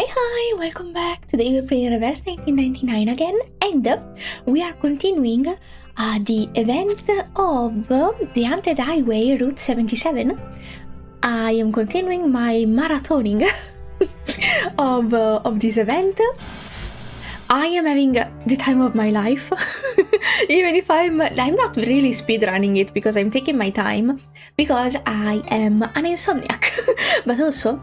Hi, welcome back. Today we're playing Reverse 1999 again, and we are continuing the event of the Haunted Highway Route 77. I am continuing my marathoning of this event. I am having the time of my life, even if I'm not really speedrunning it because I'm taking my time, because I am an insomniac, but also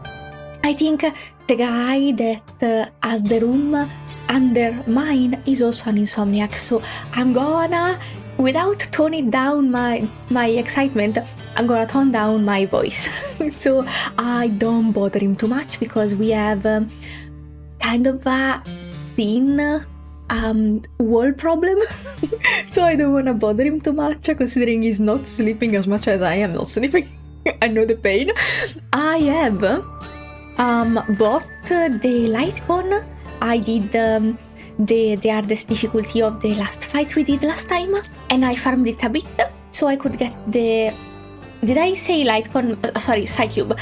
I think the guy that has the room under mine is also an insomniac, so I'm gonna, without toning down my excitement, I'm gonna tone down my voice so I don't bother him too much, because we have kind of a thin wall problem so I don't wanna bother him too much, considering he's not sleeping as much as I am not sleeping. I know the pain. I have bought the light cone. I did the hardest difficulty of the last fight we did last time, and I farmed it a bit so I could get the... Did I say light cone? Sorry, Psycube.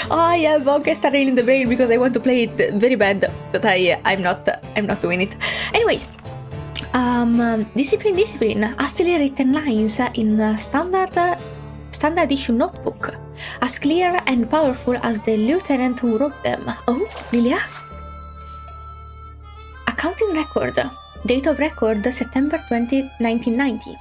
I have Orchestra in the brain because I want to play it very bad, but I'm not doing it. Anyway, Discipline, hastily written lines in the standard issue notebook, as clear and powerful as the lieutenant who wrote them. Oh, Lilya? Accounting record. Date of record, September 20, 1990.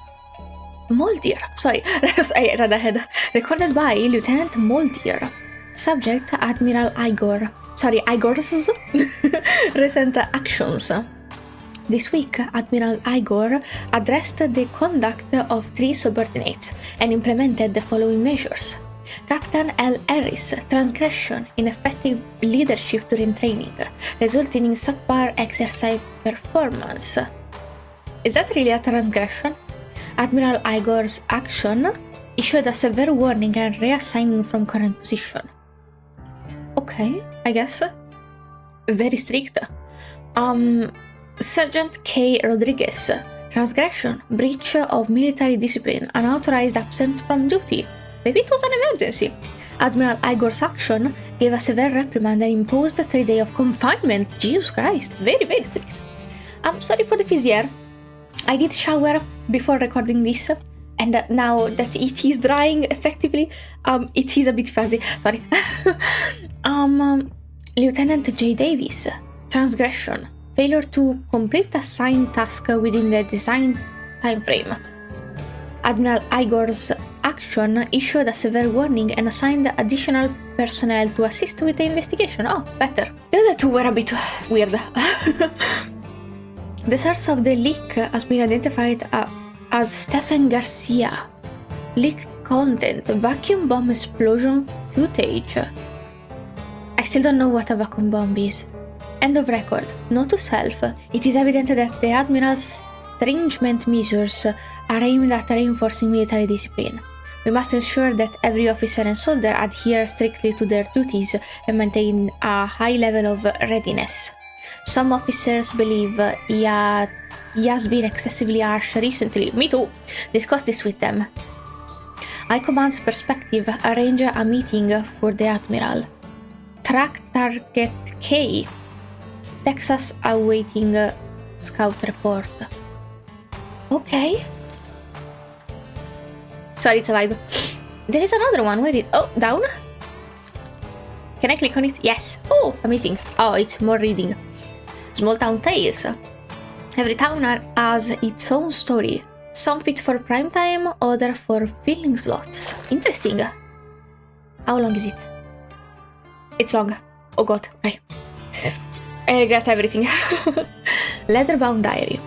Moldier. Sorry, I read ahead. Recorded by Lieutenant Moldier. Subject, Admiral Igor. Sorry, Igor's recent actions. This week, Admiral Igor addressed the conduct of 3 subordinates and implemented the following measures. Captain L. Harris, transgression, ineffective leadership during training, resulting in subpar exercise performance. Is that really a transgression? Admiral Igor's action issued a severe warning and reassigning from current position. Okay, I guess. Very strict. Sergeant K. Rodriguez, transgression, breach of military discipline, unauthorized absent from duty. Maybe it was an emergency. Admiral Igor's action gave a severe reprimand and imposed 3 days of confinement. Jesus Christ, very, very strict. I'm sorry for the fizzier. I did shower before recording this, and now that it is drying effectively, it is a bit fuzzy. Sorry. Lieutenant J. Davis, transgression, failure to complete assigned task within the design time frame. Admiral Igor's action issued a severe warning and assigned additional personnel to assist with the investigation. Oh, better. The other 2 were a bit weird. The source of the leak has been identified as Stephen Garcia. Leak content, vacuum bomb explosion footage. I still don't know what a vacuum bomb is. End of record. Note to self. It is evident that the Admiral's stringent measures are aimed at reinforcing military discipline. We must ensure that every officer and soldier adhere strictly to their duties and maintain a high level of readiness. Some officers believe he has been excessively harsh recently. Me too. Discuss this with them. High Command's perspective, arrange a meeting for the Admiral. Track target K. Texas awaiting scout report. Okay. Sorry, it's a vibe. There is another one. Where did... Oh, down? Can I click on it? Yes. Oh, amazing. Oh, it's more reading. Small town tales. Every town has its own story. Some fit for prime time, other for filling slots. Interesting. How long is it? It's long. Oh god, okay. I regret everything. Leatherbound diary.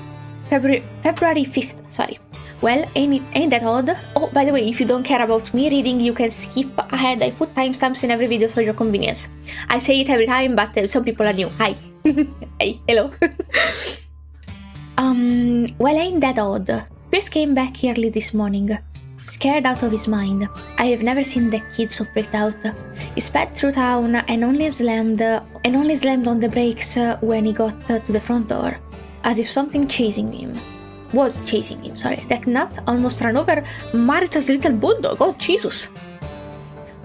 February 5th, sorry. Well, ain't that odd? Oh, by the way, if you don't care about me reading, you can skip ahead. I put timestamps in every video for your convenience. I say it every time, but some people are new. Hi. Hey, hello. Well, ain't that odd? Pierce came back early this morning, scared out of his mind. I have never seen the kid so freaked out. He sped through town and only slammed on the brakes when he got to the front door, as if something was chasing him. That nut almost ran over Marita's little bulldog. Oh, Jesus.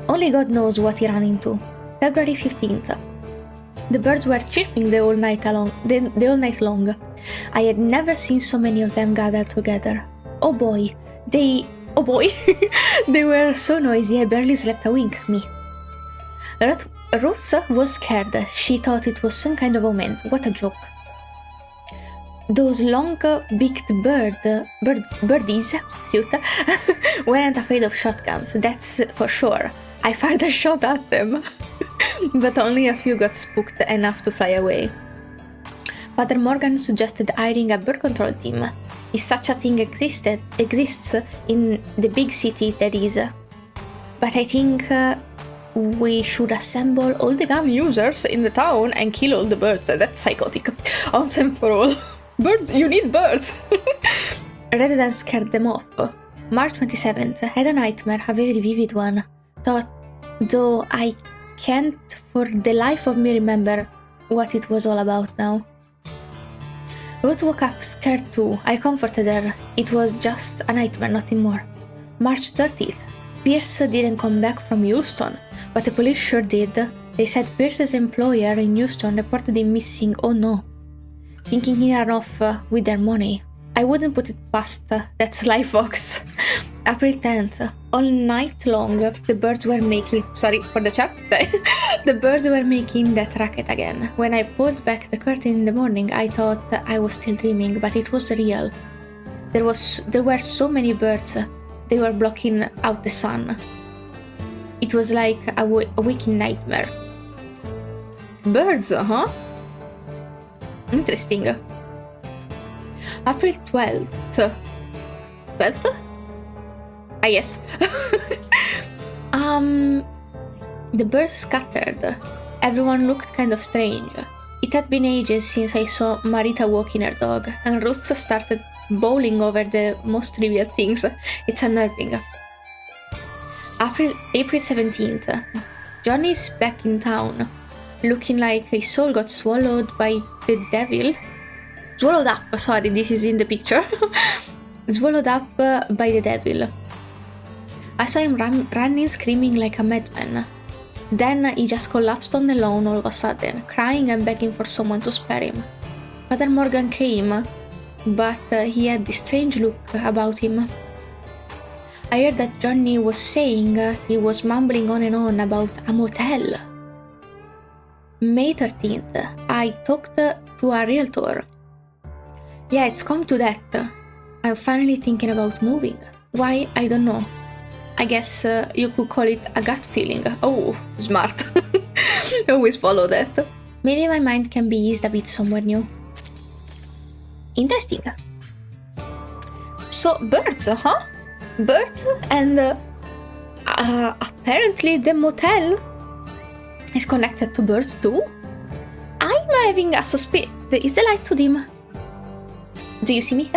Only God knows what he ran into. February 15th. The birds were chirping the whole night long. I had never seen so many of them gathered together. Oh boy, they were so noisy I barely slept a wink, me. Ruth was scared. She thought it was some kind of omen. What a joke. Those long-beaked birdies, cute, weren't afraid of shotguns, that's for sure. I fired a shot at them, but only a few got spooked enough to fly away. Father Morgan suggested hiring a bird control team. If such a thing exists in the big city, that is. But I think we should assemble all the gun users in the town and kill all the birds. That's psychotic. Once and for all. Birds, you need birds! Rather than scare them off. March 27th, had a nightmare, a very vivid one. Though I can't for the life of me remember what it was all about now. Ruth woke up scared too. I comforted her. It was just a nightmare, nothing more. March 30th. Pierce didn't come back from Houston, but the police sure did. They said Pierce's employer in Houston reported him missing. Oh no. Thinking he ran off with their money. I wouldn't put it past that sly fox. April 10th. All night long, the birds were making... Sorry for the chat. The birds were making that racket again. When I pulled back the curtain in the morning, I thought I was still dreaming, but it was real. There were so many birds. They were blocking out the sun. It was like a waking nightmare. Birds, huh? Interesting. April 12th. 12th? Ah, yes. The birds scattered. Everyone looked kind of strange. It had been ages since I saw Marita walking her dog, and Ruth started bowling over the most trivial things. It's unnerving. April 17th. Johnny's back in town, looking like his soul got swallowed by the devil. Swallowed up, sorry, this is in the picture. Swallowed up by the devil. I saw him running, screaming like a madman. Then he just collapsed on the lawn all of a sudden, crying and begging for someone to spare him. Father Morgan came, but he had this strange look about him. I heard that Johnny was saying he was mumbling on and on about a motel. May 13th, I talked to a realtor. Yeah, it's come to that. I'm finally thinking about moving. Why? I don't know. I guess you could call it a gut feeling. Oh, smart. I always follow that. Maybe my mind can be eased a bit somewhere new. Interesting. So, birds, huh? Birds, and apparently the motel is connected to birds too. I'm having a suspicion. Is the light too dim? Do you see me?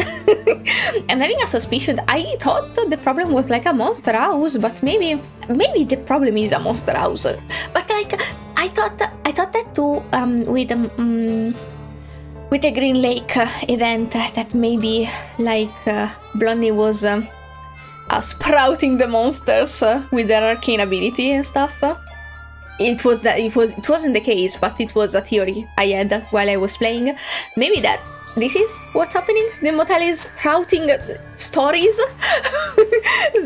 I'm having a suspicion. I thought the problem was like a monster house, but maybe the problem is a monster house. But like I thought that too with the Green Lake event that maybe like Blondie was sprouting the monsters with their arcane ability and stuff. It wasn't the case, but it was a theory I had while I was playing. Maybe that this is what's happening. The motel is sprouting stories,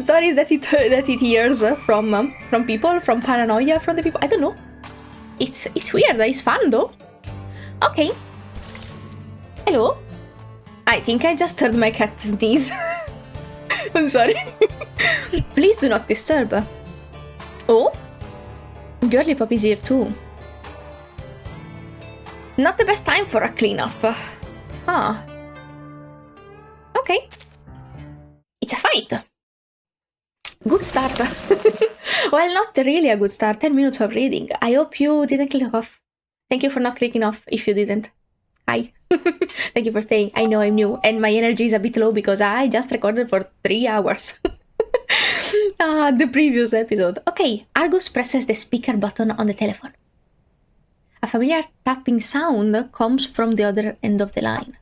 stories that it hears from people, from paranoia from the people. I don't know. It's weird. It's fun though. Okay. Hello. I think I just heard my cat sneeze. I'm sorry. Please do not disturb. Oh, Girly Pop is here too. Not the best time for a cleanup. Ah. Okay. It's a fight. Good start. Well, not really a good start. 10 minutes of reading. I hope you didn't click off. Thank you for not clicking off if you didn't. Hi. Thank you for staying. I know I'm new and my energy is a bit low because I just recorded for 3 hours. The previous episode. Okay, Argus presses the speaker button on the telephone. A familiar tapping sound comes from the other end of the line.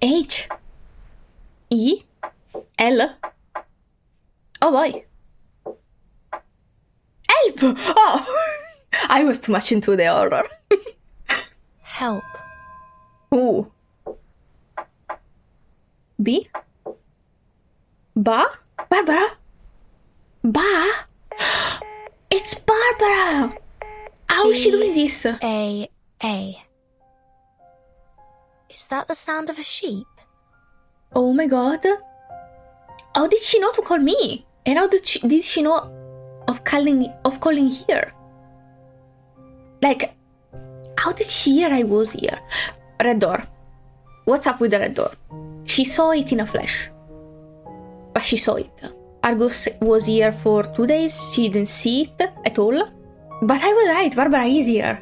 H. E. L. Oh boy. Help! Oh! I was too much into the horror. Help. Ooh. B? Ba? Barbara? Ba? It's Barbara! How is she doing this? A. Is that the sound of a sheep? Oh my god. How did she know to call me? And how did she know of calling here? Like, how did she hear I was here? Red door. What's up with the red door? She saw it in a flash. But she saw it. Argus was here for 2 days. She didn't see it at all. But I was right. Barbara is here.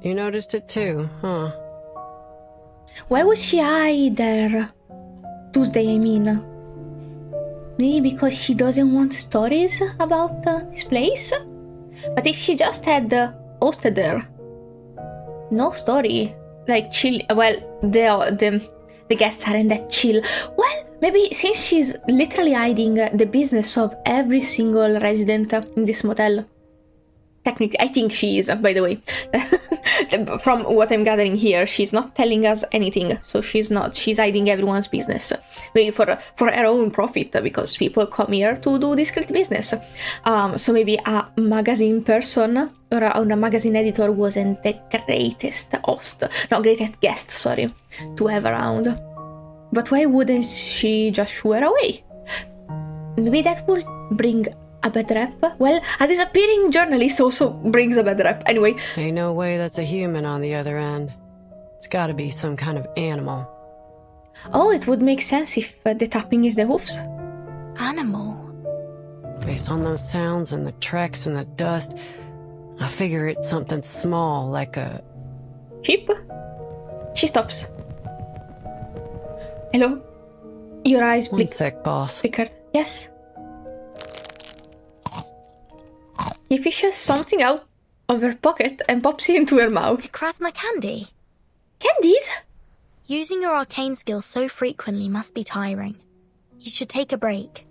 You noticed it too, huh? Why would she hide there? Tuesday, I mean. Maybe because she doesn't want stories about this place? But if she just had hosted there, no story, like chill. Well, the guests aren't that chill. Well, maybe since she's literally hiding the business of every single resident in this motel. Technically, I think she is, by the way. From what I'm gathering here, she's not telling us anything, so she's hiding everyone's business. Maybe for her own profit, because people come here to do discreet business. So maybe a magazine person or a magazine editor wasn't the greatest guest, sorry, to have around. But why wouldn't she just shoo her away? Maybe that would bring a bad rep? Well, a disappearing journalist also brings a bad rep. Anyway. Ain't no way that's a human on the other end. It's gotta be some kind of animal. Oh, it would make sense if the tapping is the hoofs. Animal? Based on those sounds and the tracks and the dust, I figure it's something small, like a... Sheep? She stops. Hello? Your eyes One sec, boss. flickered. Yes? He fishes something out of her pocket and pops it into her mouth. Picrasma Candy? Candies? Using your arcane skill so frequently must be tiring. You should take a break.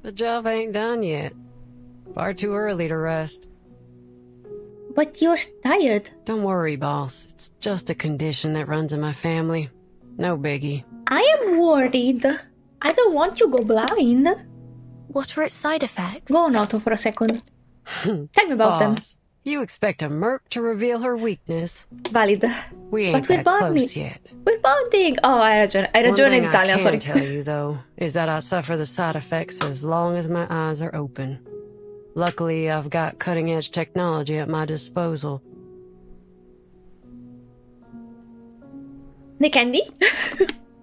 The job ain't done yet. Far too early to rest. But you're tired. Don't worry, boss. It's just a condition that runs in my family. No biggie. I am worried. I don't want you to go blind. What are its side effects? Go on auto for a second. Tell me about them. You expect a merc to reveal her weakness? Valid. We ain't that close yet. We're bonding. Oh, hai ragione. Hai ragione, One thing Italia, I sorry. can tell you, though, is that I suffer the side effects as long as my eyes are open. Luckily, I've got cutting-edge technology at my disposal. The candy?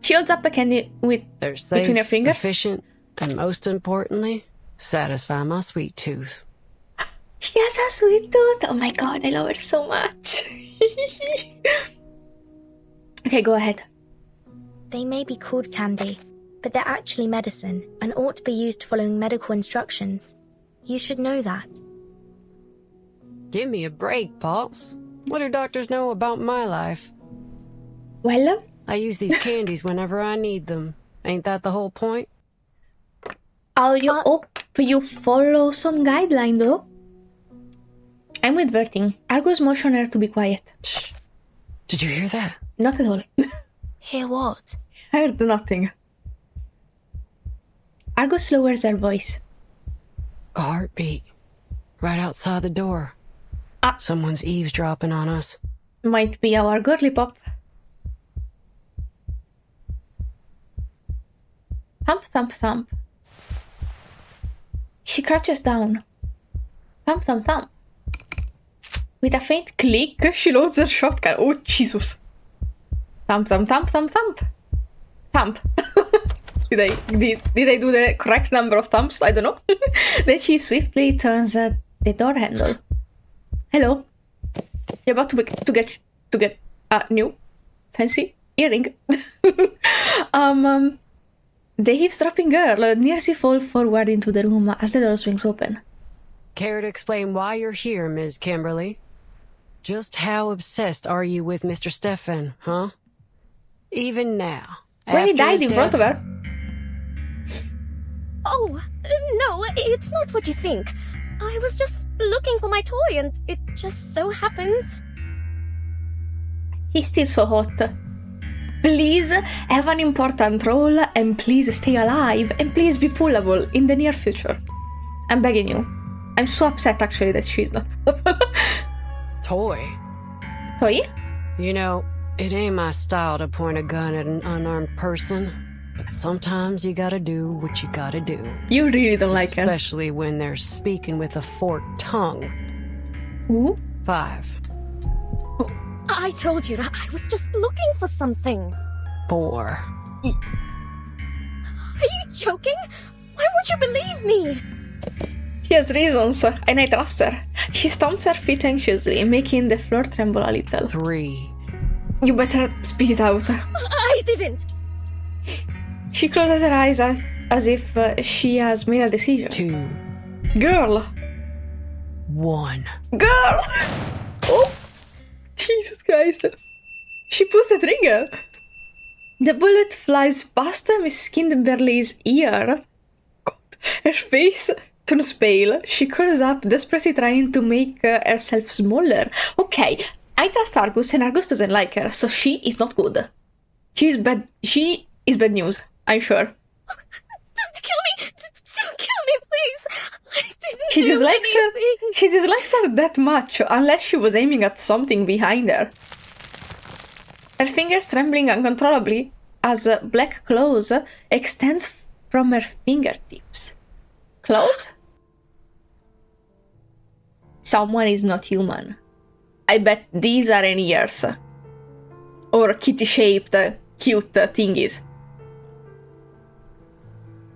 She holds up a candy They're safe, between her fingers. efficient, and most importantly, satisfy my sweet tooth. She has a sweet tooth. Oh my god, I love her so much. Okay, go ahead. They may be called candy, but they're actually medicine and ought to be used following medical instructions. You should know that. Give me a break, boss. What do doctors know about my life? Well, I use these candies whenever I need them. Ain't that the whole point? I hope you follow some guideline though. I'm with Verting. Argus motioned her to be quiet. Shh. Did you hear that? Not at all. Hear what? I heard nothing. Argus lowers her voice. A heartbeat. Right outside the door. Someone's eavesdropping on us. Might be our girly pop. Thump, thump, thump. She crouches down. Thump, thump, thump. With a faint click, she loads her shotgun. Oh, Jesus. Thump, thump, thump, thump, thump. Thump. Did I do the correct number of thumps? I don't know. Then she swiftly turns the door handle. Hello. You're about to get a new fancy earring. The eavesdropping girl nearly falls forward into the room as the door swings open. Care to explain why you're here, Ms. Kimberly? Just how obsessed are you with Mr. Stefan, huh? Even now. When he died in front of her. Oh, no, it's not what you think. I was just looking for my toy and it just so happens. He's still so hot. Please have an important role and please stay alive and please be pullable in the near future. I'm begging you. I'm so upset actually that she's not pullable. Toy? Toy? You know, it ain't my style to point a gun at an unarmed person, but sometimes you gotta do what you gotta do. You really don't like her. Especially when they're speaking with a forked tongue. Ooh. 5. I told you, I was just looking for something. 4. Are you joking? Why would you believe me? She has reasons, and I trust her. She stomps her feet anxiously, making the floor tremble a little. 3. You better spit it out. I didn't. She closes her eyes as if she has made a decision. 2. Girl! 1. Girl! Oh! Jesus Christ. She pulls the trigger. The bullet flies past Miss Kimberly's ear. God. Her face turns pale. She curls up, desperately trying to make herself smaller. Okay, I trust Argus and Argus doesn't like her, so she is not good. She is bad news, I'm sure. Don't kill me! Don't kill me, please! I didn't She do dislikes anything. her. She dislikes her that much, unless she was aiming at something behind her. Her fingers trembling uncontrollably as black claws extends from her fingertips. Claws? Someone is not human. I bet these are in ears. Or kitty-shaped, cute thingies.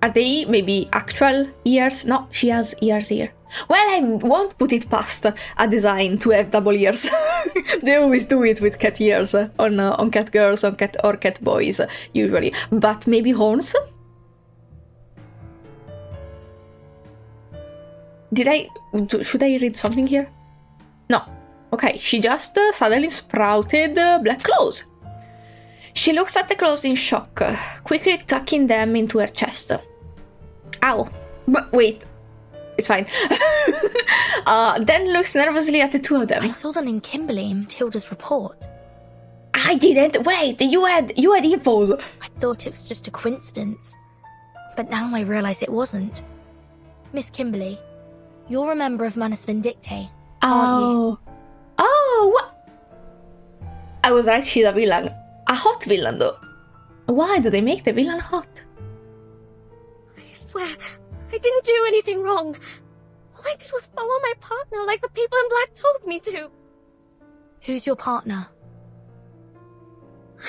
Are they maybe actual ears? No, she has ears here. Well, I won't put it past a design to have double ears. They always do it with cat ears on cat girls, or cat boys, usually. But maybe horns? Should I read something here? No. Okay, she just suddenly sprouted black claws. She looks at the claws in shock, quickly tucking them into her chest. Ow. But wait. It's fine. Then looks nervously at the two of them. I saw them in Kimberly and Matilda's report. I didn't. Wait, you had infos. I thought it was just a coincidence. But now I realise it wasn't. Miss Kimberly, you're a member of Manus Vindictae, aren't you? Oh, what? I was right, she's a villain. A hot villain, though. Why do they make the villain hot? I swear, I didn't do anything wrong. All I did was follow my partner like the people in black told me to. Who's your partner?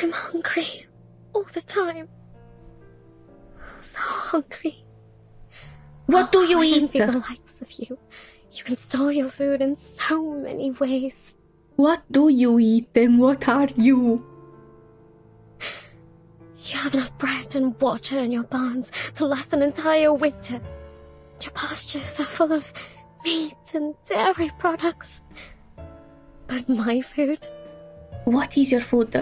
I'm hungry. All the time. So hungry. What do you I eat? envy the likes of you. You can store your food in so many ways. What do you eat and what are you? You have enough bread and water in your barns to last an entire winter. Your pastures are full of meat and dairy products. But my food? What is your food?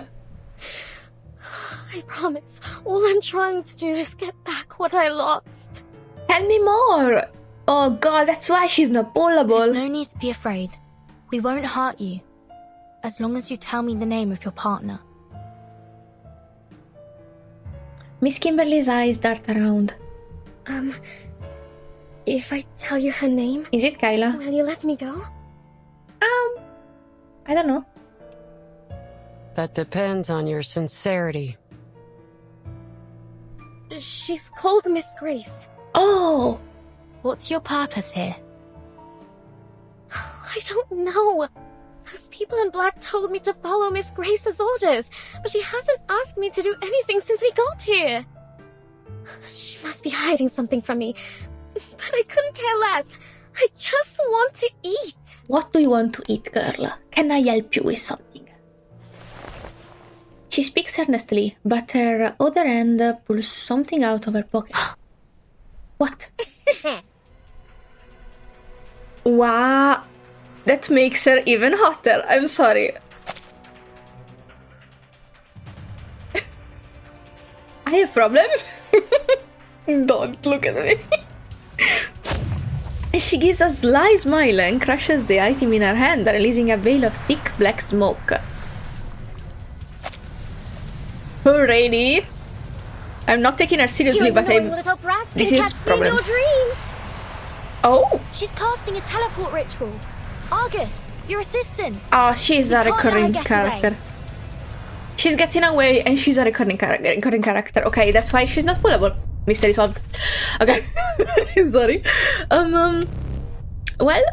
I promise, all I'm trying to do is get back what I lost. Tell me more! Oh god, that's why she's not There's pullable. no need to be afraid. We won't hurt you. As long as you tell me the name of your partner. Miss Kimberly's eyes dart around. If I tell you her name, Is it Kyla? will you let me go? I don't know. That depends on your sincerity. She's called Miss Grace. Oh! What's your purpose here? I don't know. Those people in black told me to follow Miss Grace's orders, but she hasn't asked me to do anything since we got here. She must be hiding something from me, but I couldn't care less. I just want to eat. What do you want to eat, girl? Can I help you with something? She speaks earnestly, but her other hand pulls something out of her pocket. What? Wow! That makes her even hotter. I'm sorry. I have problems. Don't look at me. She gives a sly smile and crushes the item in her hand, releasing a veil of thick black smoke. Alrighty. I'm not taking her seriously, but I'm... This is problems. Oh! She's casting a teleport ritual. Argus, your assistant. Oh, she's a You can't let her recurring get character. away. She's getting away and she's a recurring character. Okay, that's why she's not pullable. Mystery solved. Okay. Sorry. Well,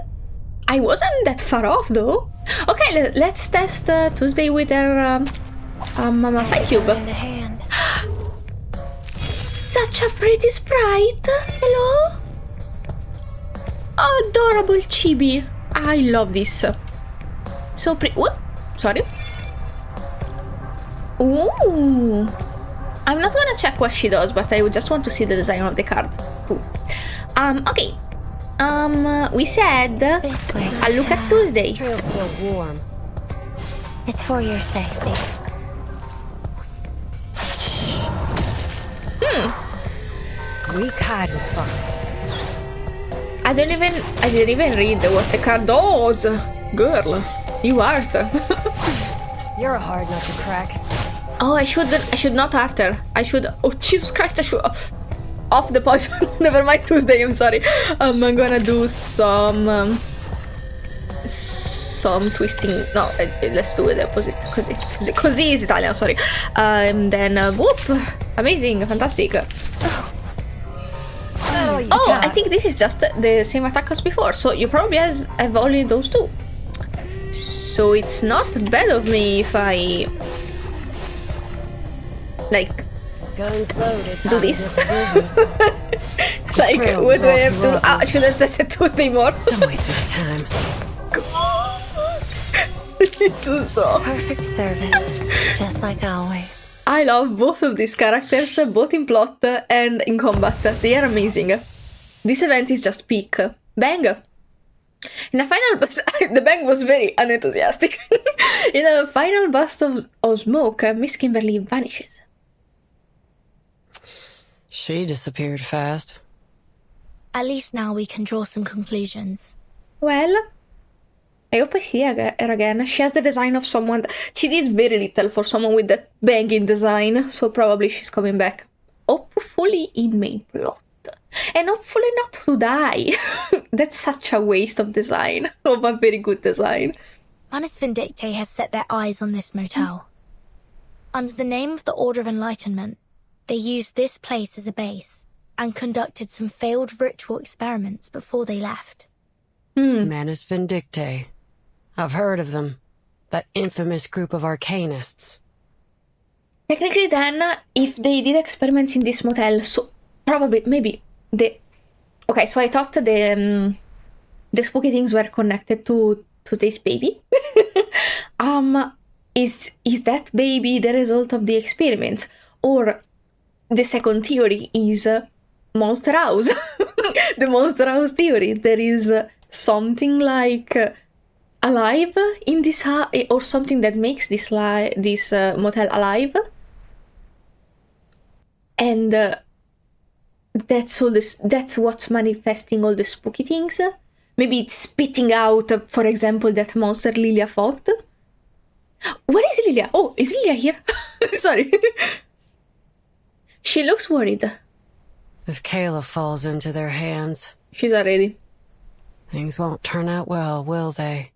I wasn't that far off though. Okay, let's test Tuesday with her Psy Cube. In the hand. Such a pretty sprite. Hello? Adorable chibi. I love this. So pretty. What? Sorry. Ooh. I'm not gonna check what she does, but I would just want to see the design of the card too. Okay. We said This way. a look at Tuesday. Trail's still warm. It's for your safety. Weak hiding spot. I didn't even read what the card does. Girl, you art. You're a hard nut to crack. Oh, I should not art her. I should. Oh, Jesus Christ! I should off the poison. Never mind. Tuesday. I'm sorry. I'm gonna do some twisting. No, let's do the opposite. Così is Italian. Sorry. And then whoop! Amazing, fantastic. Oh, I think this is just the same attack as before. So you probably have only those two. So it's not bad of me if I like Guns loaded. do this. Like, what do I have to? I should have just said Tuesday more. Don't waste my time. This is so. Perfect service, just like always. I love both of these characters, both in plot and in combat. They are amazing. This event is just peak. Bang! In a final burst, the bang was very unenthusiastic. In a final burst of smoke, Miss Kimberly vanishes. She disappeared fast. At least now we can draw some conclusions. Well, I hope I see her again. She has the design of someone. She did very little for someone with that banging design, so probably she's coming back. Hopefully in main plot. And hopefully not to die. That's such a waste of design, of a very good design. Manus Vindictae has set their eyes on this motel. Under the name of the Order of Enlightenment, they used this place as a base and conducted some failed ritual experiments before they left. Manus Vindictae. I've heard of them. That infamous group of arcanists. Technically then, if they did experiments in this motel, so probably, maybe, Okay, so I thought the spooky things were connected to this baby. Is that baby the result of the experiments? Or the second theory is Monster House. The Monster House theory. There is something like alive in this house, or something that makes this motel alive. And that's what's manifesting all the spooky things. Maybe it's spitting out, for example, that monster Lilya fought. Where is Lilya? Oh, is Lilya here? Sorry. She looks worried. If Kayla falls into their hands, She's already. things won't turn out well, will they?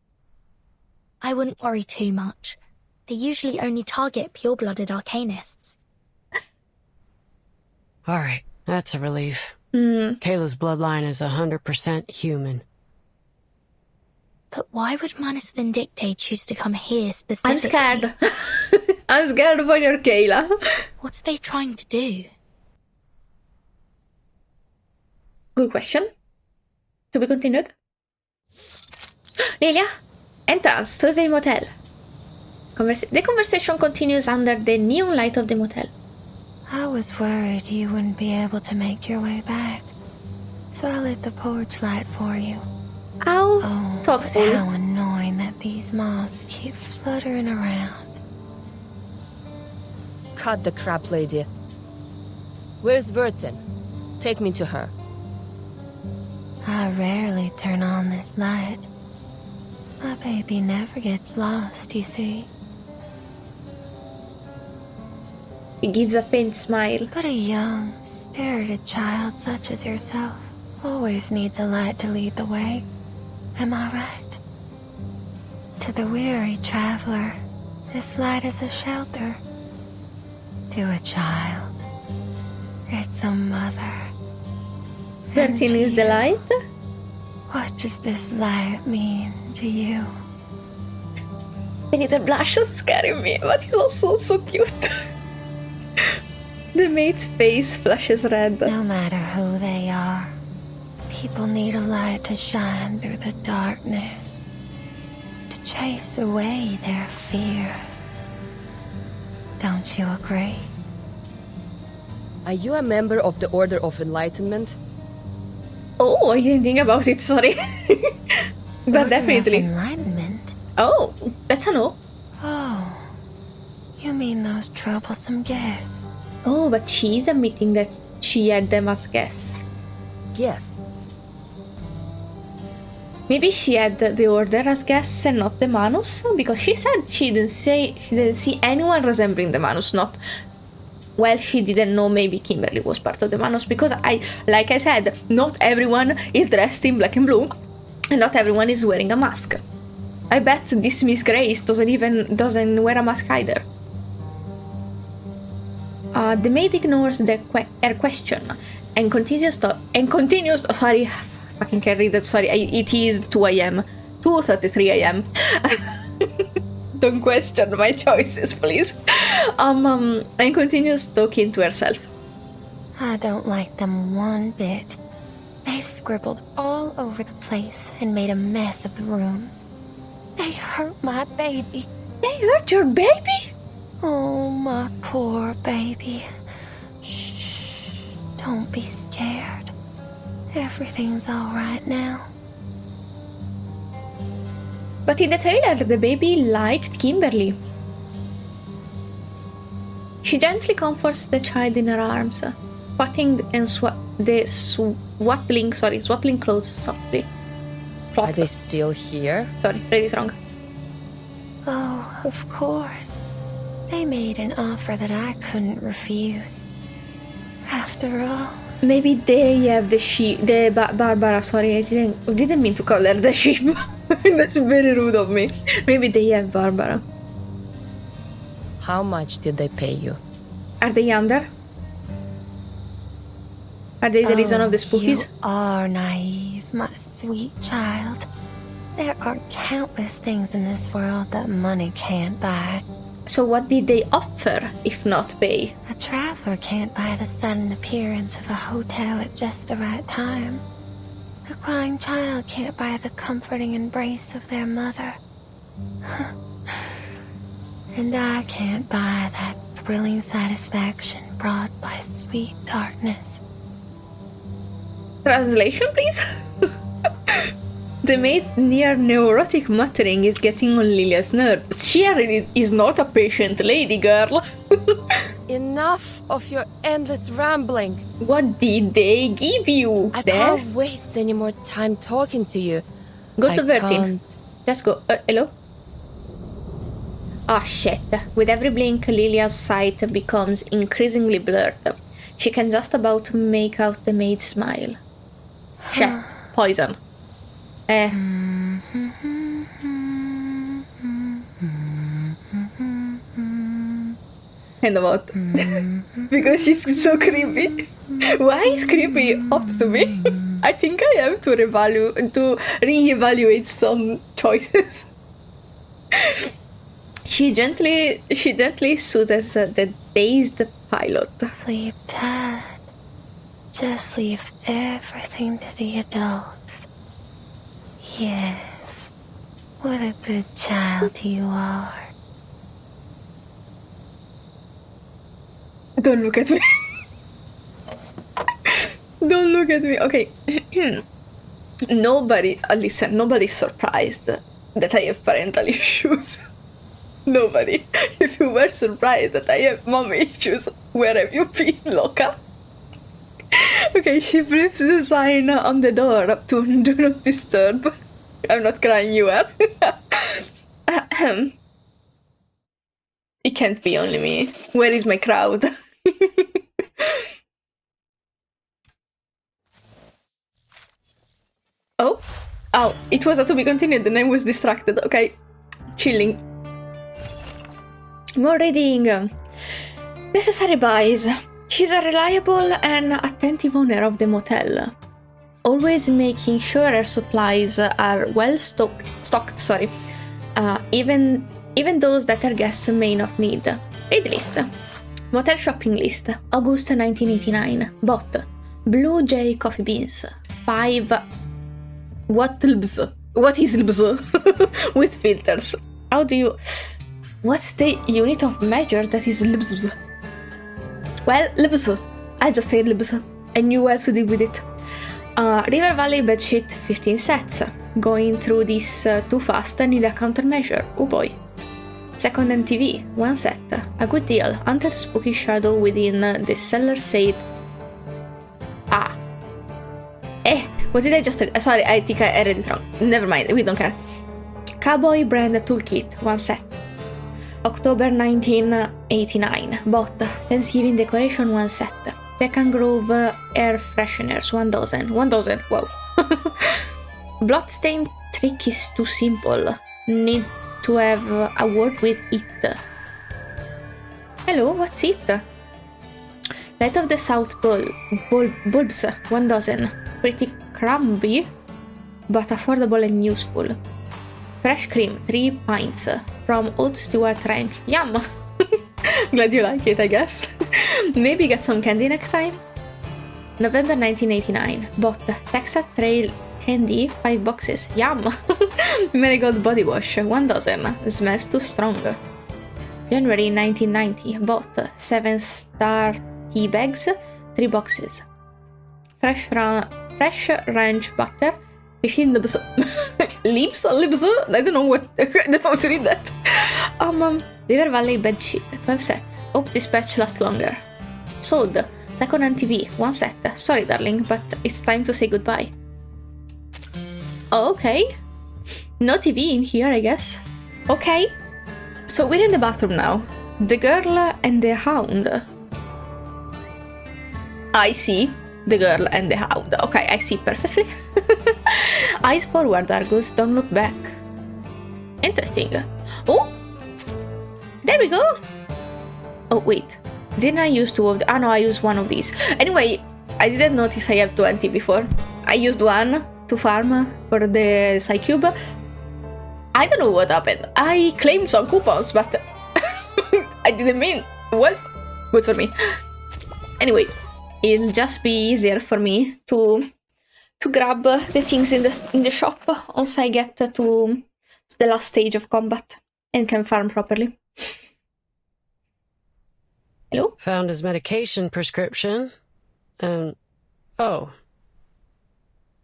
I wouldn't worry too much. They usually only target pure-blooded arcanists. All right, that's a relief. Kayla's bloodline is 100% human. But why would Manus Vindictae choose to come here specifically? I'm scared. I'm scared for your Kayla. What are they trying to do? Good question. To be continued. Lilya, entrance, Tuesday motel. The conversation continues under the neon light of the motel. I was worried you wouldn't be able to make your way back, so I lit the porch light for you. How Oh, thoughtful. but how annoying that these moths keep fluttering around. Cut the crap, lady. Where's Vertin? Take me to her. I rarely turn on this light. My baby never gets lost, you see. He gives a faint smile. But a young, spirited child such as yourself always needs a light to lead the way. Am I right? To the weary traveler, this light is a shelter. To a child, it's a mother. And 13 is to the you, light. what does this light mean to you? The little blush is scaring me, but he's also so cute. The maid's face flushes red. No matter who they are, people need a light to shine through the darkness, to chase away their fears. Don't you agree? Are you a member of the Order of Enlightenment? Oh, I didn't think about it, sorry. But Order of definitely. Enlightenment? Oh, that's a no. Oh, you mean those troublesome guests? Oh, but she's admitting that she had them as guests. Guests. Maybe she had the order as guests and not the Manus, because she said she didn't see anyone resembling the Manus. Not well, she didn't know maybe Kimberly was part of the Manus, because like I said, not everyone is dressed in black and blue, and not everyone is wearing a mask. I bet this Miss Grace doesn't wear a mask either. The maid ignores her question and continues. Sorry, fucking can't read that. Sorry, it is 2 a.m. 2:33 a.m. Don't question my choices, please. And continues talking to herself. I don't like them one bit. They've scribbled all over the place and made a mess of the rooms. They hurt my baby. They hurt your baby? Oh, my poor baby. Shh. Don't be scared. Everything's all right now. But in the trailer, the baby liked Kimberly. She gently comforts the child in her arms, patting and swaddling clothes softly. Are they still here? Sorry, read it wrong. Oh, of course. They made an offer that I couldn't refuse. After all, Maybe they have the Barbara, sorry, I didn't mean to call her the sheep. That's very rude of me. Maybe they have Barbara. How much did they pay you? Are they under? Are they the reason of the spookies? You are naive, my sweet child. There are countless things in this world that money can't buy. So what did they offer, if not pay? A traveler can't buy the sudden appearance of a hotel at just the right time. A crying child can't buy the comforting embrace of their mother. And I can't buy that thrilling satisfaction brought by sweet darkness. Translation, please? The maid near neurotic muttering is getting on Lilya's nerves. She already is not a patient lady, girl. Enough of your endless rambling. What did they give you? I There? can't waste any more time talking to you. Go to I 13. can't. Let's go. Hello? Ah, shit. With every blink, Lilya's sight becomes increasingly blurred. She can just about make out the maid's smile. Shit. Poison. And what? Because she's so creepy. Why is creepy up to me? I think I have to reevaluate some choices. She gently soothes the dazed pilot. Sleep tight. Just leave everything to the adults. Yes. What a good child you are. Don't look at me. Don't look at me. Okay. Nobody's surprised that I have parental issues. Nobody. If you were surprised that I have mommy issues, where have you been, Loca? Okay, she flips the sign on the door up to do not disturb. I'm not crying, you are. It can't be only me. Where is my crowd? Oh, it was to be continued, the name was distracted. Okay, chilling. More reading. Necessary buys. She's a reliable and attentive owner of the motel, always making sure her supplies are well stocked. Even those that her guests may not need. Read list. Motel shopping list. August 1989. Bought Blue Jay coffee beans. 5. What is lbs? With filters. How do you... What's the unit of measure that is lbs? Well, lbs. I just say lbs. And you have to deal with it. River Valley bedsheet 15 sets. Going through this too fast, I need a countermeasure. Oh boy. Second-hand TV, 1 set. A good deal. Until spooky shadow within the seller said... What did I just read? Sorry, I think I read it wrong. Never mind, we don't care. Cowboy brand toolkit, 1 set. October 1989. Bought Thanksgiving decoration, 1 set. Pecan Grove air fresheners, 1 dozen. 1 dozen, wow. Bloodstain trick is too simple. Need to have a word with it. Hello, what's it? Light of the South Pole. Bulbs, 1 dozen. Pretty crumbly, but affordable and useful. Fresh cream, 3 pints. From Old Stewart Ranch. Yum! Glad you like it, I guess. Maybe get some candy next time? November 1989. Bought Texas Trail candy, 5 boxes. Yum! Marigold body wash, 1 dozen. Smells too strong. January 1990. Bought 7-star tea bags, 3 boxes. Fresh ranch butter, 15 libs. Libs? I don't know how to read that. River Valley bedsheet, 12 set. Hope dispatch lasts longer. Sold. Second-hand TV, 1 set. Sorry, darling, but it's time to say goodbye. Oh, okay. No TV in here, I guess. Okay. So we're in the bathroom now. The Girl and the Hound. I see. The Girl and the Hound. Okay, I see perfectly. Eyes forward, Argus. Don't look back. Interesting. Oh! There we go! Oh, wait. Didn't I use 2 of the... Ah, no, I used 1 of these. Anyway, I didn't notice I have 20 before. I used 1 to farm for the Psycube. I don't know what happened. I claimed some coupons, but I didn't mean... Well, good for me. Anyway, it'll just be easier for me to grab the things in the shop once I get to the last stage of combat and can farm properly. Hello? Found his medication prescription. And... oh.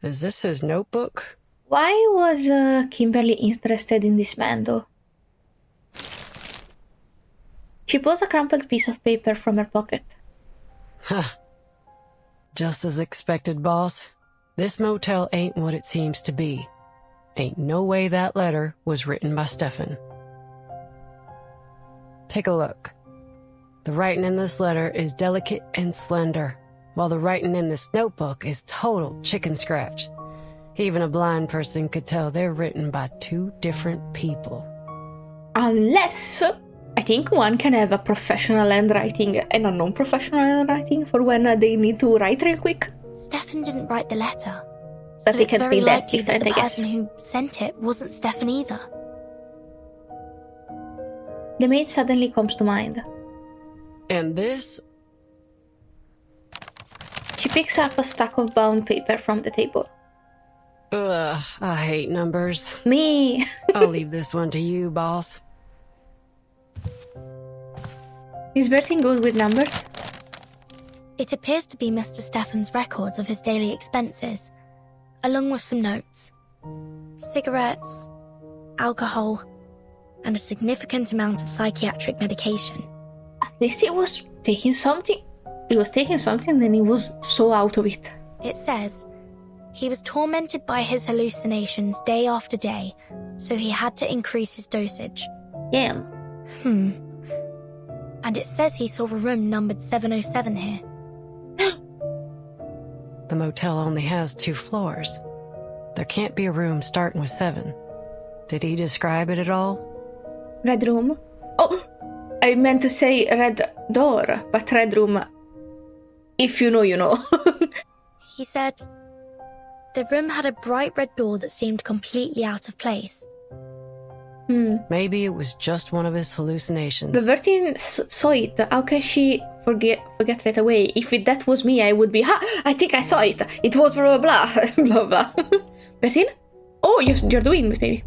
Is this his notebook? Why was Kimberly interested in this man, though? She pulls a crumpled piece of paper from her pocket. Huh. Just as expected, boss. This motel ain't what it seems to be. Ain't no way that letter was written by Stefan. Take a look. The writing in this letter is delicate and slender, while the writing in this notebook is total chicken scratch. Even a blind person could tell they're written by 2 different people. Unless, I think one can have a professional handwriting and a non-professional handwriting for when they need to write real quick. Stefan didn't write the letter. But so they it's can very be that likely different, that I the guess. person who sent it wasn't Stefan either. The maid suddenly comes to mind. And this? She picks up a stack of bound paper from the table. Ugh, I hate numbers. Me! I'll leave this one to you, boss. Is Bertin good with numbers? It appears to be Mr. Stefan's records of his daily expenses, along with some notes. Cigarettes, alcohol, and a significant amount of psychiatric medication. At least he was taking something. he was taking something and he was so out of it. It says, he was tormented by his hallucinations day after day, so he had to increase his dosage. Yeah. And it says he saw a room numbered 707 here. The motel only has 2 floors. There can't be a room starting with 7. Did he describe it at all? Red room? Oh, I meant to say red door, but red room. If you know, you know. He said the room had a bright red door that seemed completely out of place. Maybe it was just one of his hallucinations. But Bertine saw it. How can she forget right away? If that was me, I would be, I think I saw it. It was blah, blah, blah, blah, blah. Bertine? Oh, you're doing it, maybe.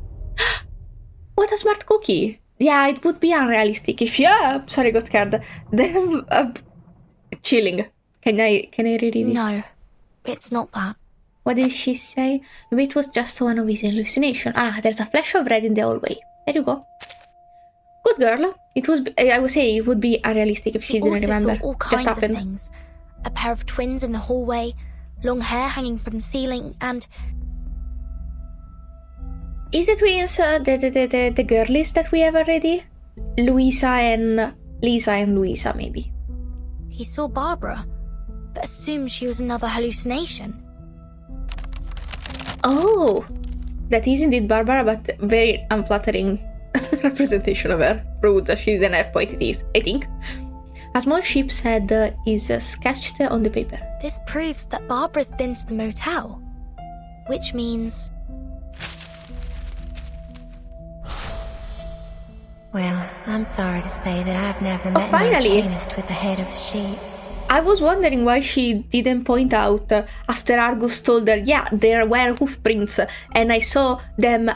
What a smart cookie. Yeah, it would be unrealistic if sorry, got scared. Then, chilling. Can I reread it? No, it's not that. What did she say? Maybe it was just one of his hallucinations. There's a flash of red in the hallway. There you go. Good girl. It was. I would say it would be unrealistic if she didn't remember. Saw all Just kinds happened. of things. A pair of twins in the hallway, long hair hanging from the ceiling, and Is the twins the girlies that we have already? Lisa and Louisa, maybe. he saw Barbara, but assumed she was another hallucination. Oh, that is indeed Barbara, but very unflattering representation of her. Rude, she didn't have pointed teeth, I think. A small sheep's head is sketched on the paper. This proves that Barbara's been to the motel, which means Well, I'm sorry to say that I've never met an finally. arcanist with the head of a sheep. I was wondering why she didn't point out after Argus told her, yeah, there were hoof prints, and I saw them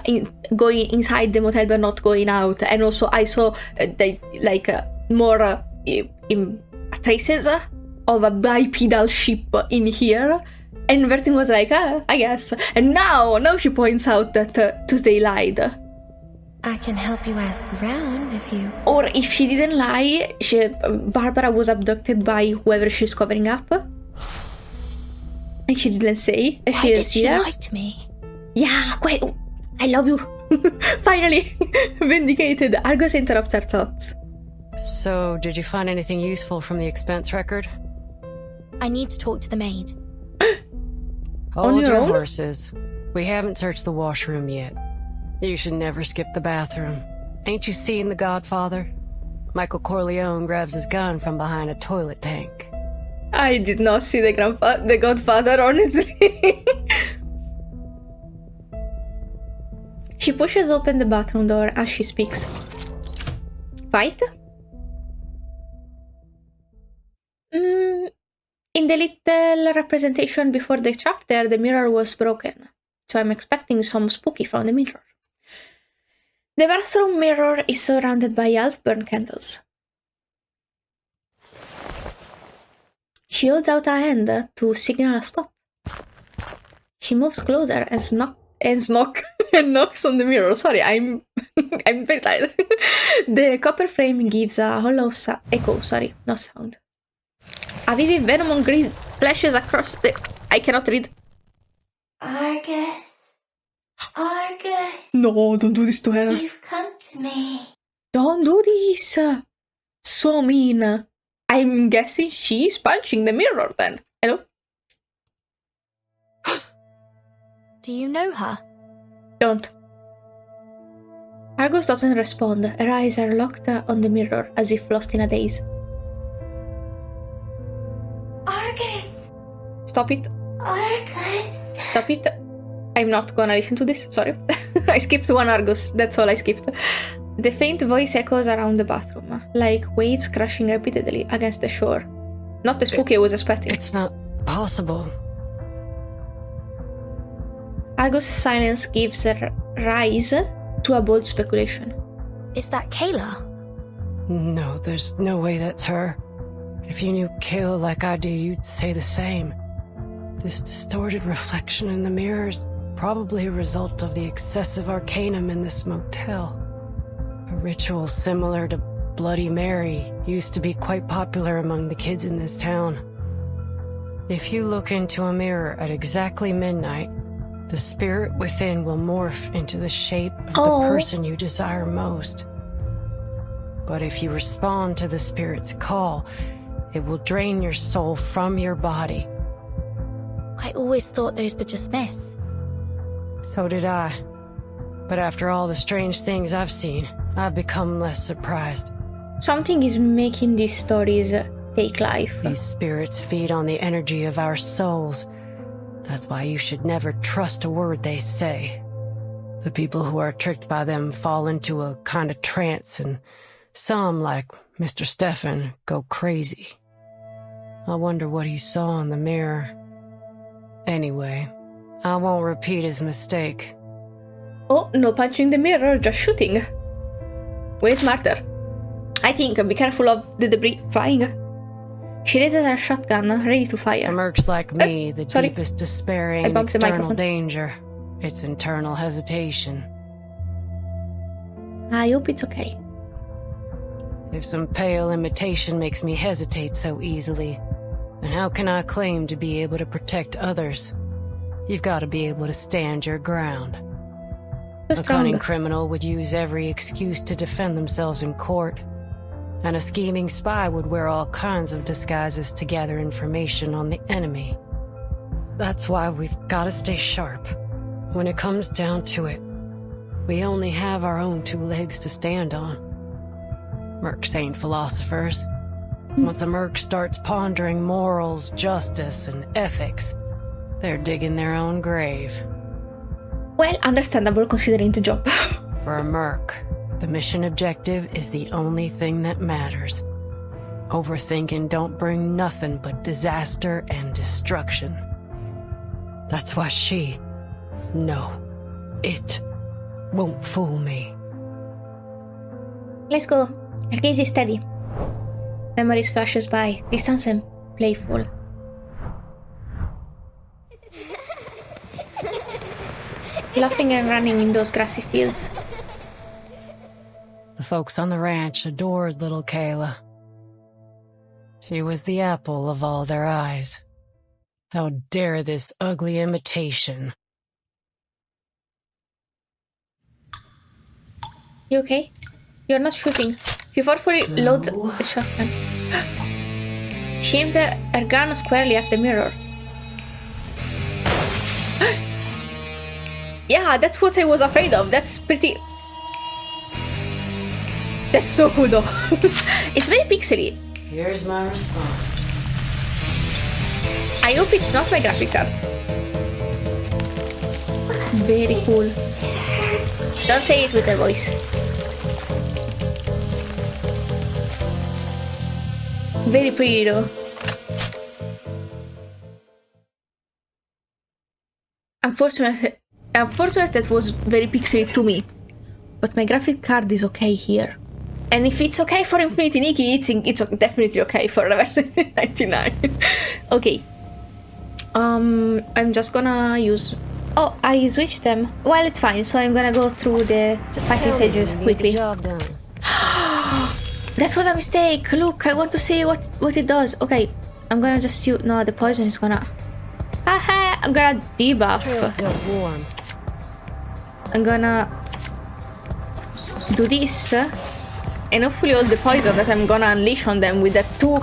going inside the motel but not going out, and also I saw more traces of a bipedal sheep in here, and Bertine was like, I guess, and now she points out that Tuesday lied. I can help you ask around if you... Or if she didn't lie, Barbara was abducted by whoever she's covering up. And she didn't say. why She did didn't see she her. lie to me? Yeah, quite. I love you. Finally, vindicated. Argus interrupts her thoughts. So, did you find anything useful from the expense record? I need to talk to the maid. Hold your your own? horses. We haven't searched the washroom yet. You should never skip the bathroom. Ain't you seen The Godfather? Michael Corleone grabs his gun from behind a toilet tank. I did not see the Godfather, honestly. She pushes open the bathroom door as she speaks. Fight? In the little representation before the chapter, the mirror was broken. So I'm expecting some spooky from the mirror. The bathroom mirror is surrounded by half-burned candles. She holds out a hand to signal a stop. She moves closer and knocks on the mirror. Sorry, I'm very tired. The copper frame gives a hollow echo. Sorry, no sound. A vivid venom on grease flashes across the... I cannot read. Argus. Argus. No, don't do this to her. You've come to me. Don't do this. So mean. I'm guessing she's punching the mirror then. Hello? Do you know her? Don't. Argus doesn't respond. Her eyes are locked on the mirror as if lost in a daze. Argus. Stop it. Argus. Stop it. I'm not gonna listen to this, sorry. I skipped one Argus, that's all I skipped. The faint voice echoes around the bathroom, like waves crashing repeatedly against the shore. Not the spooky I was expecting. It's not possible. Argus' silence gives rise to a bold speculation. Is that Kayla? No, there's no way that's her. If you knew Kayla like I do, you'd say the same. This distorted reflection in the mirrors, probably a result of the excessive arcanum in this motel. A ritual similar to Bloody Mary used to be quite popular among the kids in this town. If you look into a mirror at exactly midnight, the spirit within will morph into the shape of the person you desire most. But if you respond to the spirit's call, it will drain your soul from your body. I always thought those were just myths. So did I. But after all the strange things I've seen, I've become less surprised. Something is making these stories take life. These spirits feed on the energy of our souls. That's why you should never trust a word they say. The people who are tricked by them fall into a kind of trance, and some, like Mr. Stefan, go crazy. I wonder what he saw in the mirror. Anyway, I won't repeat his mistake. Oh, no punching the mirror, just shooting. Way smarter. I think, be careful of the debris flying. She raises her shotgun, ready to fire. For mercs like me, the sorry. deepest despair I ain't bumped the external microphone. danger. It's internal hesitation. I hope it's okay. If some pale imitation makes me hesitate so easily, then how can I claim to be able to protect others? You've got to be able to stand your ground. Too A cunning strong. criminal would use every excuse to defend themselves in court, and a scheming spy would wear all kinds of disguises to gather information on the enemy. That's why we've got to stay sharp. When it comes down to it, we only have our own two legs to stand on. Mercs ain't philosophers. Once a merc starts pondering morals, justice, and ethics, they're digging their own grave. Well, understandable considering the job. For a merc, the mission objective is the only thing that matters. Overthinking don't bring nothing but disaster and destruction. That's why it won't fool me. Let's go. Her gaze is steady. Memories flashes by, distant and playful. Laughing and running in those grassy fields. The folks on the ranch adored little Kayla. She was the apple of all their eyes. How dare this ugly imitation? You okay? You're not shooting. She forcefully loads a shotgun. She aims her gun squarely at the mirror. Yeah, that's what I was afraid of. That's pretty... That's so cool though. It's very pixely. Here's my response. I hope it's not my graphic card. Very cool. Don't say it with her voice. Very pretty though. Unfortunate that was very pixely to me. But my graphic card is okay here. And if it's okay for Infinity Nikki, it's definitely okay for Reverse 99. Okay. I'm just gonna use... Oh, I switched them. Well, it's fine, so I'm gonna go through the fighting stages quickly. Job done. That was a mistake! Look, I want to see what it does. Okay, I'm gonna just use... No, the poison is gonna... Haha, I'm gonna debuff. Trail's still warm. I'm gonna... do this. And hopefully all the poison that I'm gonna unleash on them with the two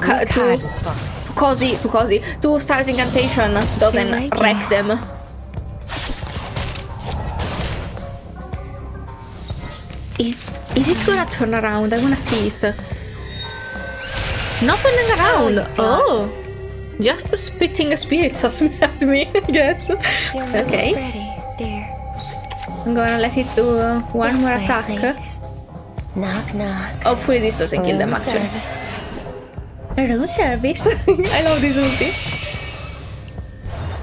stars incantation doesn't wreck them. Is it gonna turn around? I wanna see it. Not turning around! Oh! Just spitting spirits at me, I guess. Okay. I'm gonna let it do one more attack. Knock, knock. Hopefully this doesn't kill them actually. Room service. I love this ulti.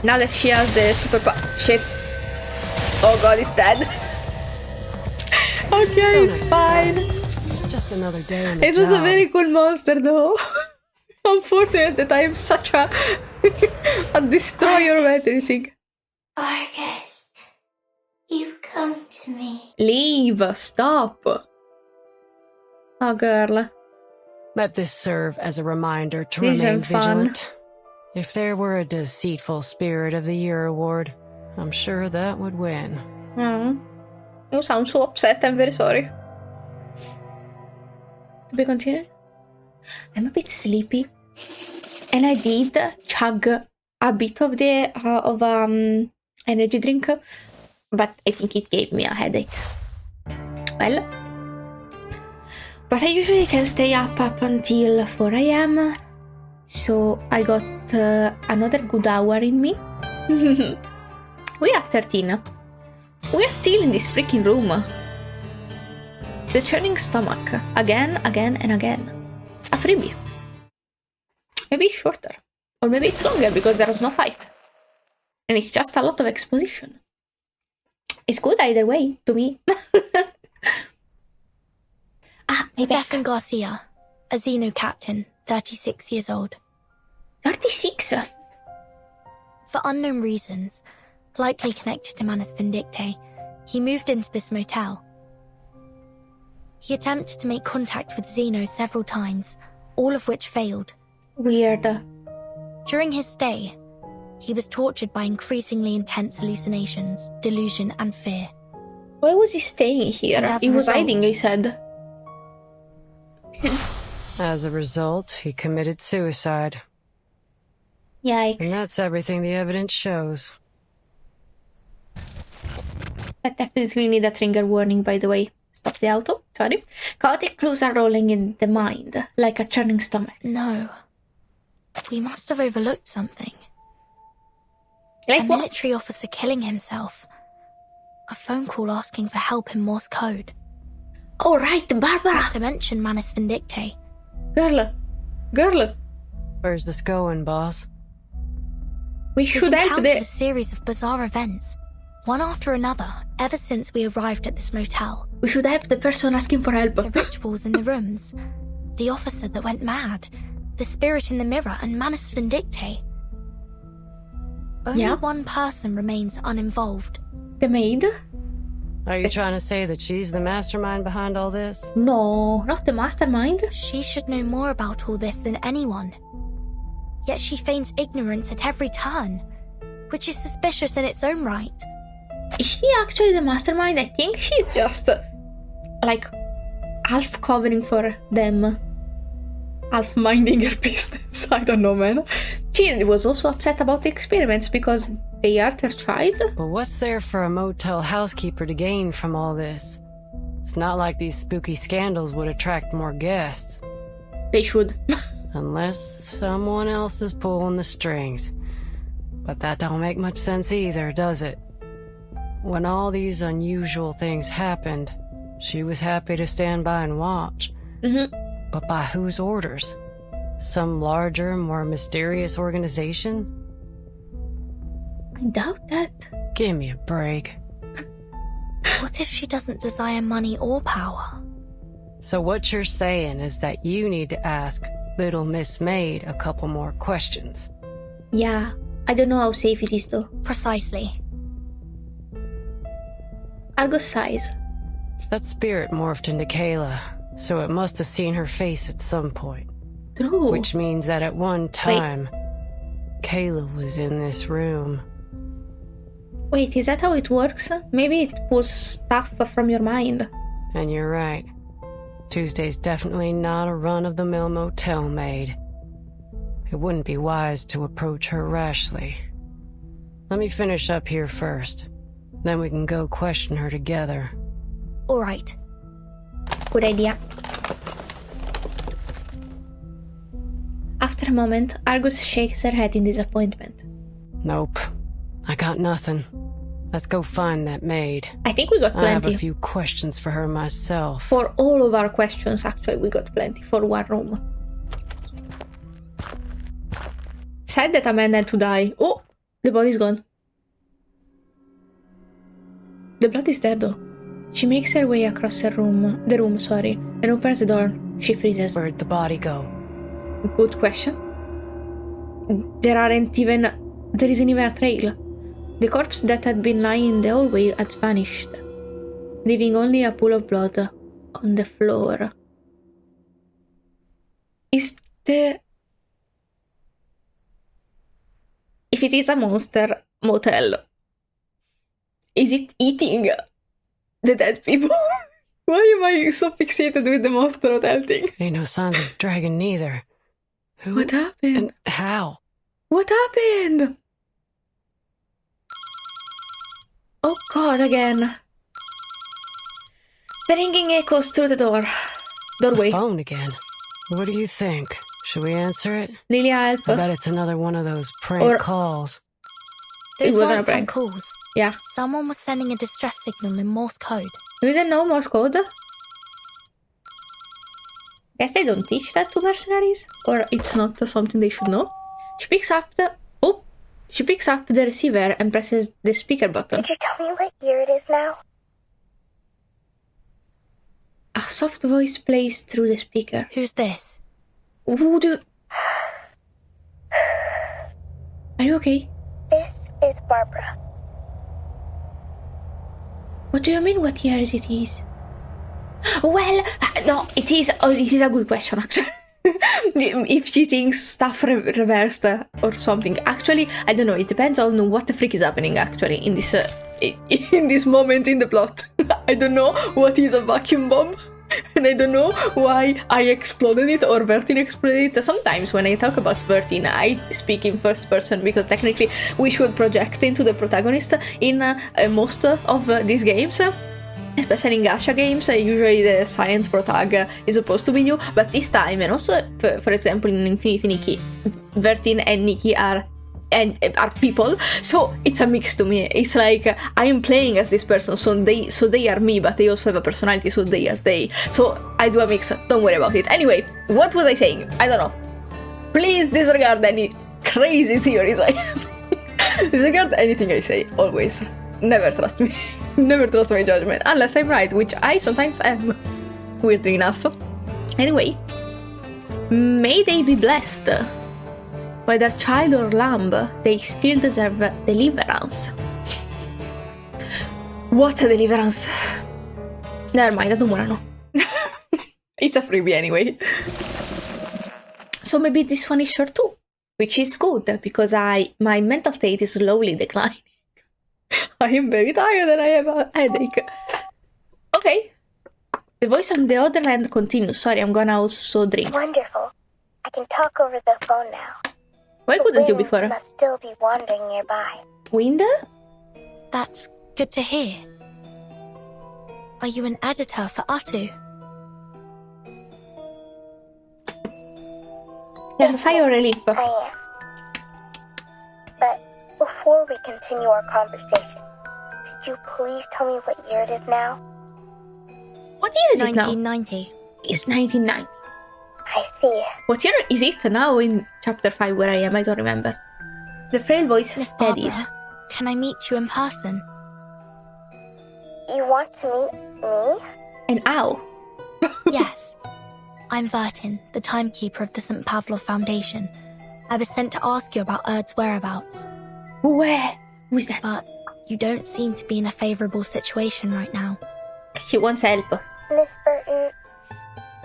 Now that she has the super shit. Oh god, it's dead. Okay, it's fine. It's just another day in the It was a job. very cool monster though. Unfortunate that I am such a destroyer of everything. Argus, you've come to me. Leave, stop. Oh girl. Let this serve as a reminder to This remain isn't fun. vigilant. If there were a deceitful spirit of the year award, I'm sure that would win. You sound so upset. I'm very sorry. To be continued? I'm a bit sleepy, and I did chug a bit of the energy drink, but I think it gave me a headache. Well, but I usually can stay up until 4 a.m. So I got another good hour in me. We're at 13. We're still in this freaking room. The Churning Stomach. Again, and again. A freebie. Maybe it's shorter. Or maybe it's longer because there was no fight. And it's just a lot of exposition. It's good either way, to me. Stefan Garcia, a Xeno captain, 36 years old. 36? For unknown reasons, likely connected to Manus Vindicte, he moved into this motel. He attempted to make contact with Xeno several times, all of which failed. Weird. During his stay, he was tortured by increasingly intense hallucinations, delusion, and fear. Why was he staying here? And as He a was result- hiding, he said. As a result, he committed suicide. And Yikes. that's everything the evidence shows. I definitely need a trigger warning, by the way. Stop the auto. Sorry. Chaotic clues are rolling in the mind, like a churning stomach. No. We must have overlooked something. Like A what? military officer killing himself. A phone call asking for help in Morse code. Oh, right, Barbara. Not to mention Manus Vindicte. Girl. Where's this going, boss? We We've should help encountered a the... series of bizarre events, one after another, ever since we arrived at this motel. We should help the person asking for help. The rituals in the rooms, the officer that went mad, the spirit in the mirror, and Manus Vindicte. Only Yeah. one person remains uninvolved. The maid? Are you trying to say that she's the mastermind behind all this? No, not the mastermind. She should know more about all this than anyone. Yet she feigns ignorance at every turn, which is suspicious in its own right. Is she actually the mastermind? I think she's just, like, half covering for them. Half minding her business. I don't know, man. She was also upset about the experiments because they hurt her child. But what's there for a motel housekeeper to gain from all this? It's not like these spooky scandals would attract more guests. They should. Unless someone else is pulling the strings. But that don't make much sense either, does it? When all these unusual things happened, she was happy to stand by and watch. But by whose orders? Some larger, more mysterious organization? I doubt that. Give me a break. What if she doesn't desire money or power? So what you're saying is that you need to ask Little Miss Maid a couple more questions. Yeah, I don't know how safe it is though. Precisely. Argus sighs. That spirit morphed into Kayla, so it must have seen her face at some point. True. Which means that at one time, Kayla was in this room. Wait, is that how it works? Maybe it pulls stuff from your mind. And you're right. Tuesday's definitely not a run-of-the-mill motel maid. It wouldn't be wise to approach her rashly. Let me finish up here first. Then we can go question her together. All right. Good idea. After a moment, Argus shakes her head in disappointment. Nope. I got nothing. Let's go find that maid. I think we got I have plenty. a few questions for her myself. For all of our questions, actually, we got plenty for one room. Sad that a man had to die. Oh, the body's gone. The blood is there though. She makes her way across the room, and opens the door. She freezes. Where'd the body go? Good question. There isn't even a trail. The corpse that had been lying in the hallway had vanished, leaving only a pool of blood on the floor. If it is a monster motel, is it eating the dead people? Why am I so fixated with the monster hotel thing? Ain't no signs of dragon neither. Who What happened? and how? What happened? Oh god, again. The ringing echoes through the doorway. Phone again. What do you think? Should we answer it? Lilya, I help. bet it's another one of those prank Or- calls. It Those wasn't weren't a prank. calls. Yeah. Someone was sending a distress signal in Morse code. We didn't know Morse code. Guess they don't teach that to mercenaries, or it's not something they should know. She picks up the receiver and presses the speaker button. Could you tell me what year it is now? A soft voice plays through the speaker. Who's this? Who do? Are you okay? This is Barbara. What do you mean? What year is it? Well, no, it is. Oh, it is a good question, actually. If she thinks stuff reversed or something. Actually, I don't know. It depends on what the freak is happening. Actually, in this in this moment in the plot, I don't know what is a vacuum bomb, and I don't know why I exploded it or Bertin exploded it. Sometimes when I talk about Bertin, I speak in first person because technically we should project into the protagonist in most of these games. Especially in gacha games, usually the silent protag is supposed to be you, but this time, and also, for example, in Infinity Nikki, Bertin and Nikki are people, so it's a mix to me. It's like I am playing as this person, so they are me, but they also have a personality, so they are they. So I do a mix. Don't worry about it. Anyway, what was I saying? I don't know. Please disregard any crazy theories I have. Disregard anything I say. Always. Never trust me. Never trust my judgment, unless I'm right, which I sometimes am. Weirdly enough. Anyway, may they be blessed. Whether child or lamb, they still deserve deliverance. What's a deliverance? Never mind, I don't wanna know. It's a freebie anyway. So maybe this one is short too, which is good because my mental state is slowly declining. I am very tired and I have a headache. Okay. The voice on the other end continues. Sorry, I'm gonna also drink. Wonderful. I can talk over the phone now. Why The couldn't you wind before? must still be wandering nearby. Wind? That's good to hear. Are you an editor for Atu? There's a sigh of relief. I am. But before we continue our conversation, could you please tell me what year it is now? What year is it now? 1990. It's 1990. I see. What year is it now in chapter 5 where I am? I don't remember. The frail voice Miss steadies. Barbara, can I meet you in person? You want to meet me? And ow. Yes. I'm Vertin, the timekeeper of the St. Pavlov Foundation. I was sent to ask you about Erd's whereabouts, Where? Who's that? but you don't seem to be in a favorable situation right now. She wants help. Miss Burton,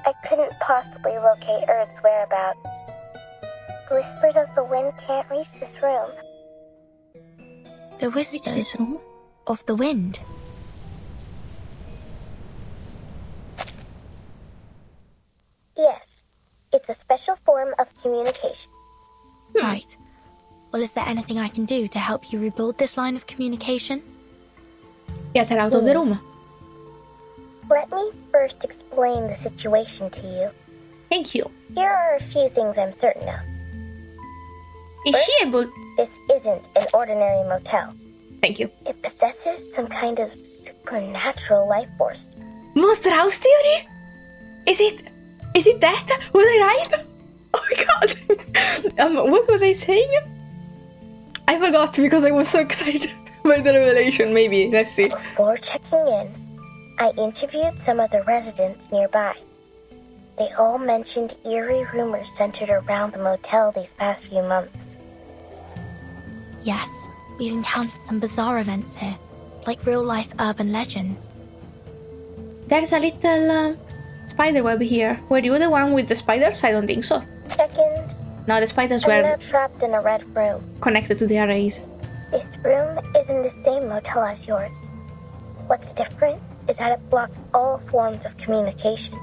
I couldn't possibly locate Erd's whereabouts. The whispers of the wind can't reach this room. The Which is this whispers room? of the wind. Yes, it's a special form of communication. Right. Well, is there anything I can do to help you rebuild this line of communication? Get her out of the room. Let me first explain the situation to you. Thank you. Here are a few things I'm certain of. Is she able... This isn't an ordinary motel. Thank you. It possesses some kind of supernatural life force. Monster House theory? Is it that? Was I right? Oh my god. What was I saying? I forgot because I was so excited by the revelation. Maybe. Let's see. Before checking in, I interviewed some of the residents nearby. They all mentioned eerie rumors centered around the motel these past few months. Yes, we've encountered some bizarre events here, like real-life urban legends. There's a little spider web here. Were you the one with the spiders? I don't think so. Second, No, the spiders I'm were now trapped in a red room. connected to the arrays. This room is in the same motel as yours. What's different is that it blocks all forms of communication.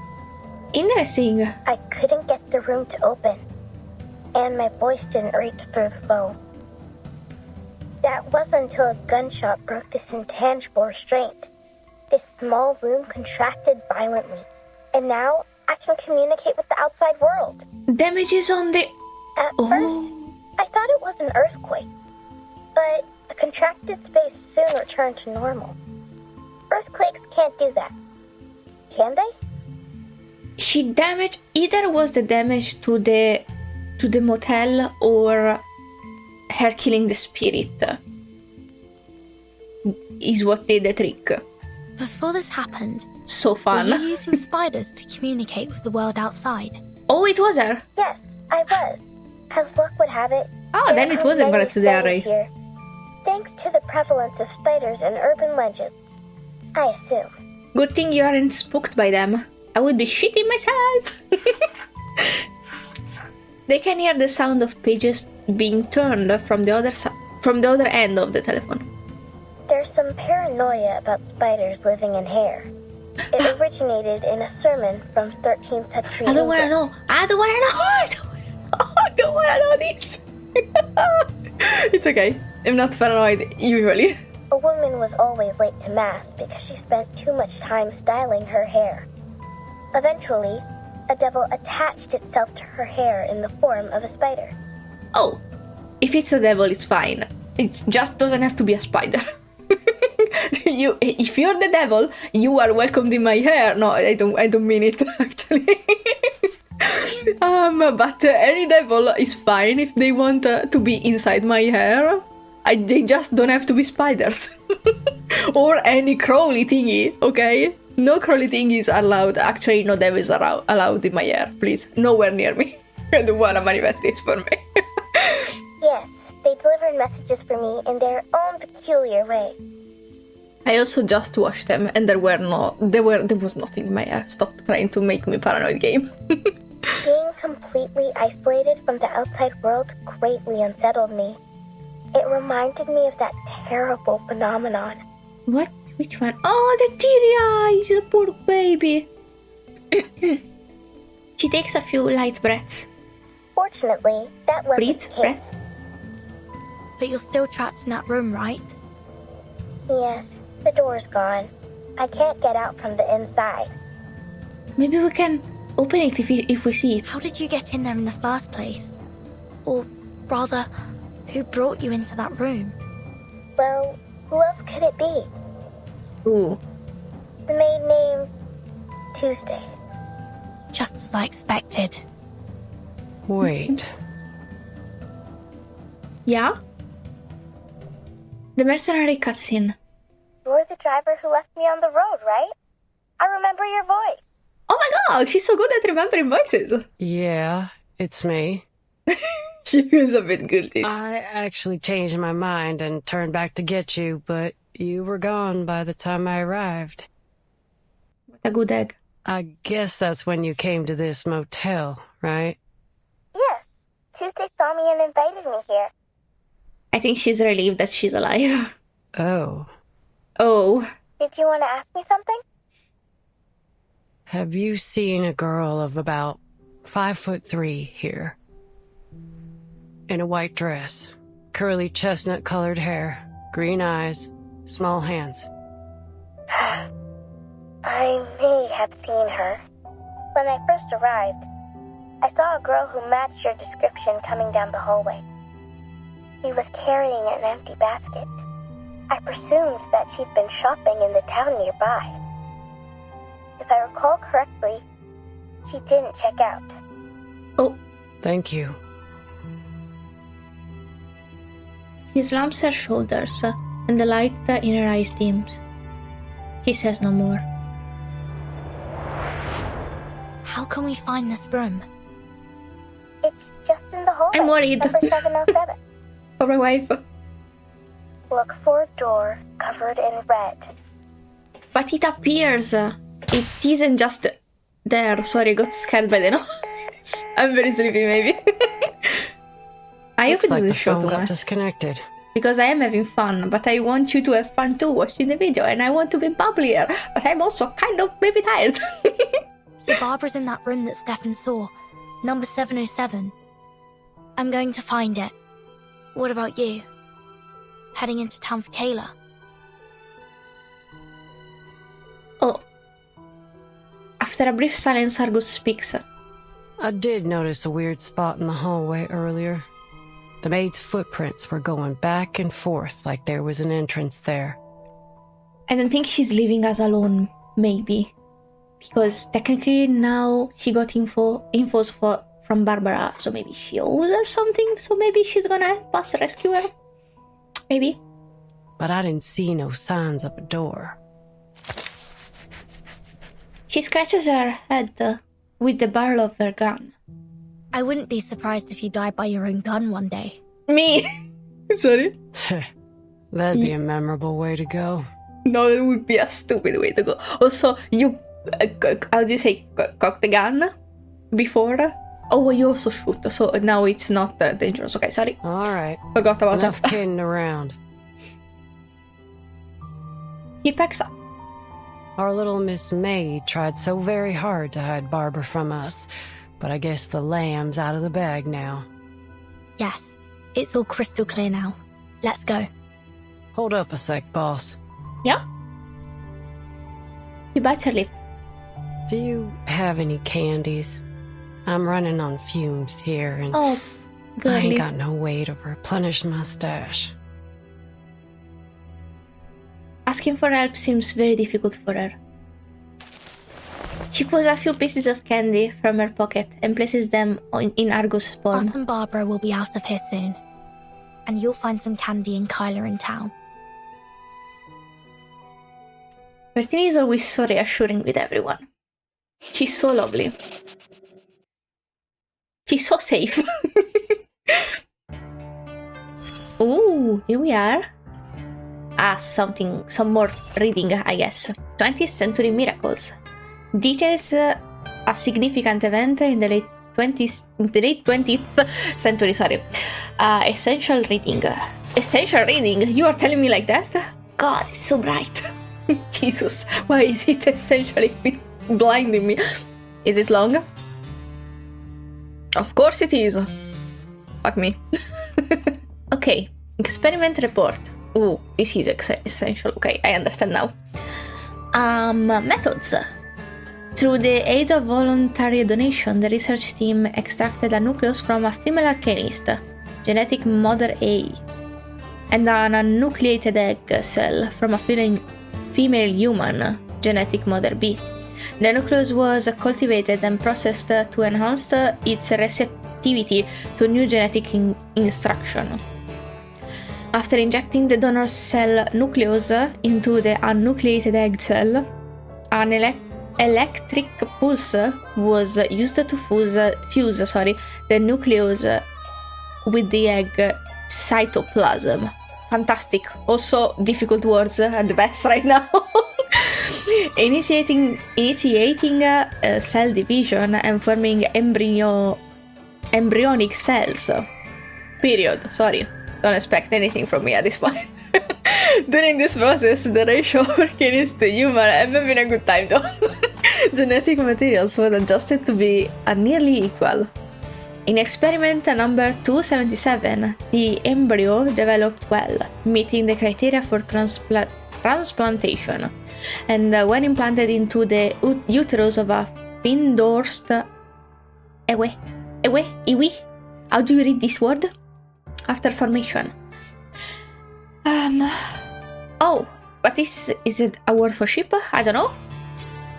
Interesting. I couldn't get the room to open, and my voice didn't reach through the phone. That wasn't until a gunshot broke this intangible restraint. This small room contracted violently, and now I can communicate with the outside world. Damages on the... At first, I thought it was an earthquake, but the contracted space soon returned to normal. Earthquakes can't do that, can they? She damaged... Either was the damage to the motel or her killing the spirit is what did the trick. Before this happened, So were fun. you using spiders to communicate with the world outside? Oh, it was her. Yes, I was. As luck would have it. Oh, there then it are wasn't many connected to the spiders arrays. here. Thanks to the prevalence of spiders in urban legends, I assume. Good thing you aren't spooked by them. I would be shitting myself. They can hear the sound of pages being turned from the other end of the telephone. There's some paranoia about spiders living in hair. It originated in a sermon from 13th century I don't want to England. know. I don't want to know. I don't want to know this. It's okay. I'm not paranoid usually. A woman was always late to mass because she spent too much time styling her hair. Eventually, a devil attached itself to her hair in the form of a spider. Oh, if it's a devil, it's fine. It just doesn't have to be a spider. If you're the devil, you are welcomed in my hair. No, I don't mean it actually. But any devil is fine if they want to be inside my hair. They just don't have to be spiders or any crawly thingy. Okay, no crawly thingies are allowed. Actually, no devils are allowed in my hair. Please, nowhere near me. I don't wanna manifest this for me. Yes, they delivered messages for me in their own peculiar way. I also just watched them, and there was nothing in my hair. Stop trying to make me paranoid, game. Being completely isolated from the outside world greatly unsettled me. It reminded me of that terrible phenomenon. What? Which one? Oh, the teary eyes, the poor baby. She takes a few light breaths. Fortunately, that wasn't Breathes, the case. breath. But you're still trapped in that room, right? Yes, the door's gone. I can't get out from the inside. Maybe we can open it if we see it. How did you get in there in the first place? Or rather, who brought you into that room? Well, who else could it be? Ooh. The maid named Tuesday. Just as I expected. Wait. Yeah? The mercenary cutscene. You're the driver who left me on the road, right? I remember your voice. Oh my god, she's so good at remembering voices. Yeah, it's me. She feels a bit guilty. I actually changed my mind and turned back to get you, but you were gone by the time I arrived. What a good egg. I guess that's when you came to this motel, right? Yes, Tuesday saw me and invited me here. I think she's relieved that she's alive. Oh. Oh. Did you want to ask me something? Have you seen a girl of about 5'3" here? In a white dress, curly chestnut-colored hair, green eyes, small hands. I may have seen her. When I first arrived, I saw a girl who matched your description coming down the hallway. She was carrying an empty basket. I presumed that she'd been shopping in the town nearby. If I recall correctly, she didn't check out. Oh. Thank you. He slumps her shoulders, and the light in her eyes dims. He says no more. How can we find this room? It's just in the hallway. I'm worried. Number 707. For my wife. Look for a door covered in red. But it appears. It isn't just there. Sorry, I got scared by the noise. I'm very sleepy, maybe. I hope Looks it like doesn't the show phone too got much. disconnected. Because I am having fun, but I want you to have fun too watching the video, and I want to be bubblier, but I'm also kind of maybe tired. So Barbara's in that room that Stefan saw, number 707. I'm going to find it. What about you? Heading into town for Kayla? Oh. After a brief silence, Argus speaks. I did notice a weird spot in the hallway earlier. The maid's footprints were going back and forth like there was an entrance there. I don't think she's leaving us alone, maybe. Because technically now she got infos from Barbara, so maybe she owes her something, so maybe she's gonna help us rescue her. Maybe. But I didn't see no signs of a door. She scratches her head with the barrel of her gun. I wouldn't be surprised if you died by your own gun one day. Me! Sorry? That'd be a memorable way to go. No, it would be a stupid way to go. Also, you, how do you say, cock the gun before? Oh, well, you also shoot, so now it's not dangerous. Okay, sorry. All right. Forgot about Enough that. kidding around. He packs up. Our little Miss Maid tried so very hard to hide Barbara from us, but I guess the lamb's out of the bag now. Yes, it's all crystal clear now. Let's go. Hold up a sec, boss. Yeah? He bites her lip. Do you have any candies? I'm running on fumes here, and Oh, I girly. ain't got no way to replenish my stash. Asking for help seems very difficult for her. She pulls a few pieces of candy from her pocket and places them in Argus' palm. Us and Barbara will be out of here soon. And you'll find some candy in Kyla in town. Martini is always so reassuring with everyone. She's so lovely. She's so safe. Ooh, here we are. Some more reading, I guess. 20th Century Miracles. Details a significant event in the late 20th century, sorry. Essential reading. Essential reading? You are telling me like that? God, it's so bright. Jesus, why is it essentially blinding me? Is it long? Of course it is. Fuck me. Okay, experiment report. Ooh, this is essential. Okay, I understand now. Methods. Through the aid of voluntary donation, the research team extracted a nucleus from a female arcanist, genetic mother A, and an unnucleated egg cell from a female human, genetic mother B. The nucleus was cultivated and processed to enhance its receptivity to new genetic instruction. After injecting the donor cell nucleus into the unnucleated egg cell, an electric pulse was used to fuse the nucleus with the egg cytoplasm. Fantastic. Also, difficult words at the best right now. Initiating cell division and forming embryonic cells. Period. Sorry. Don't expect anything from me at this point. During this process, the ratio of arcanist to human, I'm having a good time though. Genetic materials were adjusted to be nearly equal. In experiment number 277, the embryo developed well, meeting the criteria for transplantation, and when implanted into the uterus of a fin-dorsed iwi. How do you read this word? After formation. Oh, but this is it a word for sheep? I don't know.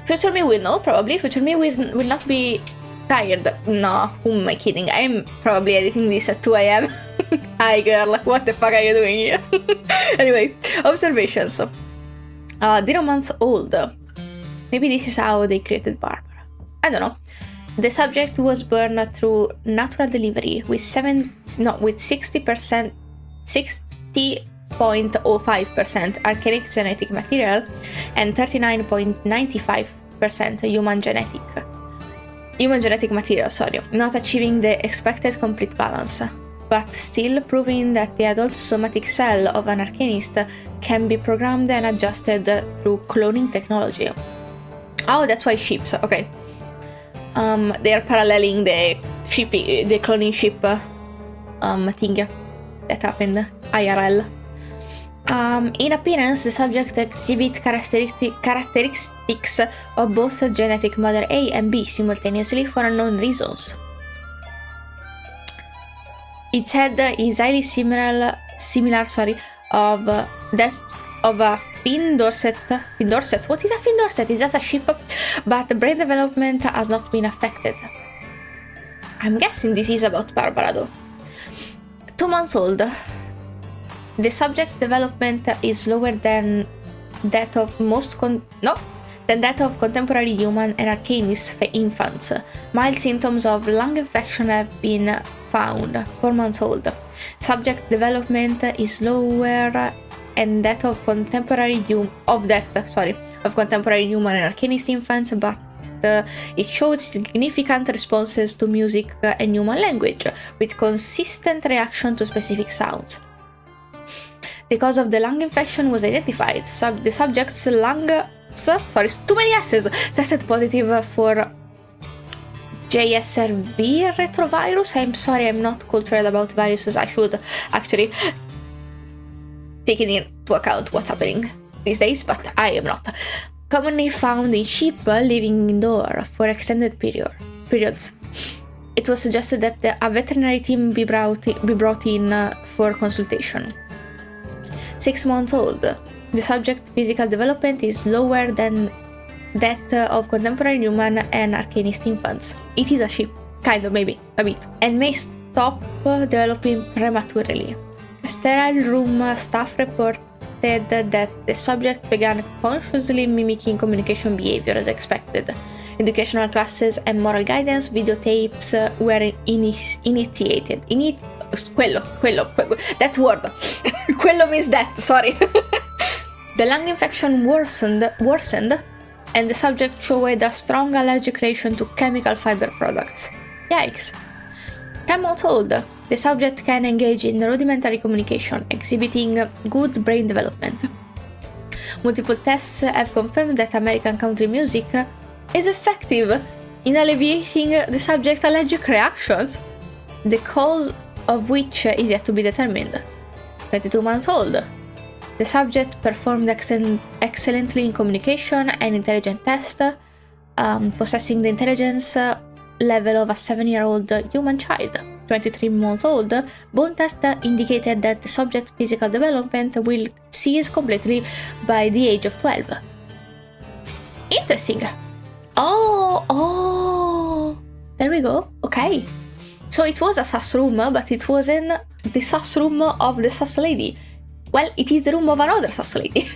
Future me will know, probably. Future me will not be tired. No, who am I kidding? I'm probably editing this at 2 AM. Hi girl, what the fuck are you doing here? Anyway, observations. 0 months old. Maybe this is how they created Barbara. I don't know. The subject was born through natural delivery with 60.05% archaic genetic material and 39.95% human genetic. human genetic material, sorry, not achieving the expected complete balance, but still proving that the adult somatic cell of an arcanist can be programmed and adjusted through cloning technology. Oh, that's why ships, okay. They are paralleling the cloning ship thing that happened IRL. In appearance, the subject exhibit characteristics of both genetic mother A and B simultaneously for unknown reasons. Its head is highly similar of that of a Finn Dorset. What is a Finn Dorset? Is that a ship? But brain development has not been affected. I'm guessing this is about Barbara though. 2 months old. The subject development is lower than that of contemporary human and arcanist infants. Mild symptoms of lung infection have been found. 4 months old. Subject development is lower than that of contemporary human and arcanist infants, but it showed significant responses to music and human language, with consistent reaction to specific sounds. The cause of the lung infection was identified. The subject's too many S's, tested positive for JSRV retrovirus. I'm sorry, I'm not cultured about viruses. I should actually take into account what's happening these days, but I am not. Commonly found in sheep living indoor for extended periods. It was suggested that a veterinary team be brought in for consultation. 6 months old. The subject's physical development is lower than that of contemporary human and arcanist infants. It is a sheep, kind of, maybe, a bit, and may stop developing prematurely. Sterile room staff reported that the subject began consciously mimicking communication behavior as expected. Educational classes and moral guidance videotapes were initiated. That word. Quello means that, sorry. The lung infection worsened, and the subject showed a strong allergic reaction to chemical fiber products. Yikes. 10 months old. The subject can engage in rudimentary communication, exhibiting good brain development. Multiple tests have confirmed that American country music is effective in alleviating the subject's allergic reactions, the cause of which is yet to be determined. 22 months old. The subject performed excellently in communication and intelligence tests, possessing the intelligence level of a 7-year-old human child. 23 months old, bone test indicated that the subject's physical development will cease completely by the age of 12. Interesting. Oh, there we go. Okay. So it was a sus room, but it wasn't the sus room of the sus lady. Well, it is the room of another sus lady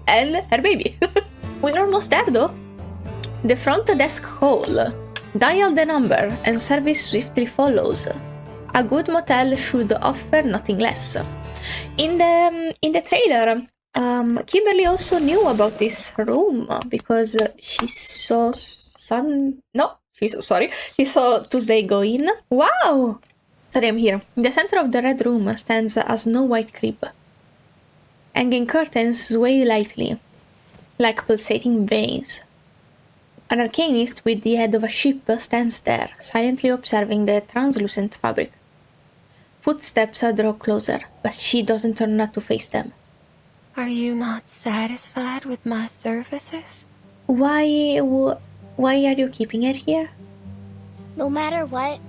and her baby. We're almost there though. The front desk call. Dial the number and service swiftly follows. A good motel should offer nothing less. In the trailer, Kimberly also knew about this room because she saw Tuesday go in. Wow! Sorry, I'm here. In the center of the red room stands a snow-white crib. Hanging curtains sway lightly, like pulsating veins. An arcanist with the head of a ship stands there, silently observing the translucent fabric. Footsteps draw closer, but she doesn't turn to face them. Are you not satisfied with my services? Why are you keeping it here? No matter what,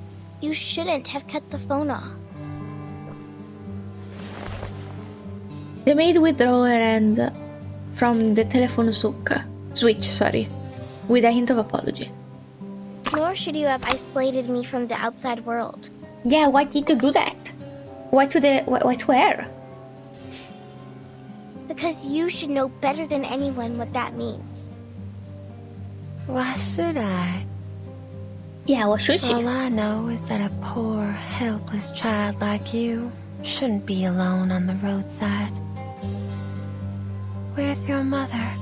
you shouldn't have cut the phone off. The maid withdrew her hand from the telephone switch, with a hint of apology. Nor should you have isolated me from the outside world. Yeah, why did you do that? Why to her? Because you should know better than anyone what that means. Why should I? Yeah, what should she? All I know is that a poor, helpless child like you shouldn't be alone on the roadside. Where's your mother?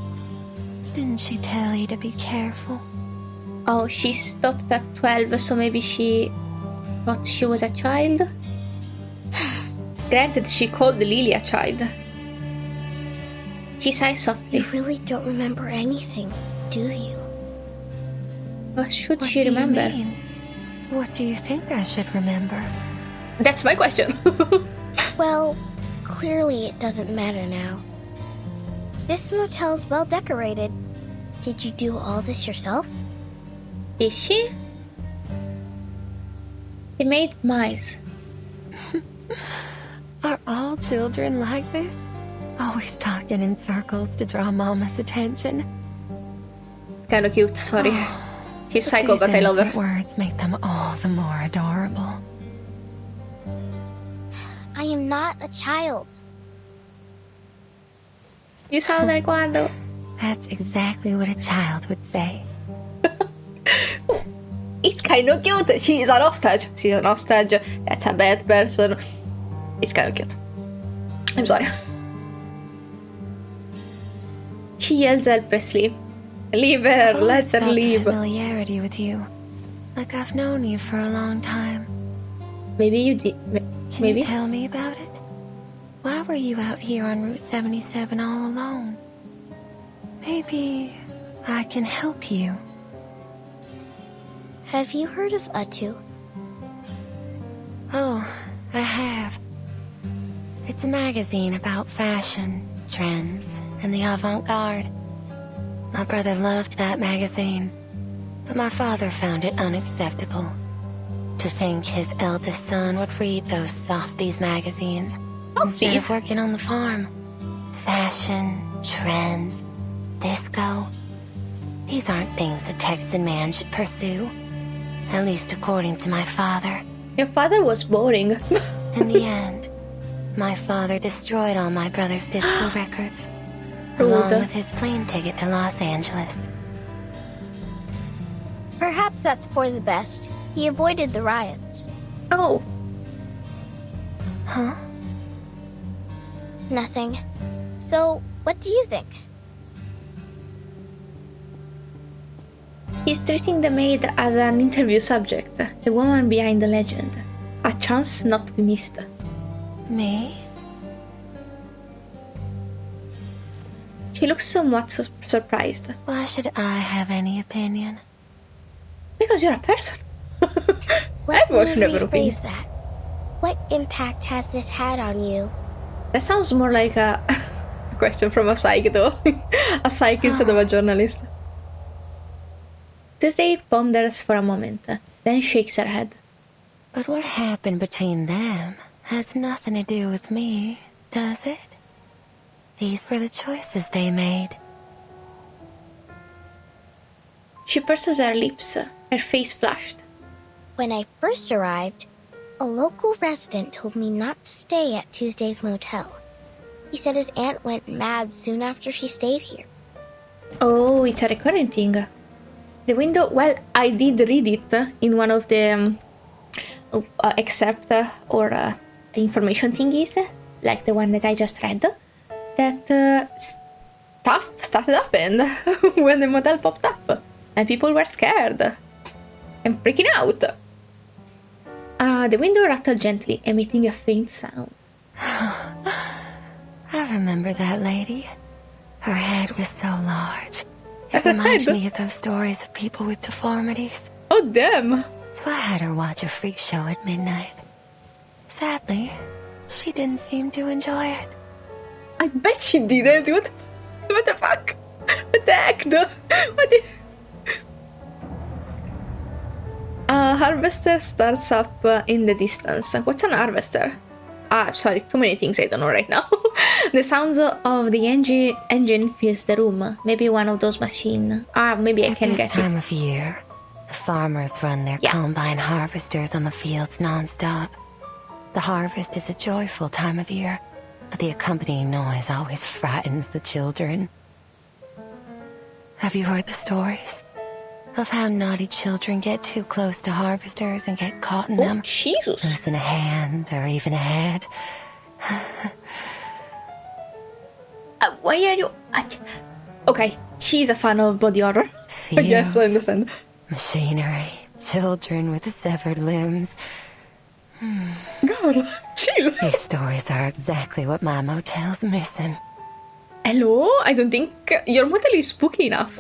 Didn't she tell you to be careful? Oh, she stopped at 12, so maybe she thought she was a child? Granted, she called Lilya a child. She sighed softly. You really don't remember anything, do you? What should What she do you remember? mean? What do you think I should remember? That's my question. Well, clearly it doesn't matter now. This motel's well decorated. Did you do all this yourself? Is she? They made smiles. Are all children like this? Always talking in circles to draw Mama's attention. Kind of cute, sorry. She's But psycho, these but I love innocent her. words make them all the more adorable. I am not a child. You sound like one though. That's exactly what a child would say. It's kind of cute. She is an hostage. She's an hostage. That's a bad person. It's kind of cute. I'm sorry. She yells helplessly. Leave her. I've Let always her felt a leave. familiarity with you. Like I've known you for a long time. Maybe you did. Can Maybe. you tell me about it? Why were you out here on Route 77 all alone? Maybe I can help you. Have you heard of Atu? Oh, I have. It's a magazine about fashion, trends, and the avant-garde. My brother loved that magazine, but my father found it unacceptable. To think his eldest son would read those softies magazines instead Softies? of working on the farm. Fashion, trends, disco. These aren't things a Texan man should pursue. At least according to my father. Your father was boring. In the end, my father destroyed all my brother's disco records, Rude. along with his plane ticket to Los Angeles. Perhaps that's for the best. He avoided the riots. Oh, Huh? Nothing. So, what do you think? he's treating the maid as an interview subject. The woman behind the legend. A chance not to be missed. Me? She looks somewhat surprised. Why should I have any opinion? Because you're a person. Let me Everyone should have an opinion. rephrase that. What impact has this had on you? That sounds more like a question from a psych, though. A psych instead of a journalist. Tuesday ponders for a moment, then shakes her head. But what happened between them has nothing to do with me, does it? These were the choices they made. She purses her lips, her face flushed. When I first arrived, a local resident told me not to stay at Tuesday's motel. He said his aunt went mad soon after she stayed here. Oh, it's a recurring thing. The window, well, I did read it in one of the excerpt or information thingies, like the one that I just read, that stuff started happening when the motel popped up, and people were scared and freaking out. The window rattled gently, emitting a faint sound. I remember that lady. Her head was so large. It reminds me of those stories of people with deformities. Oh, damn! So I had her watch a freak show at midnight. Sadly, she didn't seem to enjoy it. I bet she didn't. What the fuck? What the heck, though? What the... A harvester starts up in the distance. What's an harvester? Sorry, too many things I don't know right now. The sounds of the engine fills the room. Maybe one of those machines. Maybe I At can this get time it. of year, the farmers run their Yeah. combine harvesters on the fields nonstop. The harvest is a joyful time of year, but the accompanying noise always frightens the children. Have you heard the stories of how naughty children get too close to harvesters and get caught in Oh, them? Jesus! Losing a hand or even a head. Why are you... Okay, she's a fan of body horror. I guess I understand. Machinery, children with severed limbs. Girl, chill. These stories are exactly what my motel's missing. Hello? I don't think your motel is spooky enough.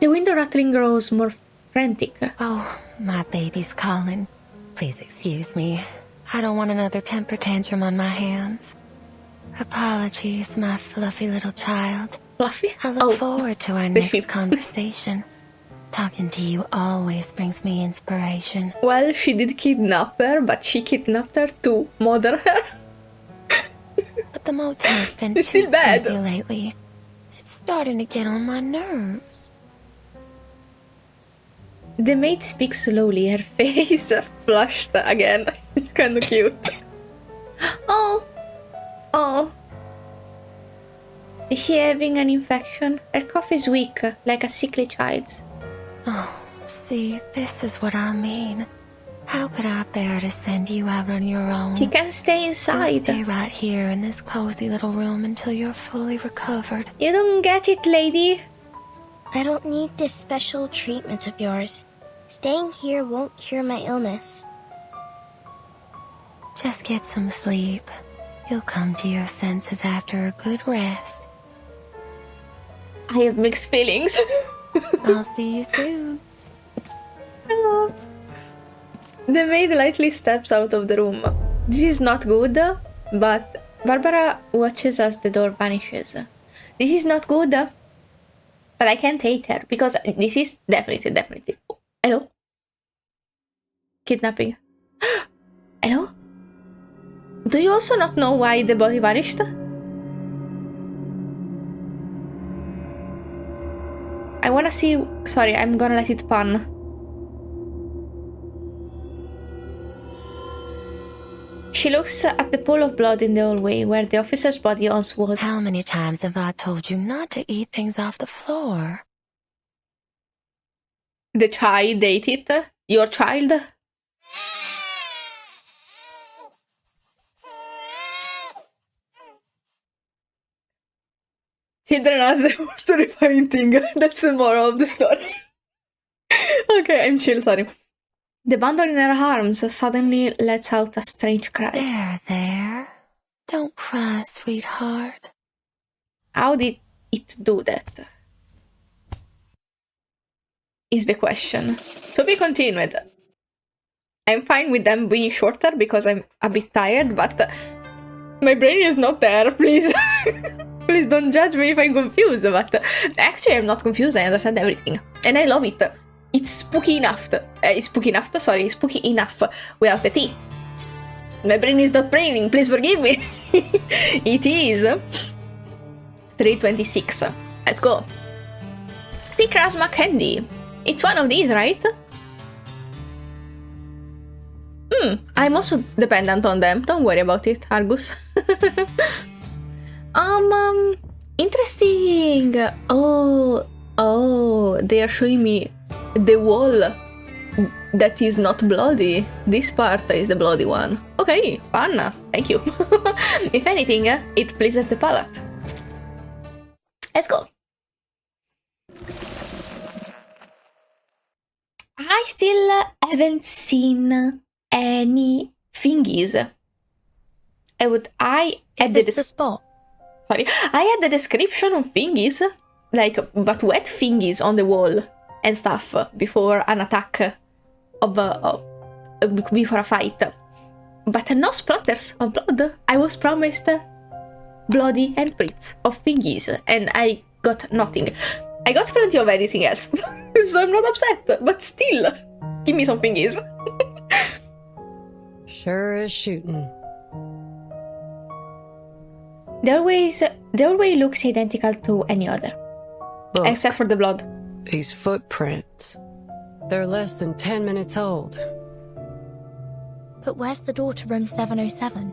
The window rattling grows more frantic. Oh, my baby's calling. Please excuse me. I don't want another temper tantrum on my hands. Apologies, my fluffy little child. Fluffy? I look forward to our next conversation. Talking to you always brings me inspiration. Well, she did kidnap her, but she kidnapped her to murder her. But the motel's been It's still too bad. busy lately. It's starting to get on my nerves. The maid speaks slowly, her face flushed again. It's kind of cute. Oh. Oh. Is she having an infection? Her cough is weak, like a sickly child's. Oh, see, this is what I mean. How could I bear to send you out on your own? She can stay You'll inside. stay right here in this cozy little room until you're fully recovered. You don't get it, lady. I don't need this special treatment of yours. Staying here won't cure my illness. Just get some sleep. You'll come to your senses after a good rest. I have mixed feelings. I'll see you soon. Hello. The maid lightly steps out of the room. This is not good, but Barbara watches as the door vanishes. This is not good, but I can't hate her because this is definitely. Hello? Kidnapping. Hello? Do you also not know why the body vanished? I wanna see. Sorry, I'm gonna let it pan. She looks at the pool of blood in the hallway where the officer's body once was. How many times have I told you not to eat things off the floor? The child ate it? Your child? Children has the most terrifying thing. That's the moral of the story. Okay, I'm chill, sorry. The bundle in her arms suddenly lets out a strange cry. There. Don't cry, sweetheart. How did it do that? Is the question. To be continued. I'm fine with them being shorter because I'm a bit tired, but my brain is not there, please. Please don't judge me if I'm confused, but actually I'm not confused, I understand everything. And I love it. It's spooky enough. Spooky enough without the T. My brain is not braining, please forgive me. It is 3:26. Let's go. Picrasma Candy. It's one of these, right? I'm also dependent on them. Don't worry about it, Argus. Interesting. Oh, they are showing me the wall that is not bloody. This part is the bloody one. Okay, fun. Thank you. If anything, it pleases the palate. Let's go. I still haven't seen any thingies. I had Is this the spot? Sorry, I had the description of thingies, like, but wet thingies on the wall and stuff before an attack before a fight. But no splatters of blood. I was promised bloody handprints of thingies, and I got nothing. I got plenty of anything else, so I'm not upset, but still, give me some thingies. Sure is shooting. The hallway looks identical to any other, Look, except for the blood. these footprints. They're less than 10 minutes old. But where's the door to room 707?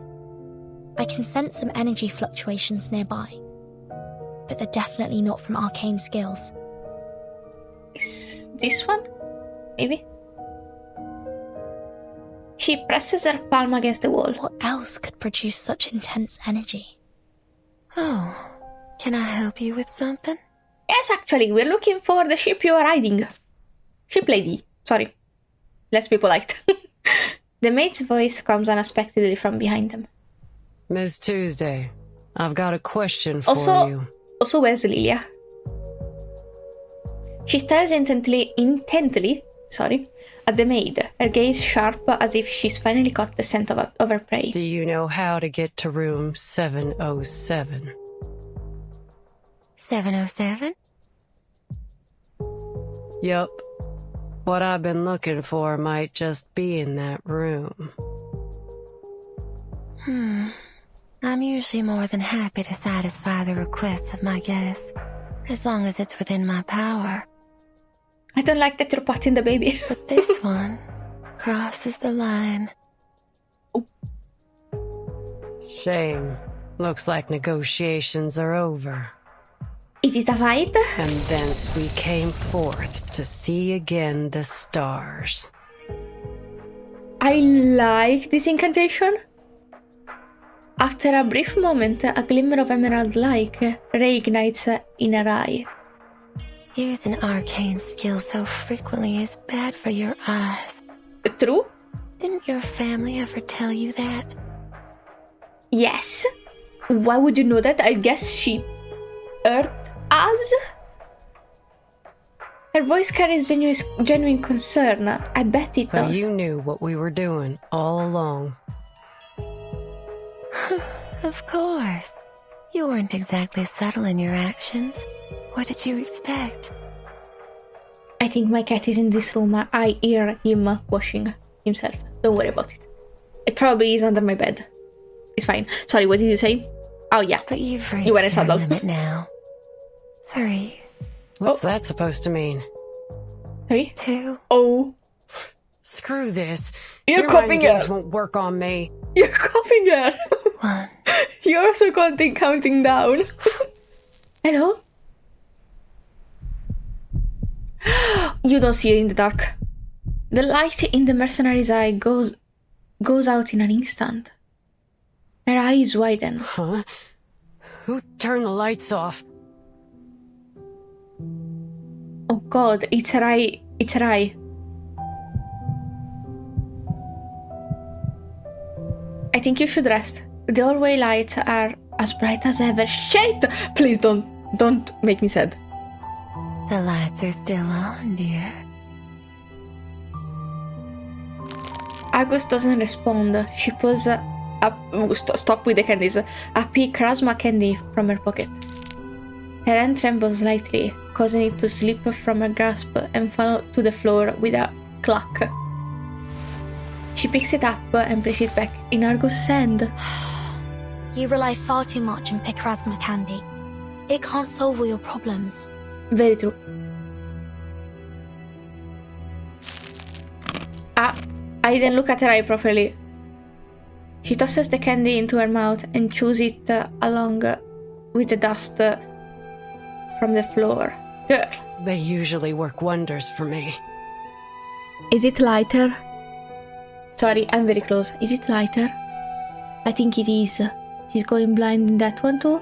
I can sense some energy fluctuations nearby, but they're definitely not from arcane skills. Is this one? Maybe? She presses her palm against the wall. What else could produce such intense energy? Oh, can I help you with something? Yes, actually, we're looking for the ship you are riding. Ship lady. Sorry. Let's be polite. The maid's voice comes unexpectedly from behind them. Miss Tuesday, I've got a question for you. Also, where's Lilya? She stares intently, at the maid, her gaze sharp as if she's finally caught the scent of her prey. Do you know how to get to room 707? 707? Yup. What I've been looking for might just be in that room. I'm usually more than happy to satisfy the requests of my guests, as long as it's within my power. I don't like that you're patting the baby. But this one crosses the line. Shame. Looks like negotiations are over. Is it a fight? And thence we came forth to see again the stars. I like this incantation. After a brief moment, a glimmer of emerald light reignites in her eye. Using arcane skill so frequently is bad for your eyes. True? Didn't your family ever tell you that? Yes. Why would you know that? I guess she hurt us? Her voice carries genuine concern. I bet it does. So you knew what we were doing all along. Of course. You weren't exactly subtle in your actions. What did you expect? I think my cat is in this room. I hear him washing himself. Don't worry about it. It probably is under my bed. It's fine. Sorry, what did you say? Oh, yeah. But you've reached You were your subtle. limit now. 3, What's that supposed to mean? 3, 2. Oh. Screw this. You're Your copying mind games her. won't work on me. You're copying her. 1. You're also counting down. Hello? You don't see it in the dark. The light in the mercenary's eye goes out in an instant. Her eyes widen. Huh? Who turned the lights off? Oh god, it's her eye. It's her eye. I think you should rest. The hallway lights are as bright as ever. Shit! Please don't make me sad. The lights are still on, dear. Argus doesn't respond. She pulls stop with the candies. A Picrasma Candy from her pocket. Her hand trembles slightly, causing it to slip from her grasp and fall to the floor with a clack. She picks it up and places it back in Argus' hand. You rely far too much on Picrasma Candy. It can't solve all your problems. Very true. I didn't look at her eye properly. She tosses the candy into her mouth and chews it along with the dust from the floor. Girl. They usually work wonders for me. Is it lighter? Sorry, I'm very close. Is it lighter? I think it is. She's going blind in that one too?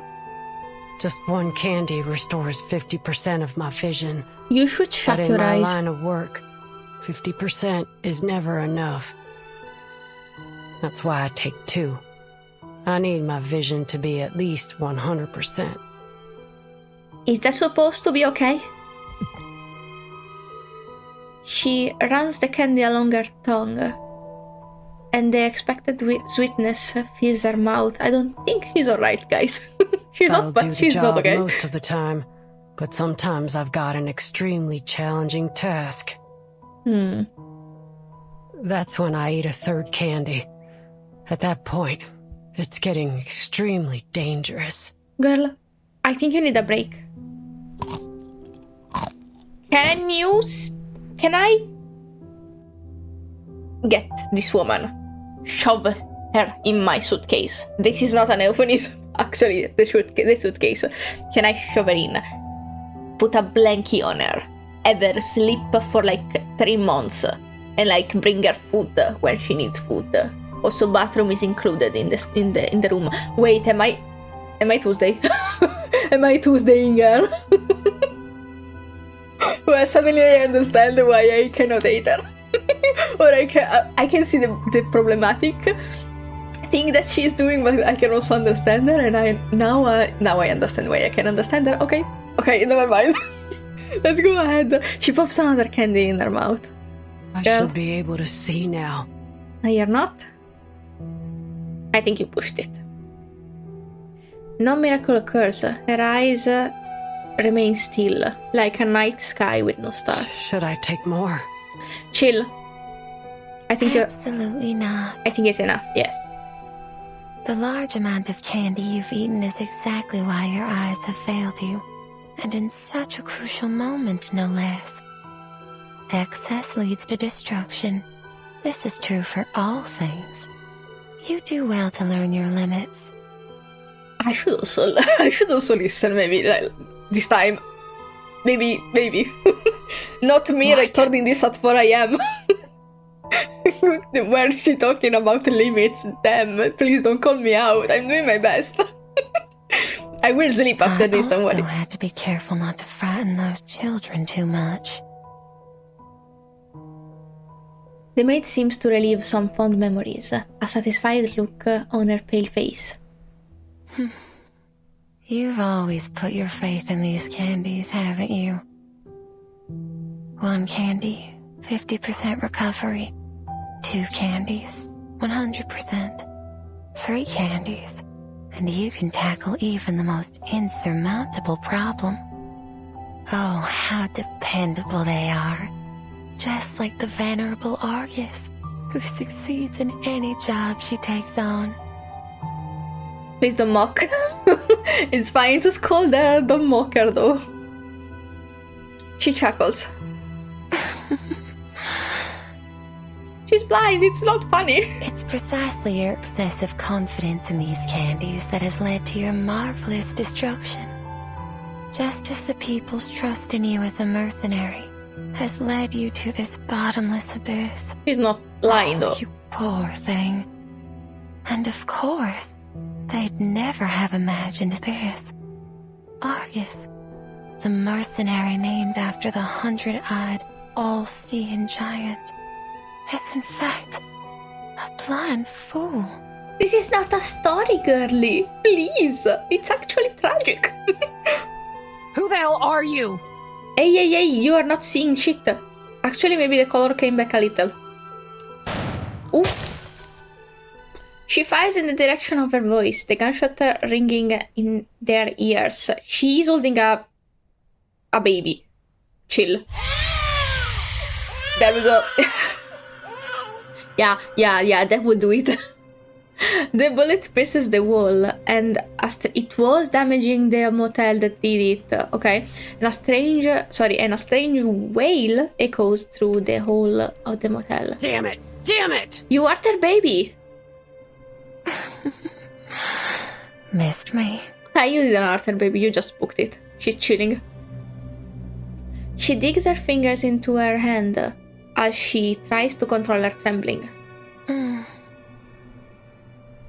Just one candy restores 50% of my vision. You should shut but in your my eyes. line of work, 50% is never enough. That's why I take 2. I need my vision to be at least 100%. Is that supposed to be okay? She runs the candy along her tongue, and the expected sweetness fills her mouth. I don't think she's alright, guys. She's I'll not, but do the she's job not okay. most of the time, but sometimes I've got an extremely challenging task. That's when I eat a 3rd candy. At that point, it's getting extremely dangerous. Girl, I think you need a break. Can I get this woman? Shove her in my suitcase. This is not an euphemism. Actually, the suitcase. Can I shove her in? Put a blankie on her. Have her sleep for like 3 months. And like bring her food when she needs food. Also, bathroom is included in the room. Wait, am I Tuesday? Am I Tuesdaying her? Well, suddenly I understand why I cannot hate her. Or I can see the problematic thing that she's doing, but I can also understand her, and now I understand why I can understand her. Okay, never mind. Let's go ahead. She pops another candy in her mouth. I should be able to see now. No, you're not. I think you pushed it. No miracle occurs. Her eyes remain still, like a night sky with no stars. Should I take more? Chill. I think Absolutely not. I think it's enough. Yes. The large amount of candy you've eaten is exactly why your eyes have failed you, and in such a crucial moment, no less. Excess leads to destruction. This is true for all things. You do well to learn your limits. I should also listen. Maybe this time. Maybe. Not me recording this at 4 a.m. Where is she talking about limits? Damn, please don't call me out. I'm doing my best. I will sleep after this, don't worry. I also had to be careful not to frighten those children too much. The maid seems to relive some fond memories, a satisfied look on her pale face. You've always put your faith in these candies, haven't you? 1 candy, 50% recovery. 2 candies, 100%. 3 candies, and you can tackle even the most insurmountable problem. Oh, how dependable they are. Just like the venerable Argus, who succeeds in any job she takes on. Please don't mock. It's fine to scold her, don't mock her though. She chuckles. She's blind, it's not funny. It's precisely your excessive confidence in these candies that has led to your marvelous destruction. Just as the people's trust in you as a mercenary has led you to this bottomless abyss. She's not lying though. You poor thing. And of course, they'd never have imagined this. Argus, the mercenary named after the 100-eyed, all-seeing giant, is in fact a blind fool. This is not a story, girly. Please, it's actually tragic. Who the hell are you? Hey, you are not seeing shit. Actually, maybe the color came back a little. Oof. She fires in the direction of her voice, the gunshot ringing in their ears. She's holding a baby. Chill. There we go. Yeah, that will do it. The bullet pierces the wall, and it was damaging the motel that did it, okay? And a strange wail echoes through the whole of the motel. Damn it! You hurt her baby! Missed me. You didn't hurt her baby, you just spooked it. She's chilling. She digs her fingers into her hand as she tries to control her trembling.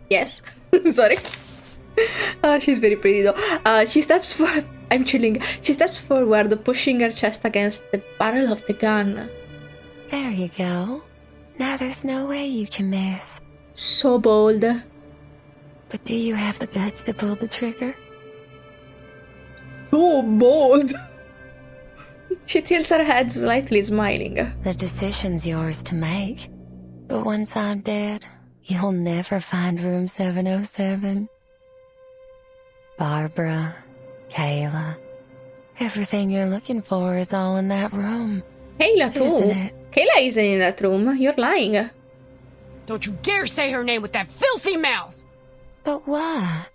Yes, sorry. She's very pretty though. She steps forward. I'm chilling. She steps forward, pushing her chest against the barrel of the gun. There you go. Now there's no way you can miss. So bold. But do you have the guts to pull the trigger? So bold. She tilts her head slightly, smiling. The decision's yours to make. But once I'm dead, you'll never find room 707. Barbara, Kayla, everything you're looking for is all in that room. Kayla too. Isn't it? Kayla isn't in that room. You're lying. Don't you dare say her name with that filthy mouth! But why?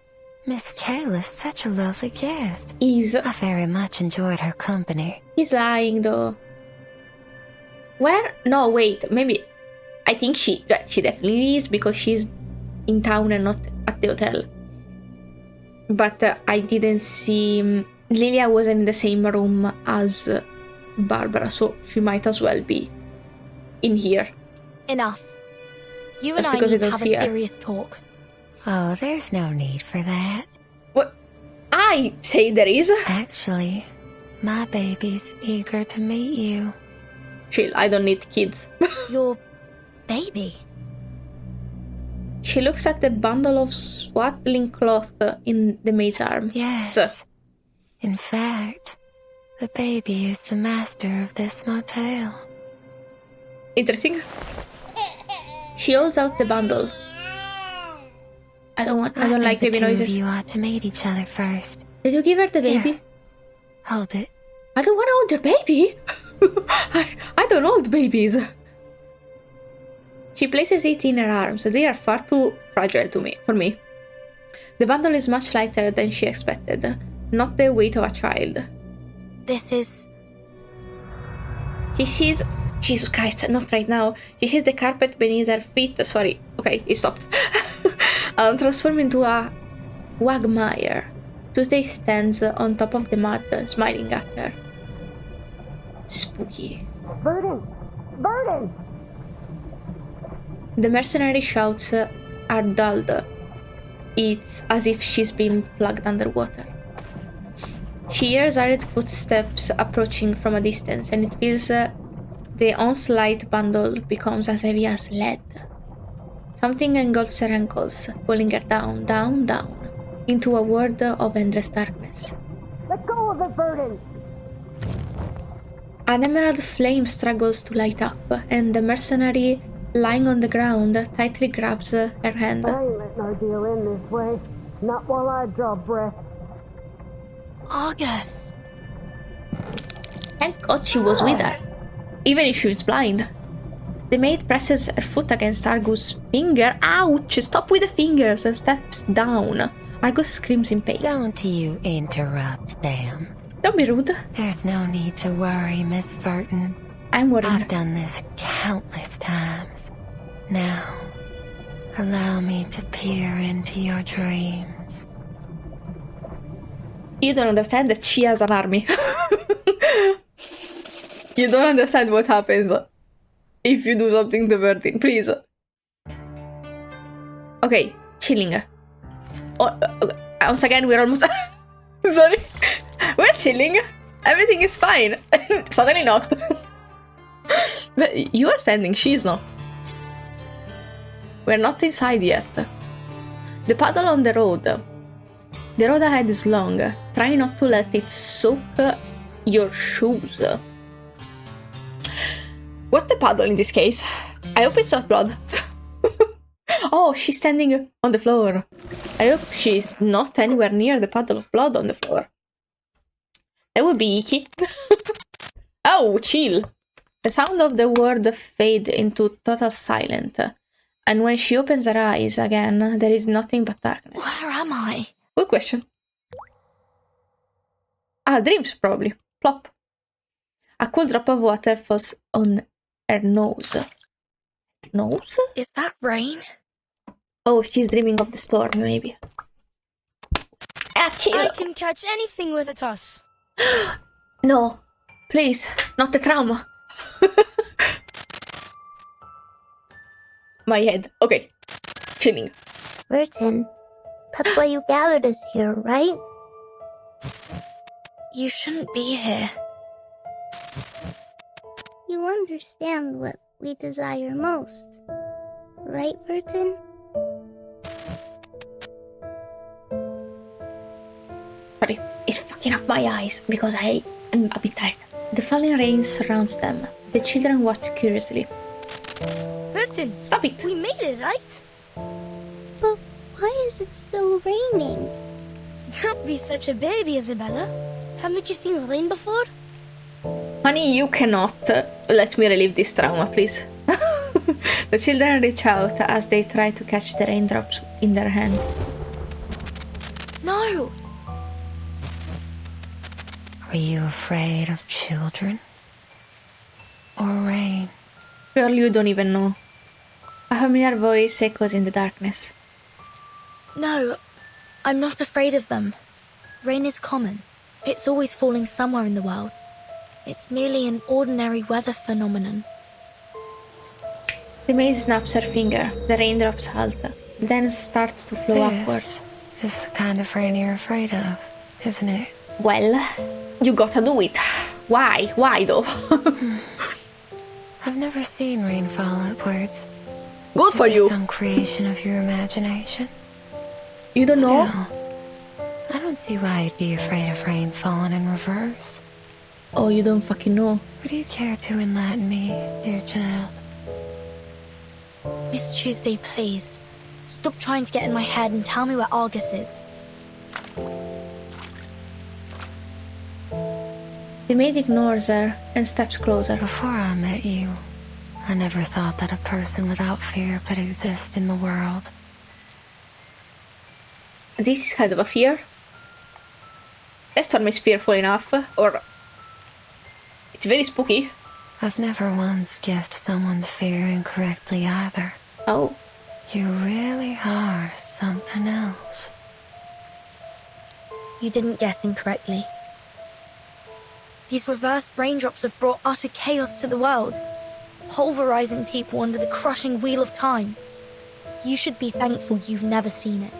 Miss Kayla's such a lovely guest. I very much enjoyed her company. He's lying though. Where? No, wait. Maybe. I think she definitely is because she's in town and not at the hotel. But I didn't see... Lilya wasn't in the same room as Barbara, so she might as well be in here. Enough. You and That's I because need I to don't have a see her. serious talk. Oh, there's no need for that. What? I say there is. Actually, My baby's eager to meet you. Chill, I don't need kids. Your baby? She looks at the bundle of swaddling cloth in the maid's arm. Yes. So, In fact, the baby is the master of this motel. interesting. She holds out the bundle. I don't like baby the two noises. of you ought to meet each other first. Did you give her the baby? Here. Hold it. I don't want to hold your baby. I don't hold babies. She places it in her arms. They are far too fragile for me. The bundle is much lighter than she expected. Not the weight of a child. This is... She sees... Jesus Christ, not right now. She sees the carpet beneath her feet. Sorry. Okay, it stopped. Transformed into a quagmire. Tuesday stands on top of the mud, smiling at her. Spooky. Burden! Burden! The mercenary shouts are dulled. It's as if she's been plugged underwater. She hears hurried footsteps approaching from a distance, and it feels the onslaught bundle becomes as heavy as lead. Something engulfs her ankles, pulling her down, down, down, into a world of endless darkness. Let go of it, Burden! An emerald flame struggles to light up, and the mercenary, lying on the ground, tightly grabs her hand. I ain't letting our deal end this way. Not while I draw breath. Argus! Thank God she was with her, even if she was blind. The maid presses her foot against Argus' finger. Ouch! Stop with the fingers! And steps down. Argus screams in pain. Don't you interrupt them. Don't be rude. There's no need to worry, Miss Burton. I'm worried. I've done this countless times. Now, allow me to peer into your dreams. You don't understand that she has an army. You don't understand what happens if you do something to Bertin, please. Okay, chilling. Once again, we're almost... Sorry. We're chilling. Everything is fine. Suddenly not. But you are standing, she is not. We're not inside yet. The puddle on the road. The road ahead is long. Try not to let it soak your shoes. What's the puddle in this case? I hope it's not blood. Oh, she's standing on the floor. I hope she's not anywhere near the puddle of blood on the floor. That would be icky. Oh, chill. The sound of the word fade into total silence. And when she opens her eyes again, there is nothing but darkness. Where am I? Good question. Ah, dreams, probably. Plop. A cool drop of water falls on her nose. Nose? Is that rain? Oh, she's dreaming of the storm, maybe. Ah, chill! I can catch anything with a toss. No, please, not the trauma. My head. Okay, chilling. Burton, that's why you gathered us here, right? You shouldn't be here. You understand what we desire most, right, Burton? Sorry, it's fucking up my eyes because I am a bit tired. The falling rain surrounds them. The children watch curiously. Burton, Stop it! we made it, right? But why is it still raining? Don't be such a baby, Isabella. Haven't you seen rain before? Honey, you cannot let me relive this trauma, please. The children reach out as they try to catch the raindrops in their hands. No! Are you afraid of children? Or rain? Girl, you don't even know. A familiar voice echoes in the darkness. No, I'm not afraid of them. Rain is common. It's always falling somewhere in the world. It's merely an ordinary weather phenomenon. The maid snaps her finger. The raindrops halt, then start to flow upward. This is the kind of rain you're afraid of, isn't it? Well, You gotta do it. Why? Why though? I've never seen rain fall upwards. Good for you. Some creation of your imagination. You don't know? I don't see why you'd be afraid of rain falling in reverse. Oh, you don't fucking know. Would you care to enlighten me, dear child? Miss Tuesday, please. Stop trying to get in my head and tell me where Argus is. The maid ignores her and steps closer. Before I met you, I never thought that a person without fear could exist in the world. This is kind of a fear. A storm is fearful enough, or it's very spooky. I've never once guessed someone's fear incorrectly either. Oh. You really are something else. You didn't guess incorrectly. These reversed raindrops have brought utter chaos to the world, pulverizing people under the crushing wheel of time. You should be thankful you've never seen it.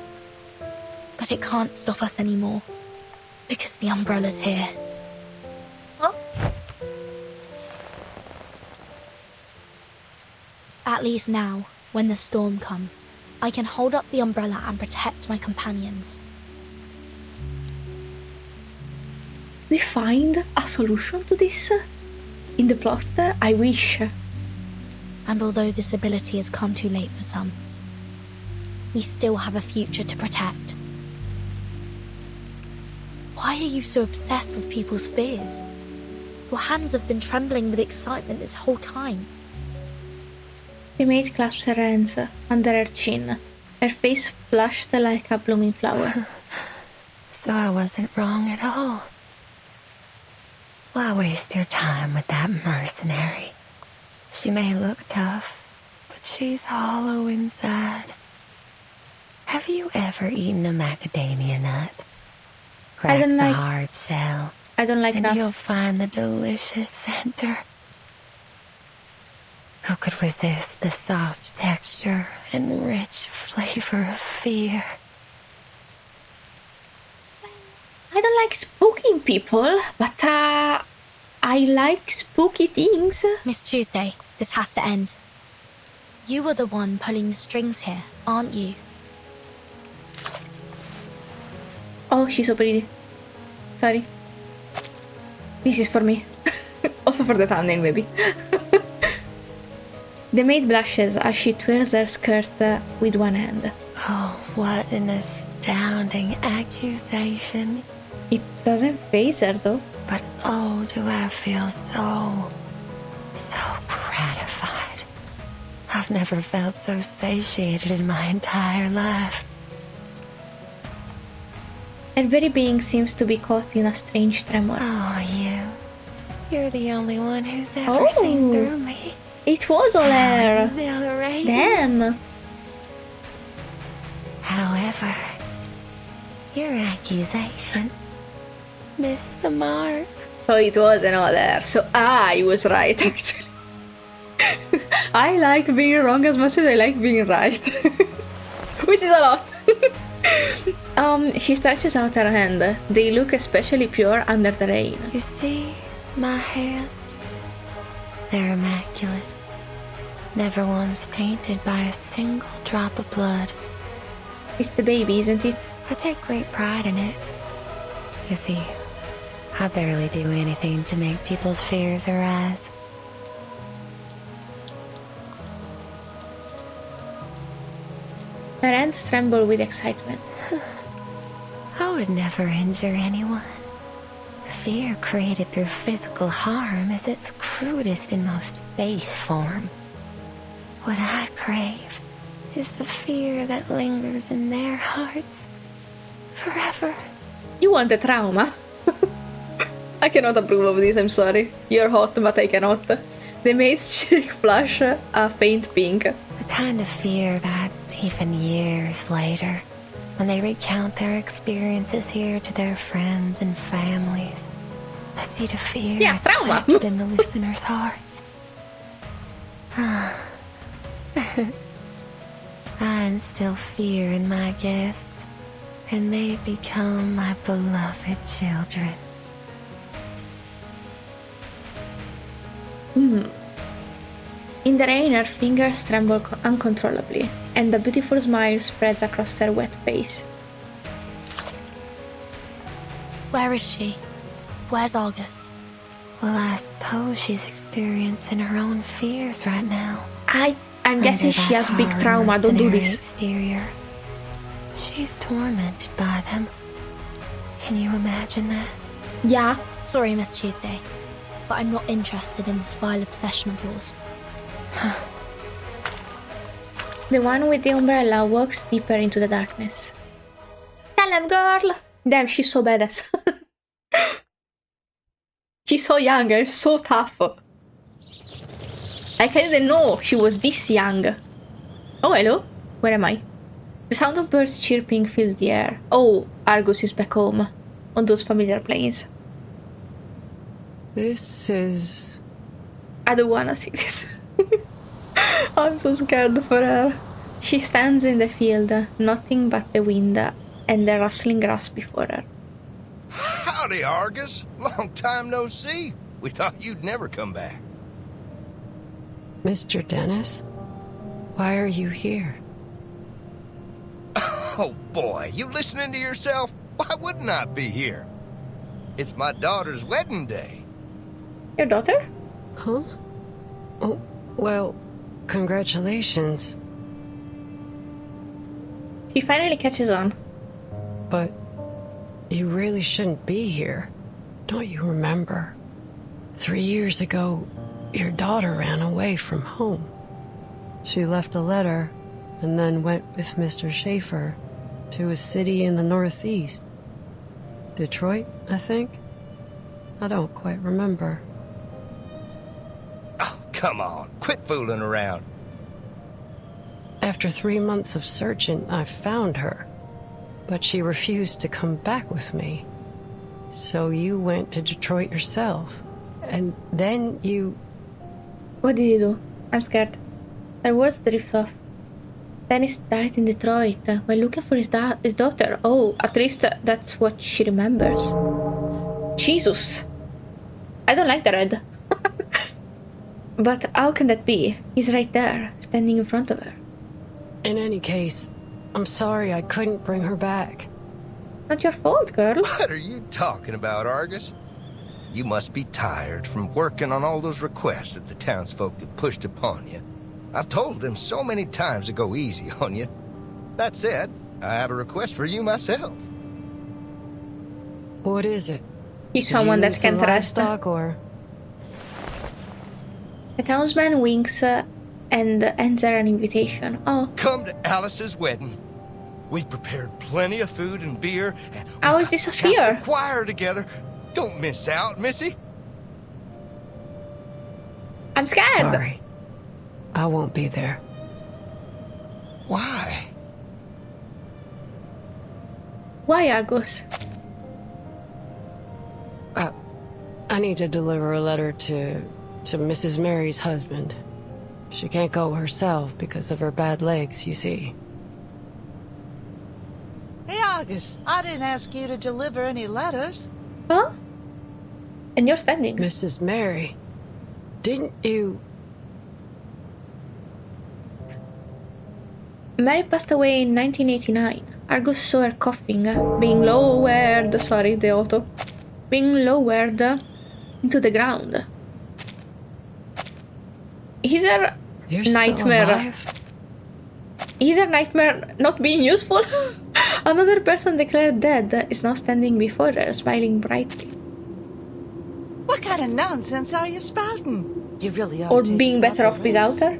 But it can't stop us anymore, because the umbrella's here. Huh? At least now, when the storm comes, I can hold up the umbrella and protect my companions. We find a solution to this in the plot. I wish. And although this ability has come too late for some, we still have a future to protect. Why are you so obsessed with people's fears? Your hands have been trembling with excitement this whole time. The maid clasps her hands under her chin, her face flushed like a blooming flower. So I wasn't wrong at all. Why waste your time with that mercenary? She may look tough, but she's hollow inside. Have you ever eaten a macadamia nut? Crack don't the like- hard shell, I don't like and nuts. you'll find the delicious center. Who could resist the soft texture and rich flavor of fear? I don't like spooking people, but I like spooky things. Miss Tuesday, this has to end. You are the one pulling the strings here, aren't you? Oh, she's so pretty. Sorry. This is for me. Also for the thumbnail, maybe. The maid blushes as she twirls her skirt with one hand. Oh, what an astounding accusation. It doesn't faze her though. But oh, do I feel so gratified. I've never felt so satiated in my entire life. Her very being seems to be caught in a strange tremor. Oh, you're the only one who's ever seen through me. It was all her. Exhilarating. Damn. However, your accusation missed the mark. So it wasn't all her. So I was right, actually. I like being wrong as much as I like being right. Which is a lot. She stretches out her hand. They look especially pure under the rain. You see, my hands, they're immaculate. Never once tainted by a single drop of blood. It's the baby, isn't it? I take great pride in it. You see, I barely do anything to make people's fears arise. Her hands tremble with excitement. I would never injure anyone. Fear created through physical harm is its crudest and most base form. What I crave is the fear that lingers in their hearts forever. You want a trauma? I cannot approve of this, I'm sorry. You're hot, but I cannot. The maid's cheek flush a faint pink. The kind of fear that, even years later, when they recount their experiences here to their friends and families, I see the fear Yeah, is trauma. reflected in the listeners' hearts. I instill fear in my guests, and they become my beloved children. In the rain, her fingers tremble uncontrollably, and a beautiful smile spreads across her wet face. Where is she? Where's Argus? Well, I suppose she's experiencing her own fears right now. I'm guessing Under she that has big hard trauma, don't do mercenary this. Exterior. She's tormented by them. Can you imagine that? Yeah, Sorry, Miss Tuesday, but I'm not interested in this vile obsession of yours. the one with the umbrella walks deeper into the darkness. Tell him, girl! Damn, she's so badass. She's so young and so tough. Like, I didn't know she was this young. Oh, hello. Where am I? The sound of birds chirping fills the air. Oh, Argus is back home. On those familiar plains. This is... I don't wanna see this. I'm so scared for her. She stands in the field, nothing but the wind and the rustling grass before her. Howdy, Argus. Long time no see. We thought you'd never come back. Mr. Dennis? Why are you here? Oh boy, you listening to yourself? Why wouldn't I be here? It's my daughter's wedding day. Your daughter? Huh? Oh, well, congratulations. She finally catches on. But you really shouldn't be here. Don't you remember? 3 years ago, your daughter ran away from home. She left a letter and then went with Mr. Schaefer to a city in the Northeast. Detroit, I think? I don't quite remember. Oh, come on. Quit fooling around. After 3 months of searching, I found her. But she refused to come back with me. So you went to Detroit yourself. And then you... What did you do? I'm scared. Her words drift off. Dennis died in Detroit while looking for his daughter. Oh, at least that's what she remembers. Jesus! I don't like the red. But how can that be? He's right there, standing in front of her. In any case, I'm sorry I couldn't bring her back. Not your fault, girl. What are you talking about, Argus? You must be tired from working on all those requests that the townsfolk have pushed upon you. I've told them so many times to go easy on you. That said, I have a request for you myself. What is it? He's someone that can trust. Or... The townsman winks and ends her an invitation. Oh. Come to Alice's wedding. We've prepared plenty of food and beer. And How is this a fear? Choir together. Don't miss out, Missy. I'm scared. Sorry. I won't be there. Why? Why, Argus? I need to deliver a letter to Mrs. Mary's husband. She can't go herself because of her bad legs, you see. Hey, Argus, I didn't ask you to deliver any letters. Huh? And you're standing. Mrs. Mary, didn't you... Mary passed away in 1989. Argus saw her coughing, being lowered, sorry, the auto, being lowered into the ground. Is her You're still nightmare... alive? Is her nightmare not being useful? Another person declared dead is now standing before her, smiling brightly. What kind of nonsense are you spouting? You really are Or being better off without her?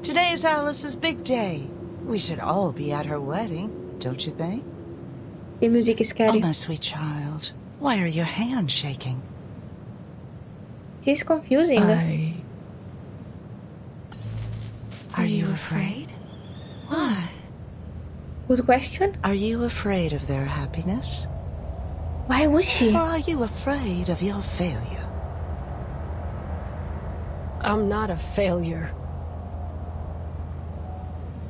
Today is Alice's big day. We should all be at her wedding, don't you think? The music is Oh, scary. my sweet child. Why are your hands shaking? This is confusing. Are you afraid? Why? Good question. Are you afraid of their happiness? Why was she? Or are you afraid of your failure? I'm not a failure.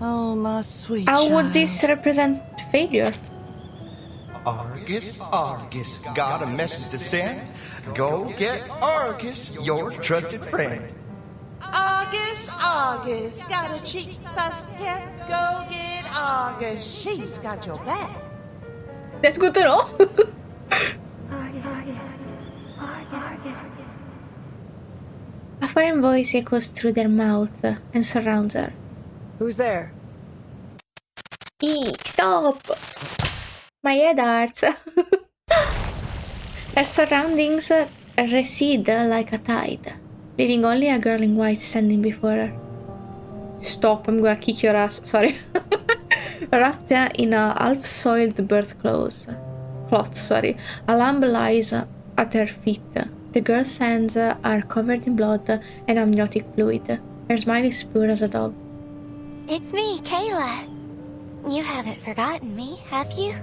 Oh, my sweet How child. would this represent failure? Argus, Argus, got a message to send? Go get Argus, your trusted friend. August, August, got a cheek bust yet? Go get August, she's got your back. That's good to know. A foreign voice echoes through their mouth and surrounds her. Who's there? Eek, stop! My head hurts. Her surroundings recede like a tide, leaving only a girl in white standing before her. Stop, I'm gonna kick your ass. Sorry. Wrapped in a half-soiled bird cloth, a lamb lies at her feet. The girl's hands are covered in blood and amniotic fluid. Her smile is pure as a dove. It's me, Kayla. You haven't forgotten me, have you?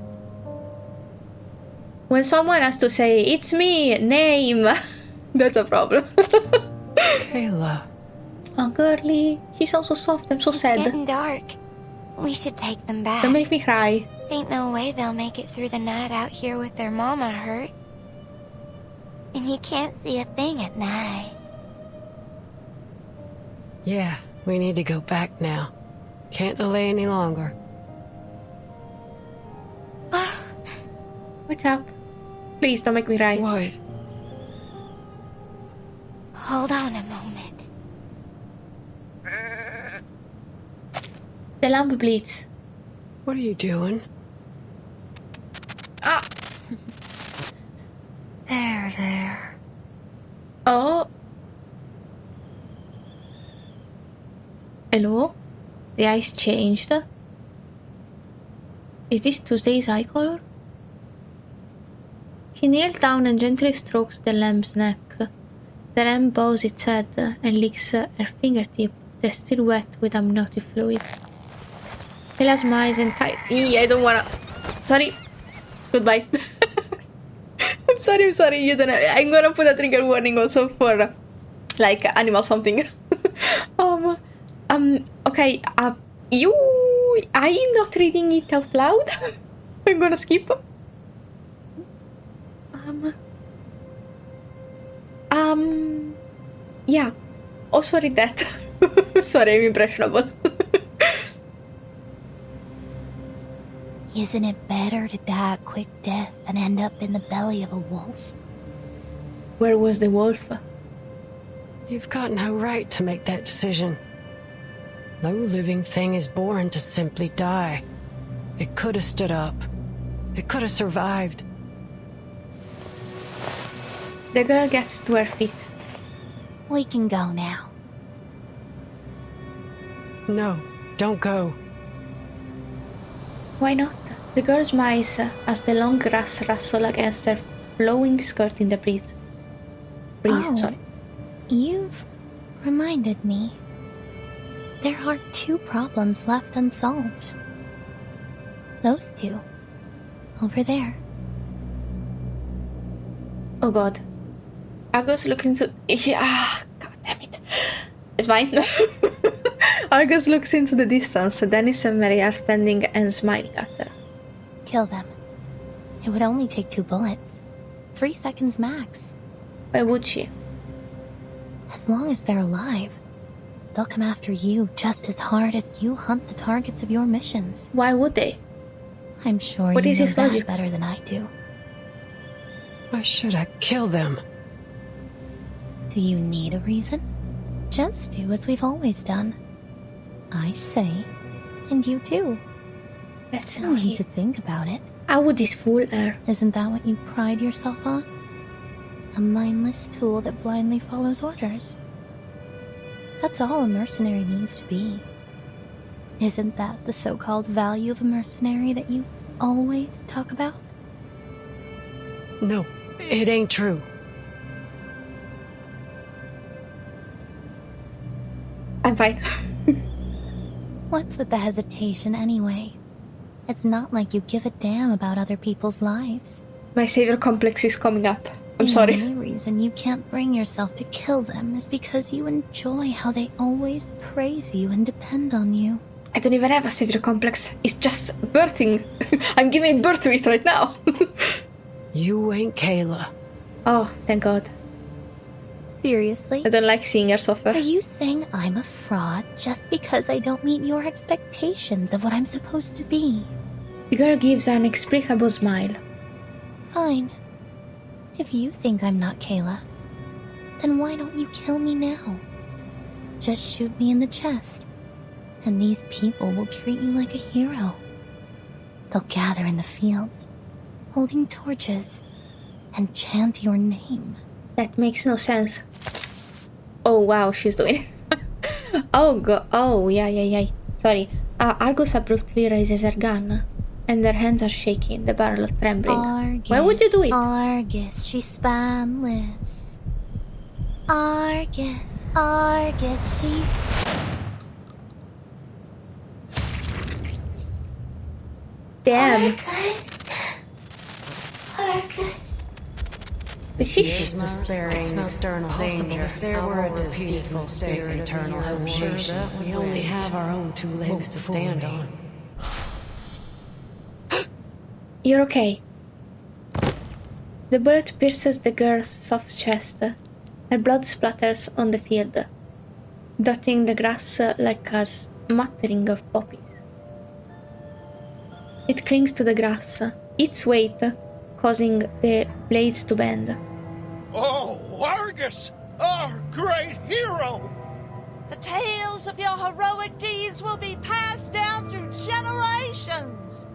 When someone has to say, "It's me, name," that's a problem. Kayla. Oh, girly. He sounds so soft. I'm so It's sad. getting dark. We should take them back. Don't make me cry. Ain't no way they'll make it through the night out here with their mama hurt. And you can't see a thing at night. Yeah, we need to go back now. Can't delay any longer. What's up? Please don't make me cry. What? Hold on a moment. The lamb bleeds. What are you doing? Ah! There. Oh. Hello? The eyes changed. Is this Tuesday's eye color? He kneels down and gently strokes the lamb's neck. The lamb bows its head and licks her fingertip. They're still wet with amniotic fluid. Kayla smiles and I don't wanna. Sorry. Goodbye. I'm sorry. You don't. I'm gonna put a trigger warning also for like animal something. Okay. I'm not reading it out loud. I'm gonna skip. Yeah. Also read that. Sorry, I'm impressionable. Isn't it better to die a quick death than end up in the belly of a wolf? Where was the wolf? You've got no right to make that decision. No living thing is born to simply die. It could have stood up. It could have survived. The girl gets to her feet. We can go now. No, don't go. Why not? The girl smiles as the long grass rustle against her flowing skirt in the breeze. Sorry. You've reminded me. There are 2 problems left unsolved. Those 2. Over there. Oh god. Argus looks into... God damn it. It's fine. Argus looks into the distance. Dennis and Mary are standing and smiling at her. Kill them. It would only take 2 bullets. 3 seconds max. Why would she? As long as they're alive, they'll come after you just as hard as you hunt the targets of your missions. Why would they? I'm sure What you is know his that logic? better than I do. Why should I kill them? Do you need a reason? Just do as we've always done. I say, and you do. Let's No need to think about it. How would this fool her? Isn't that what you pride yourself on? A mindless tool that blindly follows orders. That's all a mercenary needs to be. Isn't that the so-called value of a mercenary that you always talk about? No, it ain't true. I'm fine. What's with the hesitation anyway? It's not like you give a damn about other people's lives. My savior complex is coming up. I'm The sorry. only reason you can't bring yourself to kill them is because you enjoy how they always praise you and depend on you. I don't even have a savior complex. It's just birthing. I'm giving birth to it right now. You ain't Kayla. Oh, thank God. Seriously? I don't like seeing her suffer. Are you saying I'm a fraud just because I don't meet your expectations of what I'm supposed to be? The girl gives an inexplicable smile. Fine. If you think I'm not Kayla, then why don't you kill me now? Just shoot me in the chest, and these people will treat you like a hero. They'll gather in the fields, holding torches, and chant your name. That makes no sense. Oh wow, she's doing it. Oh god. Oh yeah. Sorry. Argus abruptly raises her gun, and her hands are shaking, the barrel trembling. Argus, Why would you do it? Argus, she's spanless. Argus, Argus, she's... Damn. Argus. Is she Years despairing external danger. If there were a peaceful spirit of eternal hibernation, we only have our own two legs to stand on. You're okay. The bullet pierces the girl's soft chest. Her blood splatters on the field, dotting the grass like a smattering of poppies. It clings to the grass, its weight causing the blades to bend. Oh, Argus, our great hero! The tales of your heroic deeds will be passed down through generations.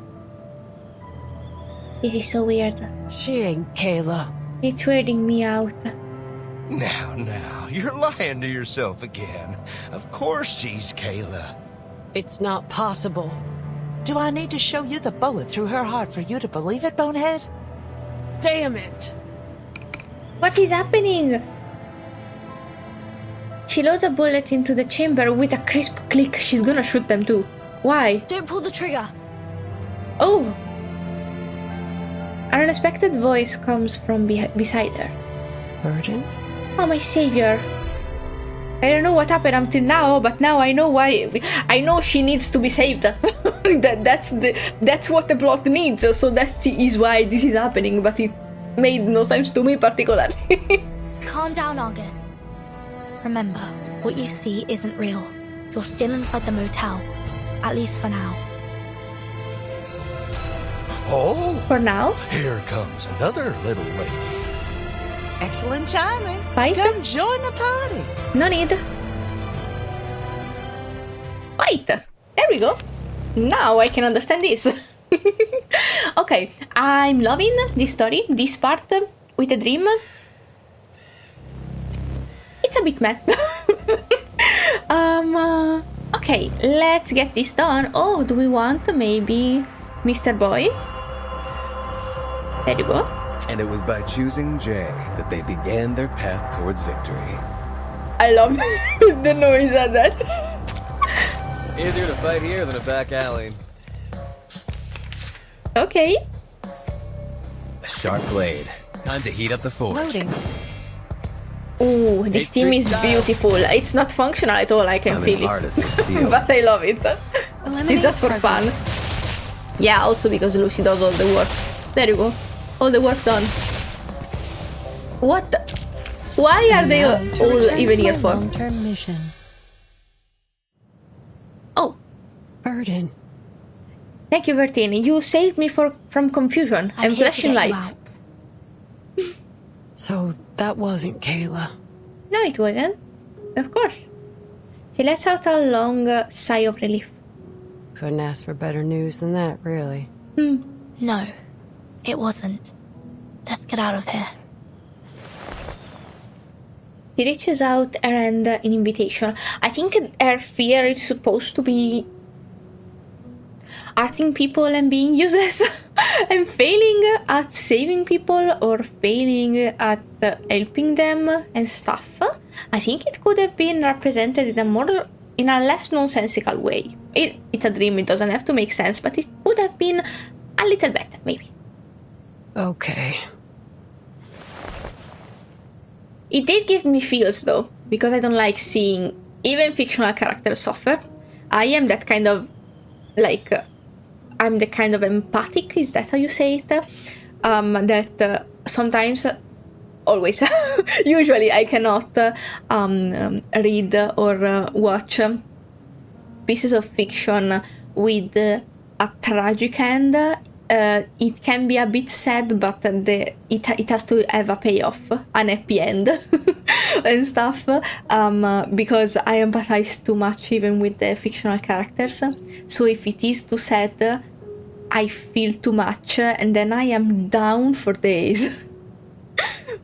This is so weird. She ain't Kayla. It's weirding me out. Now, you're lying to yourself again. Of course she's Kayla. It's not possible. Do I need to show you the bullet through her heart for you to believe it, Bonehead? Damn it! What is happening? She loads a bullet into the chamber with a crisp click. She's gonna shoot them too. Why? Don't pull the trigger! Oh! An unexpected voice comes from beside her. Virgin? Oh, my savior. I don't know what happened until now, but now I know why. I know she needs to be saved. That's what the plot needs, so that is why this is happening, but it made no sense to me particularly. Calm down, Argus. Remember, what you see isn't real. You're still inside the motel. At least for now. Oh, For now? here comes another little lady. Excellent timing. Fight? Come join the party. No need. Wait, there we go. Now I can understand this. Okay, I'm loving this story, this part with the dream. It's a bit mad. Okay, let's get this done. Oh, do we want maybe Mr. Boy? There you go. And it was by choosing Jay that they began their path towards victory. I love the noise at that. Easier to fight here than a back alley. Okay. A sharp blade. Time to heat up the forge. Loading. Ooh, this It's team street is style. beautiful. It's not functional at all, I can I'm feel as it. hard as steel. But I love it. Eliminate It's just for target. fun. Yeah, also because Lucy does all the work. There you go. All the work done. What the? Why are they Now to all return even to here my for? long-term mission. Oh, Burden. thank you, Bertini. You saved me from confusion I'm and here to flashing get you lights. out. So that wasn't Kayla. No, it wasn't. Of course. She lets out a long sigh of relief. Couldn't ask for better news than that, really. No, it wasn't. Let's get out of here. She reaches out her hand in invitation. I think her fear is supposed to be hurting people and being useless and failing at saving people or failing at helping them and stuff. I think it could have been represented in a less nonsensical way. It's a dream, it doesn't have to make sense, but it could have been a little better, maybe. Okay. It did give me feels though, because I don't like seeing even fictional characters suffer. I am that kind of, like, I'm the kind of empathic, is that how you say it? That sometimes, always, usually I cannot read or watch pieces of fiction with a tragic end. It can be a bit sad, but it has to have a payoff, an happy end and stuff, because I empathize too much even with the fictional characters. So if it is too sad, I feel too much, and then I am down for days.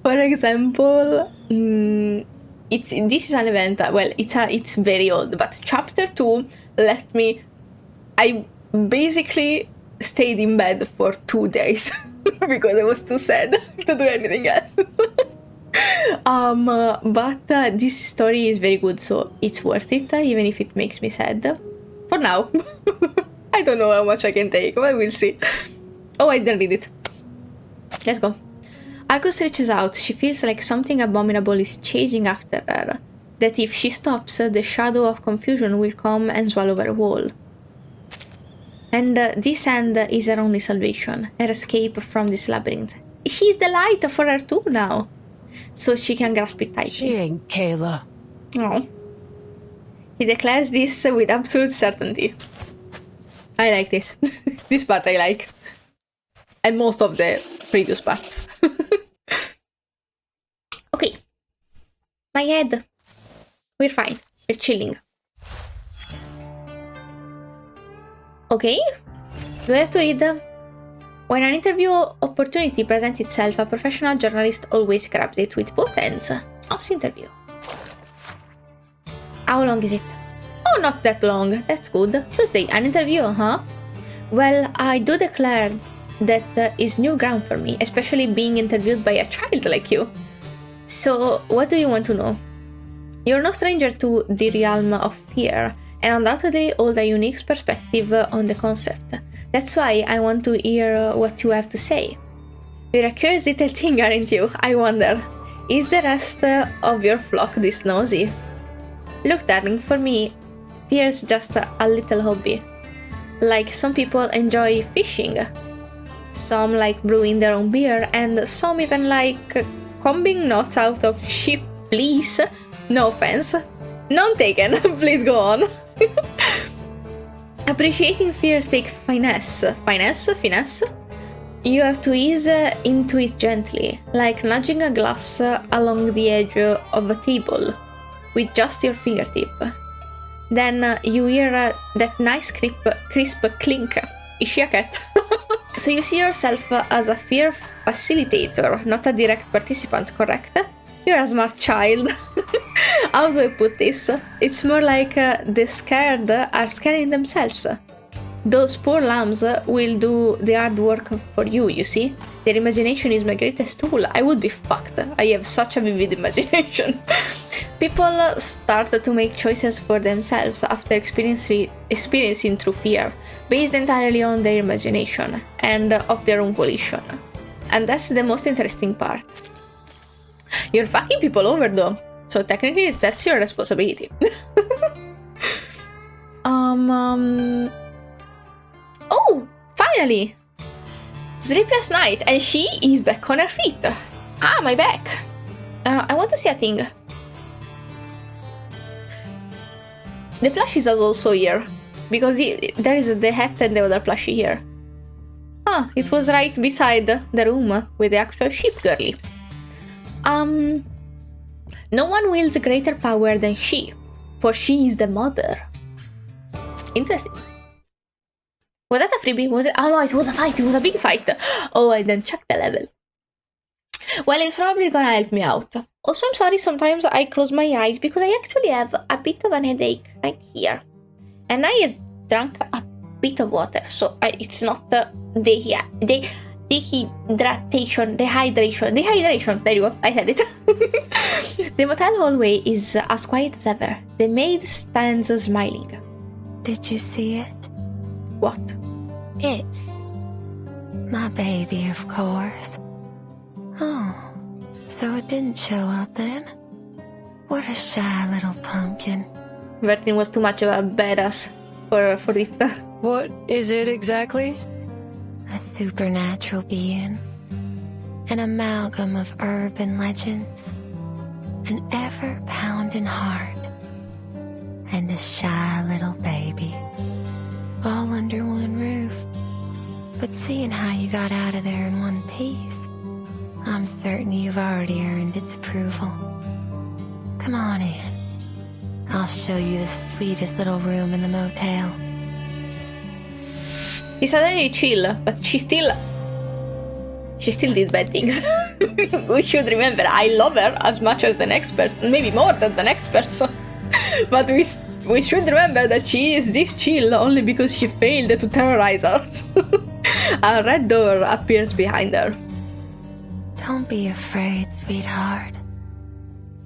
For example, this is an event, well, it's very old, but chapter 2 left me, I basically stayed in bed for 2 days because I was too sad to do anything else. But this story is very good, so it's worth it, even if it makes me sad. For now. I don't know how much I can take, but we'll see. Oh, I didn't read it. Let's go. Argus reaches out. She feels like something abominable is chasing after her. That if she stops, the shadow of confusion will come and swallow her whole. And this end is her only salvation, her escape from this labyrinth. She's the light for her too now, so she can grasp it tightly. She ain't Kayla. Oh. He declares this with absolute certainty. I like this. This part I like. And most of the previous parts. Okay. My head. We're fine. We're chilling. Okay, do I have to read? When an interview opportunity presents itself, a professional journalist always grabs it with both hands. John's interview. How long is it? Oh, not that long. That's good. Tuesday, an interview, huh? Well, I do declare that is new ground for me, especially being interviewed by a child like you. So, what do you want to know? You're no stranger to the realm of fear, and undoubtedly hold a unique perspective on the concept. That's why I want to hear what you have to say. You're a curious little thing, aren't you? I wonder, is the rest of your flock this nosy? Look, darling, for me, fear's just a little hobby. Like some people enjoy fishing, some like brewing their own beer, and some even like combing knots out of sheep fleece. No offense. None taken. Please go on. Appreciating fears takes finesse. Finesse? You have to ease into it gently, like nudging a glass along the edge of a table with just your fingertip. Then you hear that nice crisp clink. Is she a cat? So you see yourself as a fear facilitator, not a direct participant, correct? You're a smart child. How do I put this? It's more like the scared are scaring themselves. Those poor lambs will do the hard work for you, you see? Their imagination is my greatest tool. I would be fucked. I have such a vivid imagination. People start to make choices for themselves after experiencing true fear, based entirely on their imagination and of their own volition. And that's the most interesting part. You're fucking people over though, so technically that's your responsibility. Oh, finally! Sleepless Night, and she is back on her feet. Ah, my back. I want to see a thing. The plushies are also here, because there is the hat and the other plushie here. Ah, it was right beside the room with the actual sheep girly. No one wields greater power than she, for she is the mother. Interesting. Was that a freebie? Was it? Oh no, it was a fight. It was a big fight. Oh, I didn't check the level. Well, it's probably gonna help me out. Also, I'm sorry, sometimes I close my eyes because I actually have a bit of an headache right here. And I have drunk a bit of water, so it's not dehydration, there you go, I said it. The motel hallway is as quiet as ever. The maid stands smiling. Did you see it? What? It. My baby, of course. Oh, so it didn't show up then? What a shy little pumpkin. Vertin was too much of a badass for it. What is it exactly? A supernatural being. An amalgam of urban legends. An ever-pounding heart. And a shy little baby. All under one roof. But seeing how you got out of there in one piece, I'm certain you've already earned its approval. Come on in. I'll show you the sweetest little room in the motel. She's suddenly chill, but she still did bad things. We should remember, I love her as much as the next person, maybe more than the next person. But we should remember that she is this chill only because she failed to terrorize us. A red door appears behind her. Don't be afraid, sweetheart.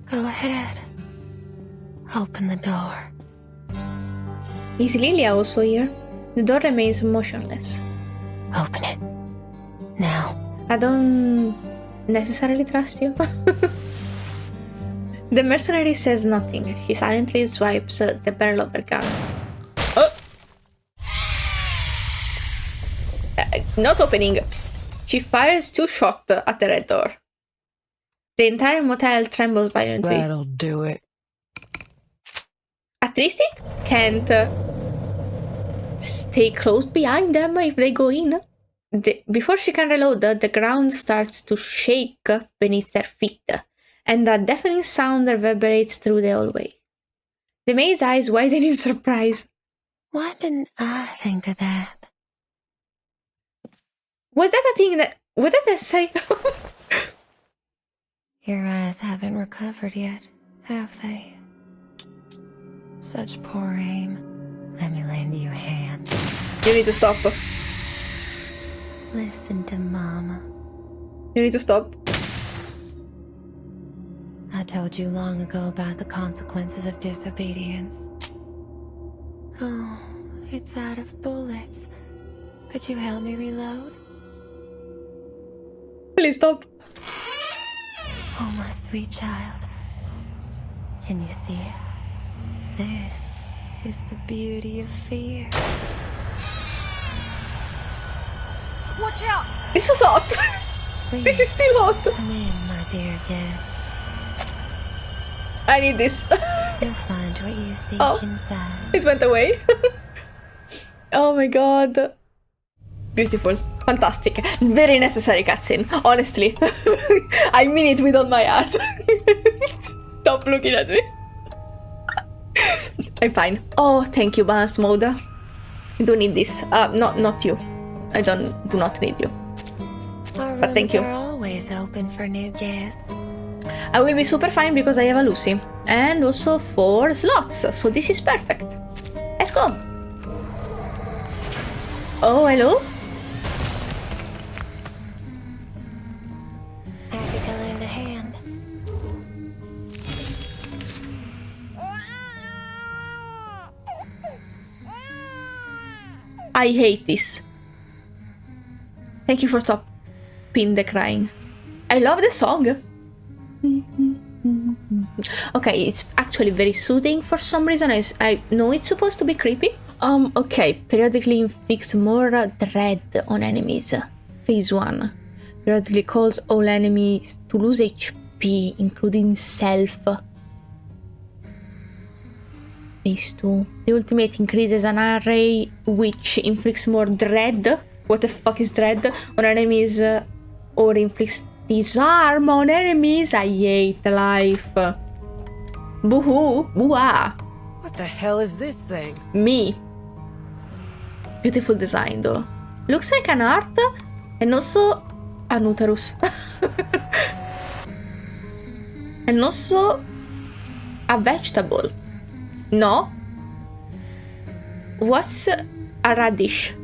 Go ahead. Open the door. Is Lilya also here? The door remains motionless. Open it. Now. I don't necessarily trust you. The mercenary says nothing. She silently swipes the barrel of her gun. Oh! Not opening. She fires 2 shots at the red door. The entire motel trembles violently. That'll do it. At least it can't stay closed behind them if they go in. Before she can reload, the ground starts to shake beneath their feet, and a deafening sound reverberates through the hallway. The maid's eyes widen in surprise. Why didn't I think of that? Was that necessary? Your eyes haven't recovered yet, have they? Such poor aim. Let me lend you a hand. You need to stop. Listen to Mama. You need to stop. I told you long ago about the consequences of disobedience. Oh, it's out of bullets. Could you help me reload? Please stop. Oh, my sweet child. Can you see it? This is the beauty of fear. Watch out! This was hot. Please, this is still hot. come in, my dear guest. I need this. You'll find what you seek inside. It went away. Oh my god. Beautiful. Fantastic. Very necessary cutscene. Honestly. I mean it with all my heart. Stop looking at me. I'm fine. Oh, thank you, balance mode. I don't need this. Not you. I do not need you. Our but thank you. rooms are always open for new guests. I will be super fine because I have a Lucy. And also 4 slots. So this is perfect. Let's go. Oh, hello? Happy to lend a hand. I hate this. Thank you for stopping the crying. I love the song. Okay, it's actually very soothing for some reason. I know it's supposed to be creepy. Okay, periodically inflicts more dread on enemies. Phase 1. Periodically calls all enemies to lose HP, including self. Phase 2. The ultimate increases an array which inflicts more dread. What the fuck is dread? On enemies or inflicts disarm on enemies. I hate life. Boo-hoo. Boo-ah. What the hell is this thing? Me. Beautiful design though. Looks like an heart and also an uterus. And also a vegetable. No. What's a radish?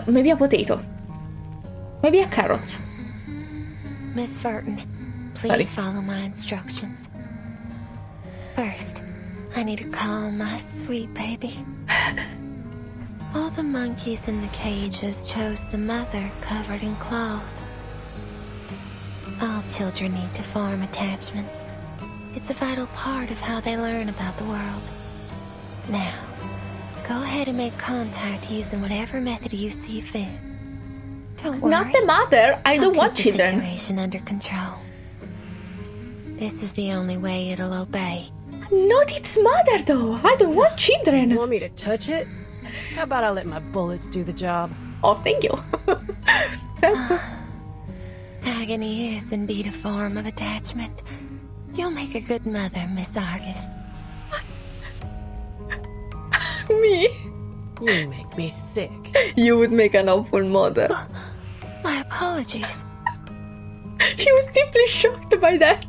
Maybe a potato. Maybe a carrot. Miss Burton, please follow my instructions. First, I need to calm my sweet baby. All the monkeys in the cages chose the mother covered in cloth. All children need to form attachments. It's a vital part of how they learn about the world. Now, try to make contact using whatever method you see fit. Don't worry. Not the mother. I don't I'll want keep the children. situation under control. This is the only way it'll obey. Not its mother, though. I don't want children. You want me to touch it? How about I let my bullets do the job? Oh, thank you. Agony is indeed a form of attachment. You'll make a good mother, Miss Argus. Me? You make me sick. You would make an awful mother. My apologies. She was deeply shocked by that.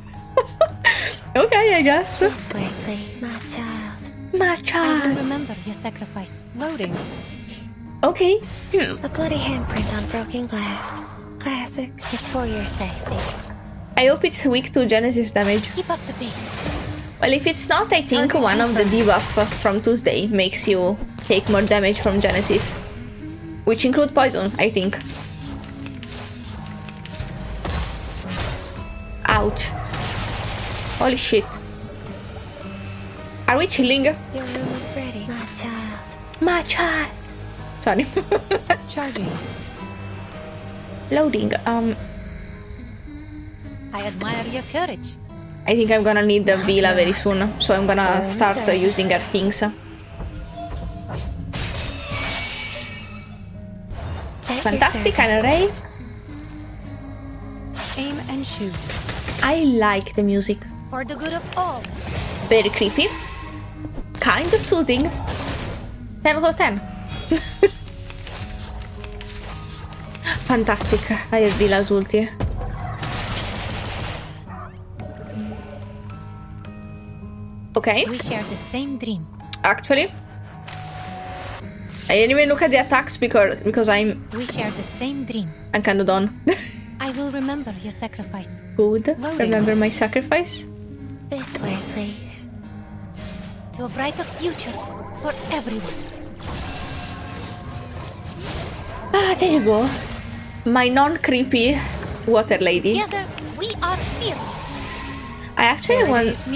Okay, I guess. This way, please, my child. My I will child. remember your sacrifice. Loading. Okay. A bloody handprint on broken glass. Classic. It's for your safety. I hope it's weak to Genesis damage. Keep up the pace. Well, if it's not, I think one of the debuff from Tuesday makes you take more damage from Genesis. Which include poison, I think. Ouch. Holy shit. Are we chilling? Your room is ready, my child. My child. Sorry. Charging. Loading. I admire your courage. I think I'm gonna need the Villa very soon, so I'm gonna start using her things. Fantastic, an array. Aim and shoot. I like the music. For the good of all. Very creepy. Kind of soothing. 10 out of 10. Fantastic. I have Villa's ulti. Okay. We share the same dream. Actually, I didn't even look at the attacks because We share the same dream. I'm kind of done. I will remember your sacrifice. Good. Loading. Remember my sacrifice? This way, please. To a brighter future for everyone. Ah, there you go. My non-creepy water lady. Together, we are fearless. I actually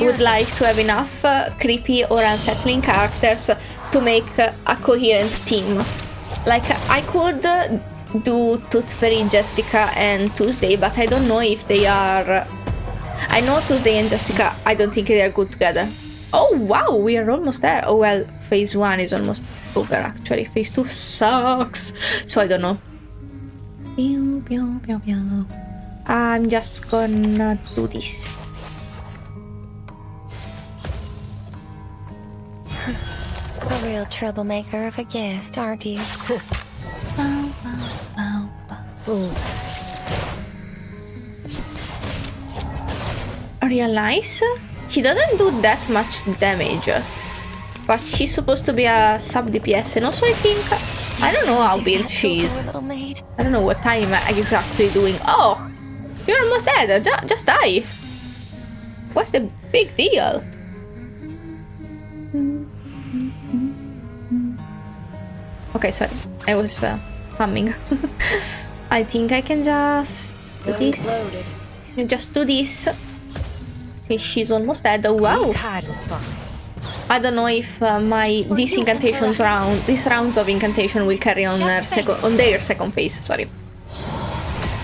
would like to have enough creepy or unsettling characters to make a coherent team. Like, I could do Tooth Fairy, Jessica, and Tuesday, but I don't know if they are... I know Tuesday and Jessica, I don't think they are good together. Oh, wow, we are almost there. Oh, well, phase 1 is almost over, actually. Phase 2 sucks, so I don't know. Pew, pew, pew, pew. I'm just gonna do this. A real troublemaker of a guest, aren't you? Realize she doesn't do that much damage, but she's supposed to be a sub DPS, and also I think I don't know how built she is. I don't know what time exactly doing. Oh, you're almost dead. Just die. What's the big deal? Okay, sorry, I was humming. I think I can just do this. Just do this. Okay, she's almost dead. Oh, wow. I don't know if these rounds of incantation will carry on their second phase. Sorry.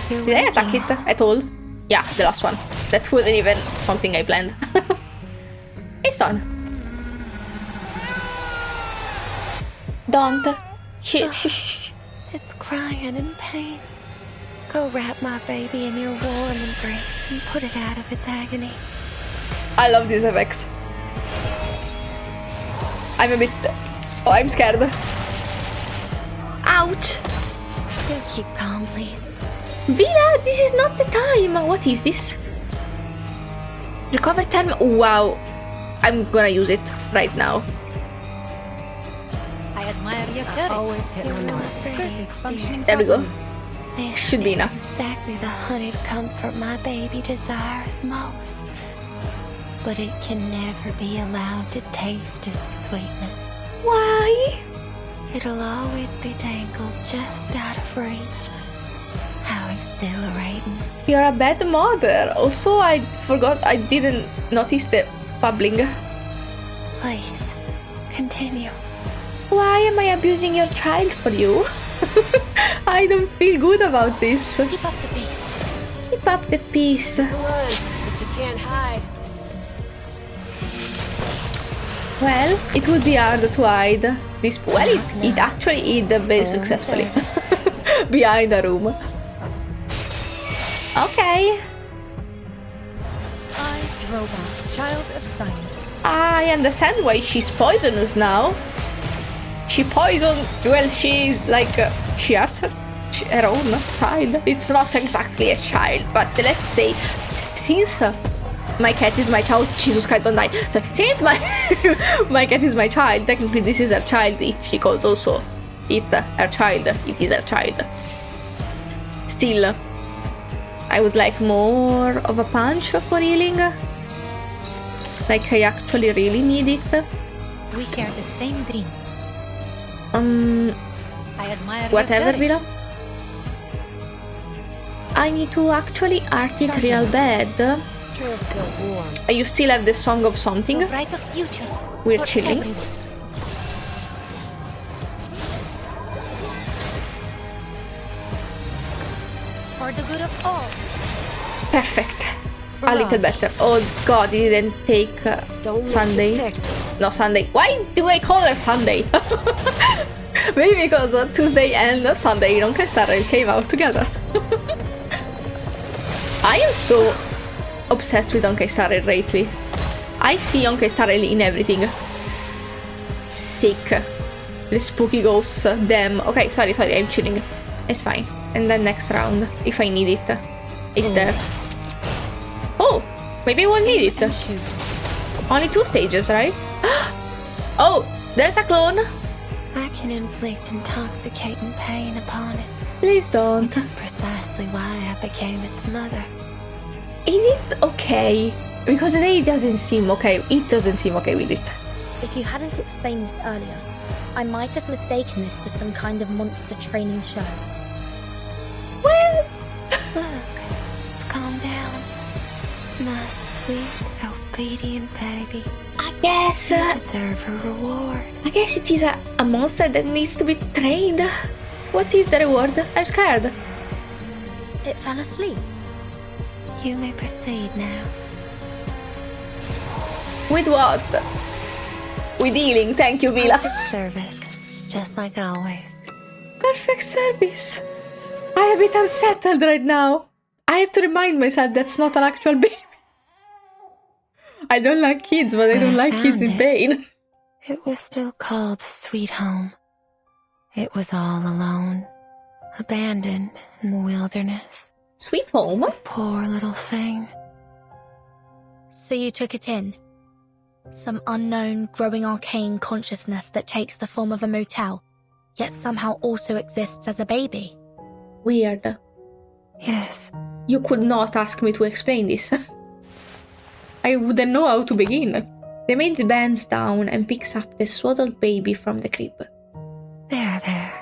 Did I attack it at all? Yeah, the last one. That wasn't even something I planned. It's on. Don't. Shh. It's crying in pain. Go wrap my baby in your warm embrace and put it out of its agony. I love these effects. I'm a bit... Oh, I'm scared. Ouch. Do keep calm, please. Villa, this is not the time. What is this? Recover 10... Wow. I'm gonna use it right now. I admire your courage. Always hit my mark. Perfect functioning. There we go. This Should be is enough. exactly the honeyed comfort my baby desires most. But it can never be allowed to taste its sweetness. Why? It'll always be dangled just out of reach. How exhilarating. You're a bad mother. Also, I forgot I didn't notice the bubbling. Please, continue. Why am I abusing your child for you? I don't feel good about this. Keep up the pace. Keep up the peace. Run, but you can't hide. Well, it would be hard to hide this. Well, it actually hid very successfully behind a room. Okay. I drove out, child of science. I understand why she's poisonous now. She poisoned. Well, she's like she hurts her own child. It's not exactly a child, but let's say since my cat is my child. Jesus Christ, don't die. So since my my cat is my child, technically this is her child. If she calls also it her child, it is her child. Still, I would like more of a punch for healing. Like I actually really need it. We share the same dream. I admire Whatever, your Vila. I need to actually art it real bad. Trail's still warm. You still have the song of something. A brighter future. We're for chilling. everyone. For the good of all. Perfect. A little better. Oh god, it didn't take Sunday. No, Sunday. Why do I call her Sunday? Maybe because Tuesday and Sunday Donkey Star Rail came out together. I am so obsessed with Donkey Star Rail lately. I see Donkey Star Rail in everything. Sick. The spooky ghosts. Them. Okay, sorry, I'm chilling. It's fine. And then next round, if I need it, it's there. Oh, maybe I won't need it. Only 2 stages, right? Oh, there's a clone. I can inflict intoxicating pain upon it. Please don't. Which is precisely why I became its mother. Is it okay? Because they doesn't seem okay. It doesn't seem okay with it. If you hadn't explained this earlier, I might have mistaken this for some kind of monster training show. Well, Look, it's calmed down. My sweet, obedient baby. I guess. You deserve a reward. I guess it is a monster that needs to be trained. What is the reward? I'm scared. It fell asleep. You may proceed now. With what? With healing. Thank you, Vila. Perfect service, just like always. Perfect service. I am a bit unsettled right now. I have to remind myself that's not an actual baby. I don't like kids, but I When don't I like kids in found pain. It was still called Sweet Home. It was all alone, abandoned in the wilderness. Sweet home? Poor little thing. So you took it in? Some unknown, growing arcane consciousness that takes the form of a motel, yet somehow also exists as a baby? Weird. Yes. You could not ask me to explain this. I wouldn't know how to begin. The maid bends down and picks up the swaddled baby from the crib. There.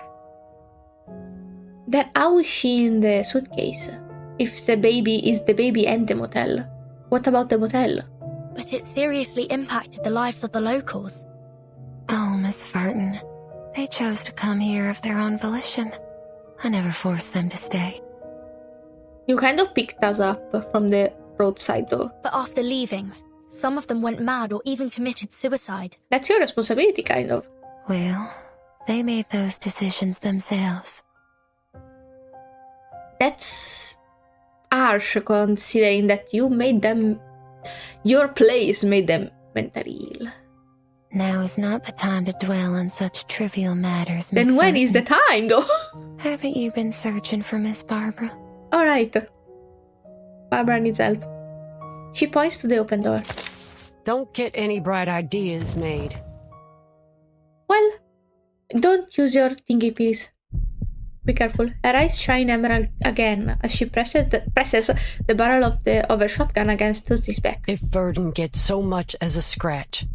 Then how is she in the suitcase? If the baby is the baby and the motel, what about the motel? But it seriously impacted the lives of the locals. Oh, Miss Verton. They chose to come here of their own volition. I never forced them to stay. You kind of picked us up from the roadside door. But after leaving, some of them went mad or even committed suicide. That's your responsibility, kind of. Well, they made those decisions themselves. That's harsh, considering that you made them... Your place made them mentally ill. Now is not the time to dwell on such trivial matters, Miss Then when Verton. is the time, though? Haven't you been searching for Miss Barbara? Alright. Barbara needs help. She points to the open door. Don't get any bright ideas made. Well, don't use your thingy, please. Be careful. Her eyes shine emerald again as she presses the barrel of her shotgun against Tuesday's back. If Verdon gets so much as a scratch,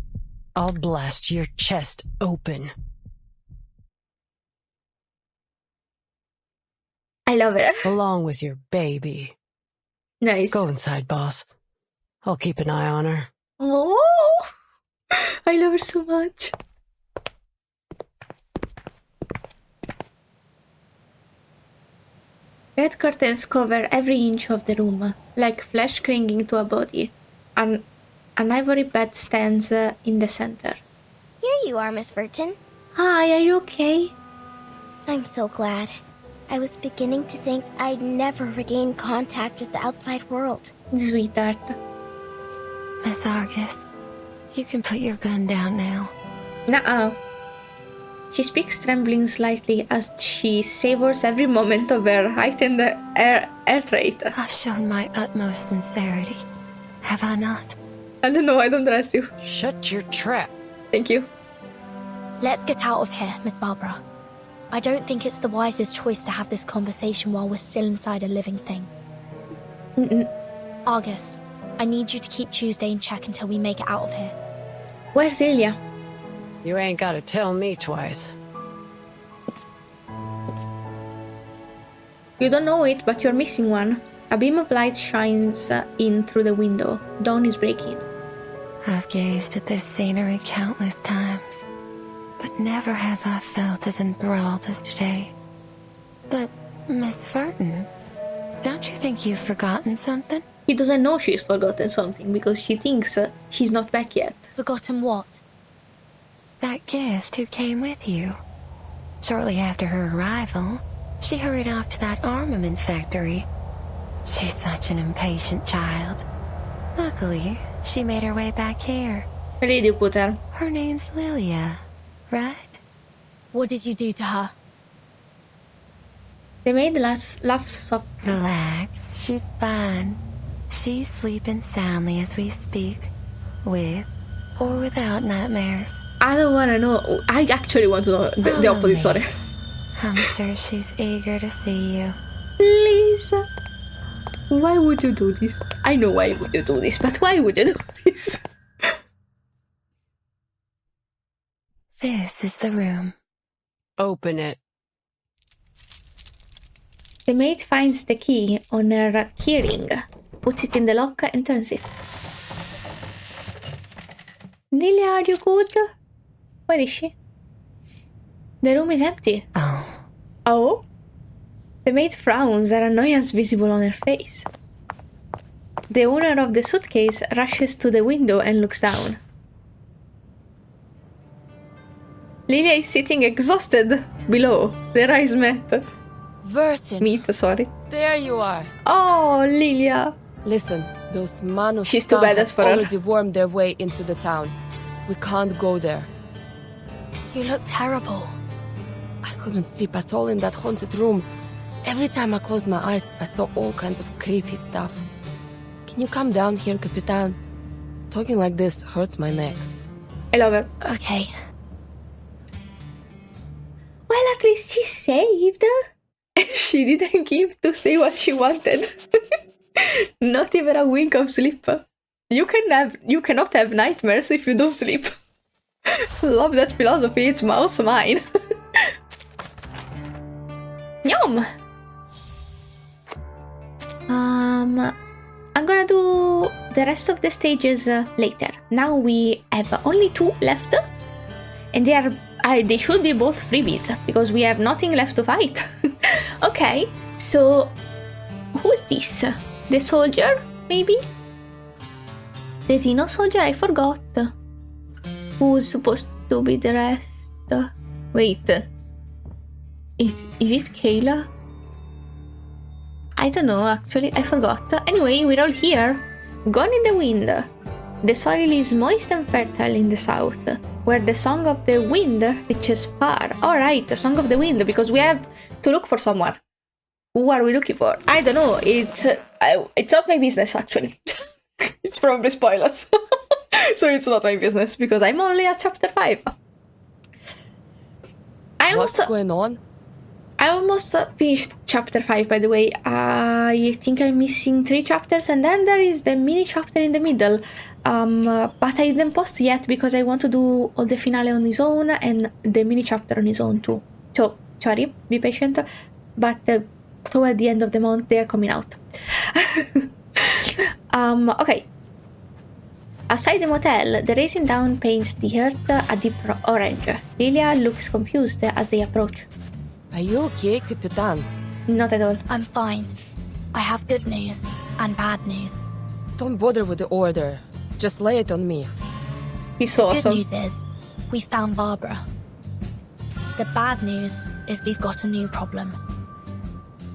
I'll blast your chest open. I love it. Along with your baby. Nice. Go inside, boss. I'll keep an eye on her. Oh, I love her so much. Red curtains cover every inch of the room, like flesh clinging to a body. An ivory bed stands in the center. Here you are, Miss Burton. Hi, are you okay? I'm so glad. I was beginning to think I'd never regain contact with the outside world. Sweetheart. Miss Argus, you can put your gun down now. Nuh-uh. She speaks trembling slightly as she savors every moment of her heightened air rate. I've shown my utmost sincerity, have I not? I don't know, I don't trust you. Shut your trap. Thank you. Let's get out of here, Miss Barbara. I don't think it's the wisest choice to have this conversation while we're still inside a living thing. Argus, I need you to keep Tuesday in check until we make it out of here. Where's Lilya? You ain't gotta tell me twice. You don't know it, but you're missing one. A beam of light shines in through the window. Dawn is breaking. I've gazed at this scenery countless times, but never have I felt as enthralled as today. But, Miss Verton, don't you think you've forgotten something? He doesn't know she's forgotten something because she thinks she's not back yet. Forgotten what? That guest who came with you. Shortly after her arrival, she hurried off to that armament factory. She's such an impatient child. Luckily, she made her way back here. Where did you put her? Her name's Lilya, right? What did you do to her? They made laugh softly. Relax, she's fine. She's sleeping soundly as we speak, with or without nightmares. I don't want to know. I actually want to know the opposite, sorry. I'm sure she's eager to see you. Please. Why would you do this? I know why would you do this, but why would you do this? This is the room. Open it. The maid finds the key on her keyring, puts it in the lock and turns it. Lilya, are you good? Where is she? The room is empty. Oh. Oh? The maid frowns, her annoyance visible on her face. The owner of the suitcase rushes to the window and looks down. Lilya is sitting exhausted below. Their eyes met. Verton! Meet, sorry. There you are! Oh, Lilya. Listen, those Manus She's too badass for her. already wormed their way into the town. We can't go there. You look terrible. I couldn't sleep at all in that haunted room. Every time I closed my eyes, I saw all kinds of creepy stuff. Can you come down here, Capitan? Talking like this hurts my neck. I love her. Okay. Well, at least she saved. She didn't give to say what she wanted. Not even a wink of sleep. You cannot have nightmares if you don't sleep. Love that philosophy, it's also mine. Yum! I'm gonna do the rest of the stages later. Now we have only 2 left. And they should be both freebies, because we have nothing left to fight. Okay, so who's this? The soldier, maybe? The Xeno soldier, I forgot. Who's supposed to be the rest? Wait. Is it Kayla? I don't know, actually, I forgot. Anyway, we're all here. Gone in the wind. The soil is moist and fertile in the south, where the song of the wind reaches far. Alright, the song of the wind, because we have to look for someone. Who are we looking for? I don't know, it's not my business, actually. It's probably spoilers. So it's not my business, because I'm only at chapter 5. What's going on? I almost finished chapter 5, by the way. I think I'm missing 3 chapters, and then there is the mini chapter in the middle. But I didn't post yet because I want to do all the finale on his own and the mini chapter on his own too. So, sorry, be patient. But toward the end of the month, they're coming out. Okay. Outside the motel, the racing down paints the earth a deep orange. Lilya looks confused as they approach. Are you okay, Capitan? Not at all. I'm fine. I have good news and bad news. Don't bother with the order. Just lay it on me. He's so Good awesome. news is, we found Barbara. The bad news is we've got a new problem.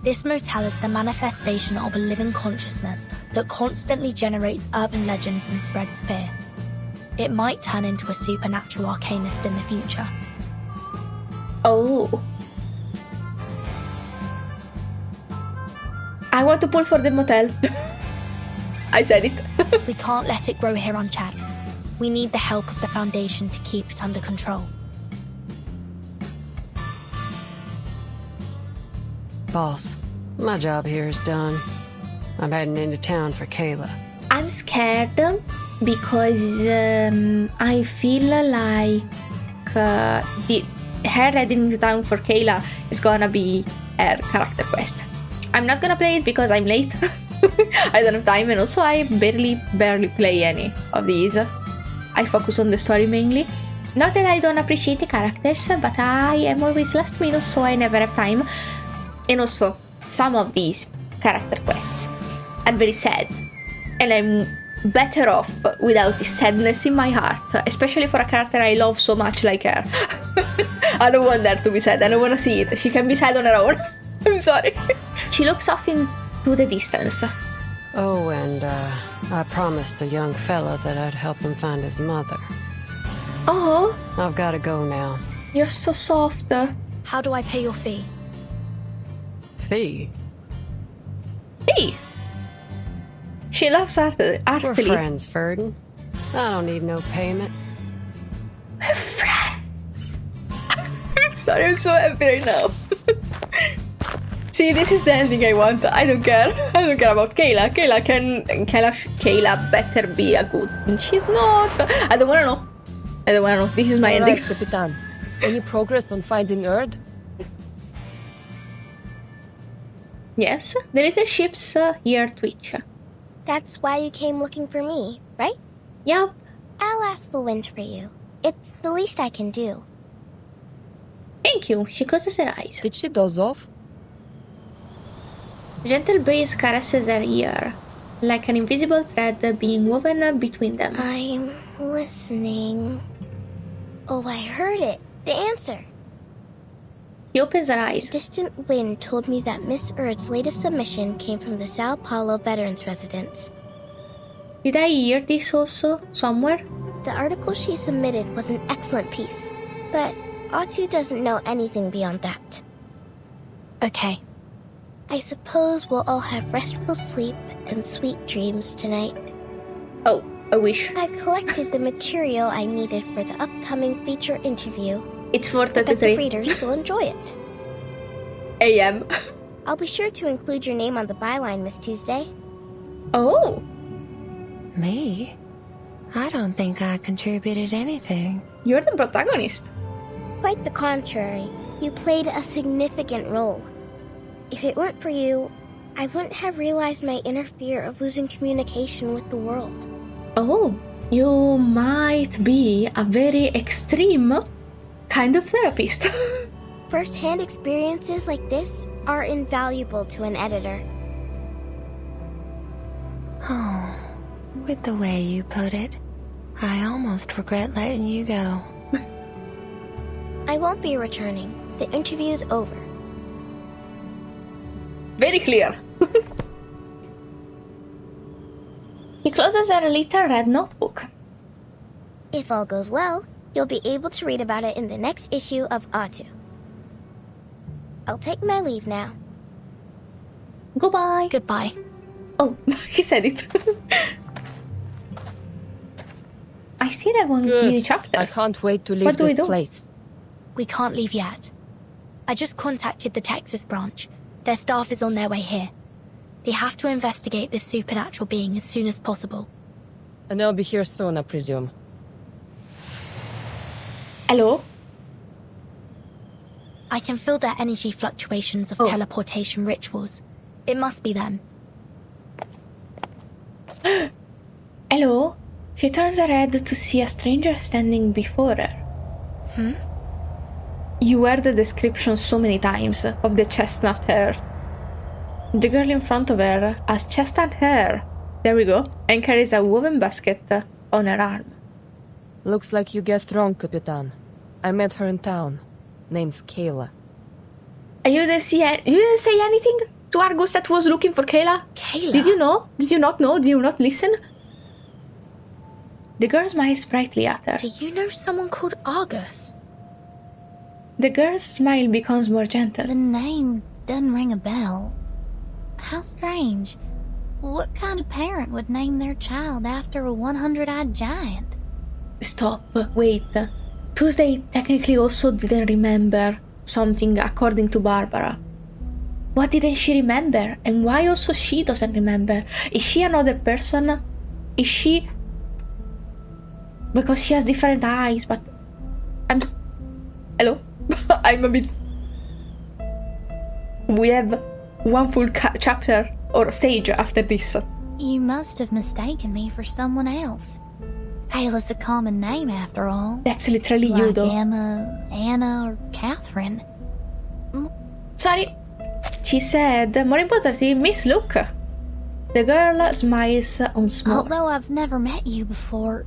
This motel is the manifestation of a living consciousness that constantly generates urban legends and spreads fear. It might turn into a supernatural arcanist in the future. Oh. I want to pull for the motel. I said it. We can't let it grow here unchecked. We need the help of the Foundation to keep it under control. Boss, my job here is done. I'm heading into town for Kayla. I'm scared because I feel like her heading into town for Kayla is gonna be her character quest. I'm not gonna play it because I'm late. I don't have time, and also I barely play any of these. I focus on the story mainly. Not that I don't appreciate the characters, but I am always last minute, so I never have time. And also, some of these character quests are very sad, and I'm better off without the sadness in my heart, especially for a character I love so much like her. I don't want her to be sad, I don't want to see it. She can be sad on her own. I'm sorry. She looks off into the distance. Oh, and I promised a young fella that I'd help him find his mother. Oh, I've got to go now. you're so soft. How do I pay your fee? Fee? Hey! She loves art We're artfully. friends, Verdon. I don't need no payment. We're friends! Sorry, I'm so happy right now. See, this is the ending I want. I don't care. I don't care about Kayla. Kayla better be a good. She's not. I don't wanna know. I don't wanna know. This is my ending. Right, Capitan. Any progress on finding Erd? Yes, the little ship's ear twitch. That's why you came looking for me, right? Yup. I'll ask the wind for you. It's the least I can do. Thank you. She closes her eyes. Did she doze off? The gentle breeze caresses her ear, like an invisible thread being woven between them. I'm listening. Oh, I heard it. The answer. She opens her eyes. Distant wind told me that Miss Erd's latest submission came from the Sao Paulo Veterans Residence. Did I hear this also somewhere? The article she submitted was an excellent piece, but Atu doesn't know anything beyond that. Okay. I suppose we'll all have restful sleep and sweet dreams tonight. Oh, I wish. I've collected the material I needed for the upcoming feature interview. It's I bet the 4:33 readers will enjoy it. a.m. I'll be sure to include your name on the byline, Miss Tuesday. Oh, Me? I don't think I contributed anything. you're the protagonist. Quite the contrary. You played a significant role. If it weren't for you, I wouldn't have realized my inner fear of losing communication with the world. Oh, you might be a very extreme kind of therapist. First-hand experiences like this are invaluable to an editor. Oh, with the way you put it, I almost regret letting you go. I won't be returning. The interview's over. Very clear. He closes her little red notebook. If all goes well, you'll be able to read about it in the next issue of Atu. I'll take my leave now. Goodbye. Goodbye. Oh, he said it. I still have one Good. mini chapter. I can't wait to leave What do we this do? place. We can't leave yet. I just contacted the Texas branch. Their staff is on their way here. They have to investigate this supernatural being as soon as possible. And they'll be here soon, I presume. Hello? I can feel their energy fluctuations of Oh. teleportation rituals. It must be them. Hello? She turns her head to see a stranger standing before her. Hmm? You heard the description so many times of the chestnut hair. The girl in front of her has chestnut hair. There we go. And carries a woven basket on her arm. Looks like you guessed wrong, Capitan. I met her in town. Name's Kayla. And you didn't say anything to Argus that was looking for Kayla? Kayla? Did you know? Did you not know? Did you not listen? The girl smiles brightly at her. Do you know someone called Argus? The girl's smile becomes more gentle. The name doesn't ring a bell. How strange. What kind of parent would name their child after a 100-eyed giant? Stop, wait. Tuesday technically also didn't remember something according to Barbara. What didn't she remember? And why also she doesn't remember? Is she another person? Is she... Because she has different eyes, but... Hello? I'm a bit... We have one full chapter or stage after this. You must have mistaken me for someone else. Kayla's a common name after all. That's literally you, Like though. Emma, Anna, or Catherine. Sorry. She said, more importantly, Miss Luke. The girl smiles once more. Although I've never met you before,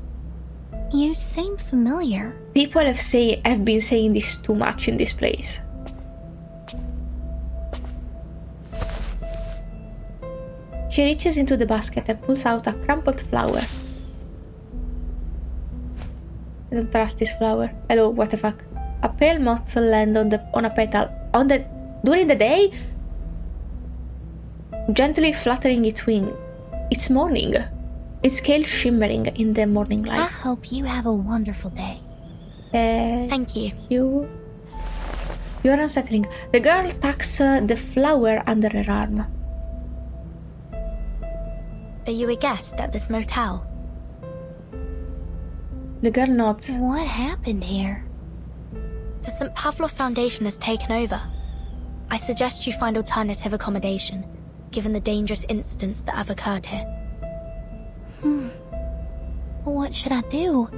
you seem familiar. People have been saying this too much in this place. She reaches into the basket and pulls out a crumpled flower. I don't trust this flower. Hello, what the fuck? A pale moth lands on a petal. During the day? Gently fluttering its wing. It's morning. Its scale shimmering in the morning light. I hope you have a wonderful day. Thank you. You're unsettling. The girl tucks the flower under her arm. Are you a guest at this motel? The girl nods. What happened here? The St. Pavlov Foundation has taken over. I suggest you find alternative accommodation, given the dangerous incidents that have occurred here. What should I do?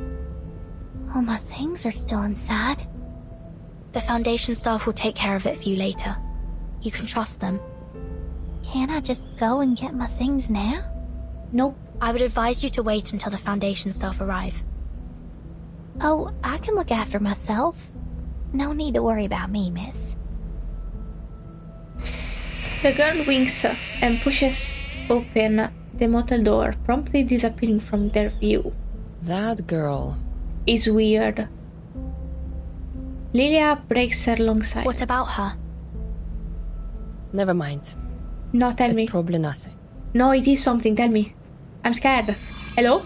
All my things are still inside. The Foundation staff will take care of it for you later. You can trust them. Can't I just go and get my things now? Nope. I would advise you to wait until the Foundation staff arrive. Oh, I can look after myself. No need to worry about me, miss. The girl winks and pushes open the motel door, promptly disappearing from their view. That girl is weird. Lilya breaks her long silence. What about her? Never mind. No, tell me. It's probably nothing. No, it is something, tell me. I'm scared. Hello?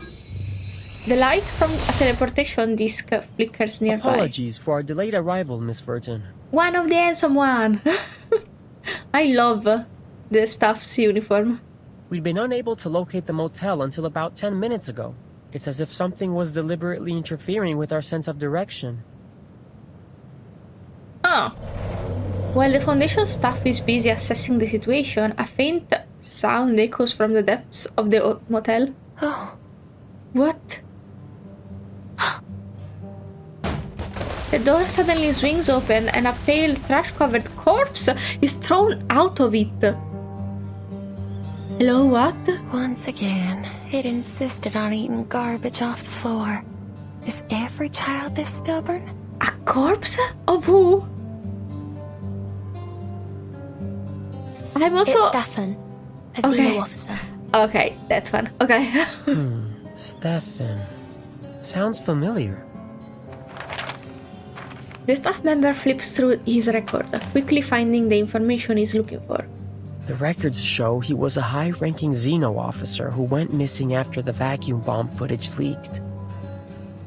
The light from a teleportation disc flickers nearby. Apologies for our delayed arrival, Miss Verton. One of the handsome one. I love the staff's uniform. We'd been unable to locate the motel until about 10 minutes ago. It's as if something was deliberately interfering with our sense of direction. Ah. While the Foundation staff is busy assessing the situation, a faint sound echoes from the depths of the motel. Oh. What? The door suddenly swings open and a pale, trash-covered corpse is thrown out of it. Hello, what? Once again, it insisted on eating garbage off the floor. Is every child this stubborn? A corpse? Of who? I'm also... It's Stefan, a Xeno officer. Okay, that's fun. Okay. Stefan. Sounds familiar. The staff member flips through his record, quickly finding the information he's looking for. The records show he was a high-ranking Xeno officer who went missing after the vacuum bomb footage leaked.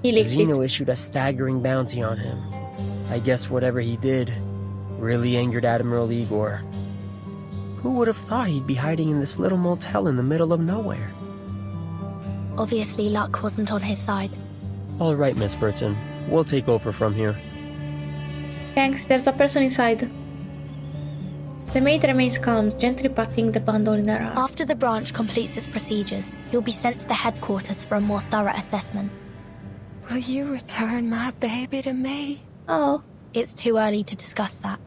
Xeno issued a staggering bounty on him. I guess whatever he did really angered Admiral Igor. Who would have thought he'd be hiding in this little motel in the middle of nowhere? Obviously, luck wasn't on his side. All right, Miss Verton. We'll take over from here. Thanks, there's a person inside. The maid remains calm, gently patting the bundle in her arm. After the branch completes its procedures, you'll be sent to the headquarters for a more thorough assessment. Will you return my baby to me? Oh. It's too early to discuss that.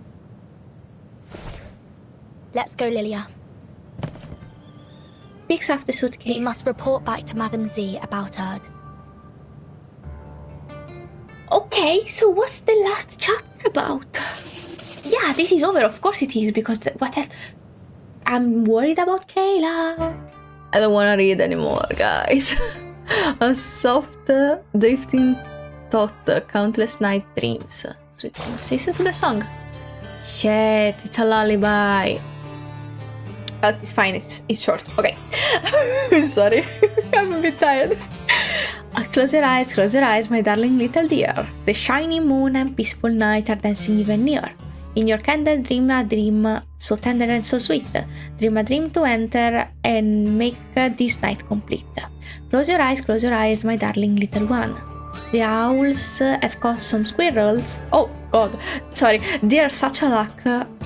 Let's go, Lilya. picks up the suitcase. We must report back to Madame Z about her. Okay, so what's the last chapter about? Yeah, this is over. Of course it is, because what else? I'm worried about Kayla. I don't want to read anymore, guys. A soft, drifting thought, countless night dreams. Sweet dreams. Listen to the song. Shit, it's a lullaby. But it's fine, it's short. Okay. Sorry, I'm a bit tired. Close your eyes, my darling little dear. The shiny moon and peaceful night are dancing even near. In your candle, dream a dream so tender and so sweet. Dream a dream to enter and make this night complete. Close your eyes, my darling little one. The owls have caught some squirrels. Oh god, sorry. They are such a luck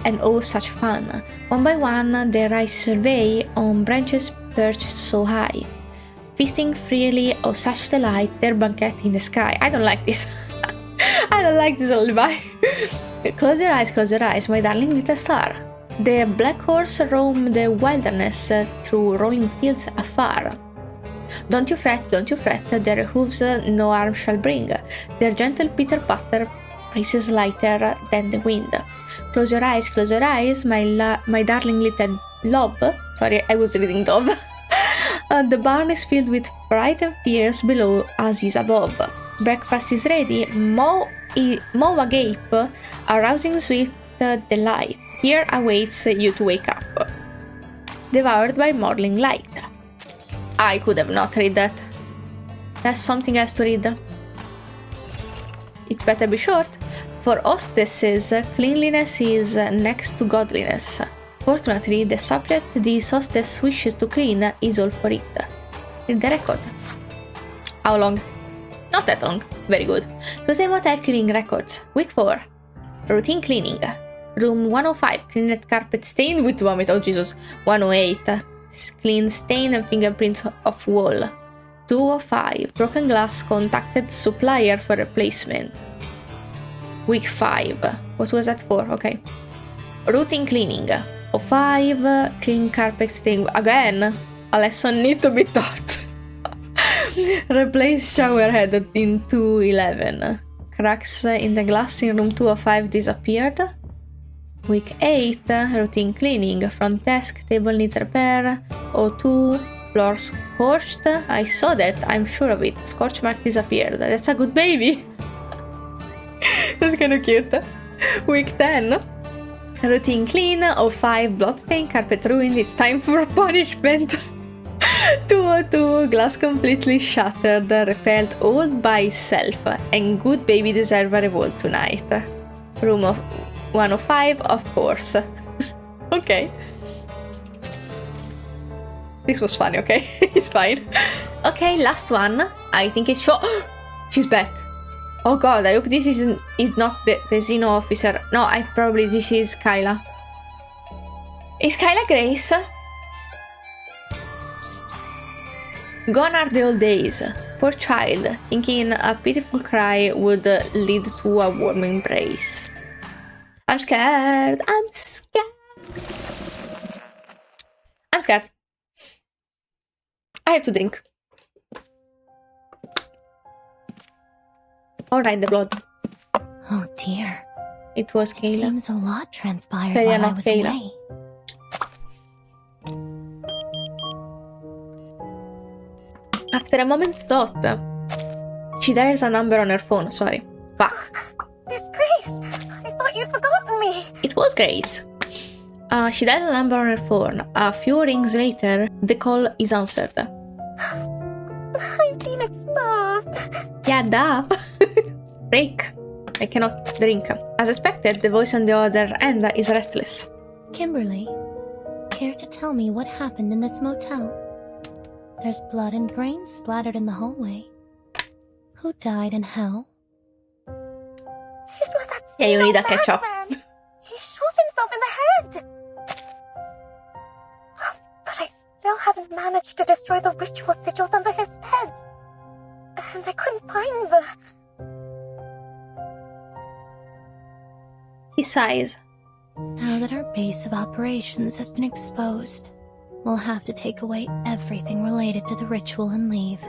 and oh such fun. One by one they rise survey on branches perched so high. Feasting freely, oh such delight, their banquet in the sky. I don't like this. I don't like this lullaby. Close your eyes, my darling little star. The black horse roam the wilderness through rolling fields afar. Don't you fret, their hooves no harm shall bring. Their gentle pitter-patter paces lighter than the wind. Close your eyes, my darling little lob. Sorry, I was reading dove. The barn is filled with fright and fears below as is above. Breakfast is ready, mow agape, arousing sweet delight. Here awaits you to wake up. Devoured by morning light. I could have not read that. There's something else to read. It better be short. For hostesses, cleanliness is next to godliness. Fortunately, the subject this hostess wishes to clean is all for it. Read the record. How long? Not that long. Very good. Tuesday Motel cleaning records. Week 4. Routine cleaning. Room 105. Cleaned carpet stained with vomit. Oh Jesus. 108. Clean stain and fingerprints of wall. 205. Broken glass contacted supplier for replacement. Week 5. What was that for? Okay. Routine cleaning. 05. Clean carpet stain. Again. A lesson need to be taught. Replace shower head in 211. Cracks in the glass in room 205 disappeared. Week 8, routine cleaning. Front desk, table needs repair. 02, floor scorched. I saw that, I'm sure of it. Scorch mark disappeared. That's a good baby. That's kind of cute. Week 10, routine clean. 05, bloodstain, carpet ruined. It's time for punishment. 202, glass completely shattered, repelled all by itself, and good baby deserve a reward tonight. Room of 105, of course. Okay. This was funny, okay? It's fine. Okay, last one. I think it's short. She's back. Oh god, I hope this is not the Xeno officer. No, this is Kyla. Is Kyla Grace? Gone are the old days. Poor child, thinking a pitiful cry would lead to a warm embrace. I'm scared. I'm scared. I have to drink. Alright, the blood. Oh dear. It was Kayla. Seems a lot transpired Kayla, while I not was Kayla. away. After a moment's thought, she dials a number on her phone. Sorry. Fuck. Miss Grace, I thought you'd forgotten me. It was Grace. She dials a number on her phone. A few rings later, the call is answered. I've been exposed. Yeah, duh. Break. I cannot drink. As expected, the voice on the other end is restless. Kimberly, care to tell me what happened in this motel? There's blood and brains splattered in the hallway. Who died and how? It was that Yeah, you need a catch-up. madman. He shot himself in the head. But I still haven't managed to destroy the ritual sigils under his bed. And I couldn't find the... He sighs. Now that our base of operations has been exposed, we'll have to take away everything related to the ritual and leave.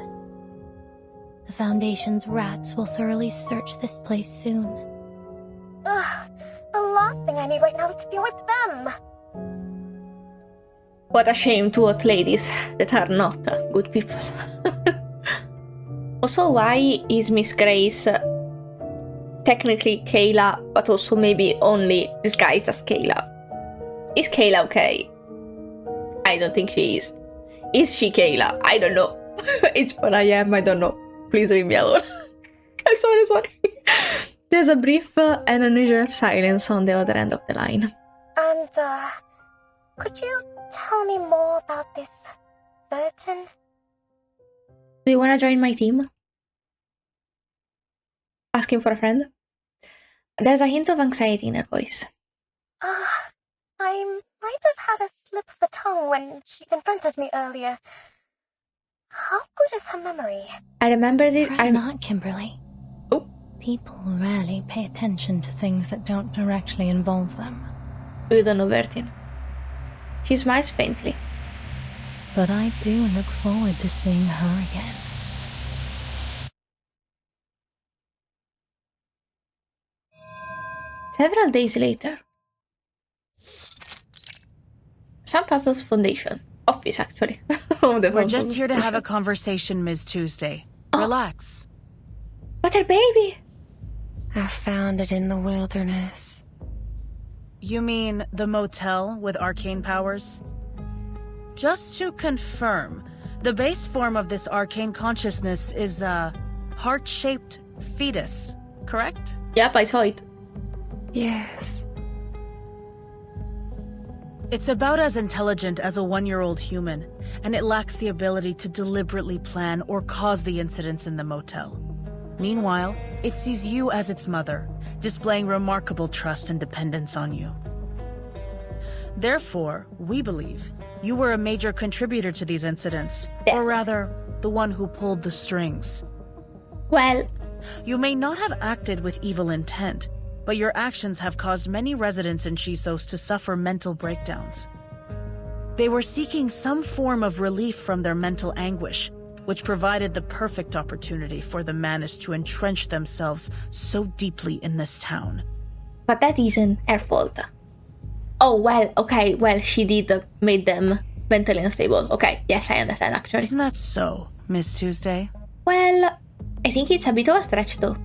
The Foundation's rats will thoroughly search this place soon. Ugh, the last thing I need right now is to deal with them. What a shame to hot ladies that are not good people. Also, why is Miss Grace technically Kayla, but also maybe only disguised as Kayla? Is Kayla okay? I don't think she is. Is she Kayla? I don't know. It's what I am, I don't know. Please leave me alone. I'm sorry. There's a brief and unusual silence on the other end of the line. And, could you tell me more about this Burton? Do you want to join my team? Asking for a friend? There's a hint of anxiety in her voice. I might have had a slip of the tongue when she confronted me earlier. How good is her memory? I remembered it. I'm not, Kimberly. Oh. People rarely pay attention to things that don't directly involve them. You don't know Bertin. She smiles faintly. But I do look forward to seeing her again. Several days later. St. Pavel's Foundation. Office, actually. We're just here to have a conversation, Ms. Tuesday. Relax. But her baby! I found it in the wilderness. You mean the motel with arcane powers? Just to confirm, the base form of this arcane consciousness is a heart-shaped fetus, correct? Yep, I saw it. Yes. It's about as intelligent as a 1-year-old human, and it lacks the ability to deliberately plan or cause the incidents in the motel. Meanwhile, it sees you as its mother, displaying remarkable trust and dependence on you. Therefore, we believe you were a major contributor to these incidents, or rather, the one who pulled the strings. Well, you may not have acted with evil intent, but your actions have caused many residents in Chisos to suffer mental breakdowns. They were seeking some form of relief from their mental anguish, which provided the perfect opportunity for the Manus to entrench themselves so deeply in this town. But that isn't her fault. Oh, well, okay, well, she did make them mentally unstable. Okay, yes, I understand, actually. Isn't that so, Miss Tuesday? Well, I think it's a bit of a stretch, though.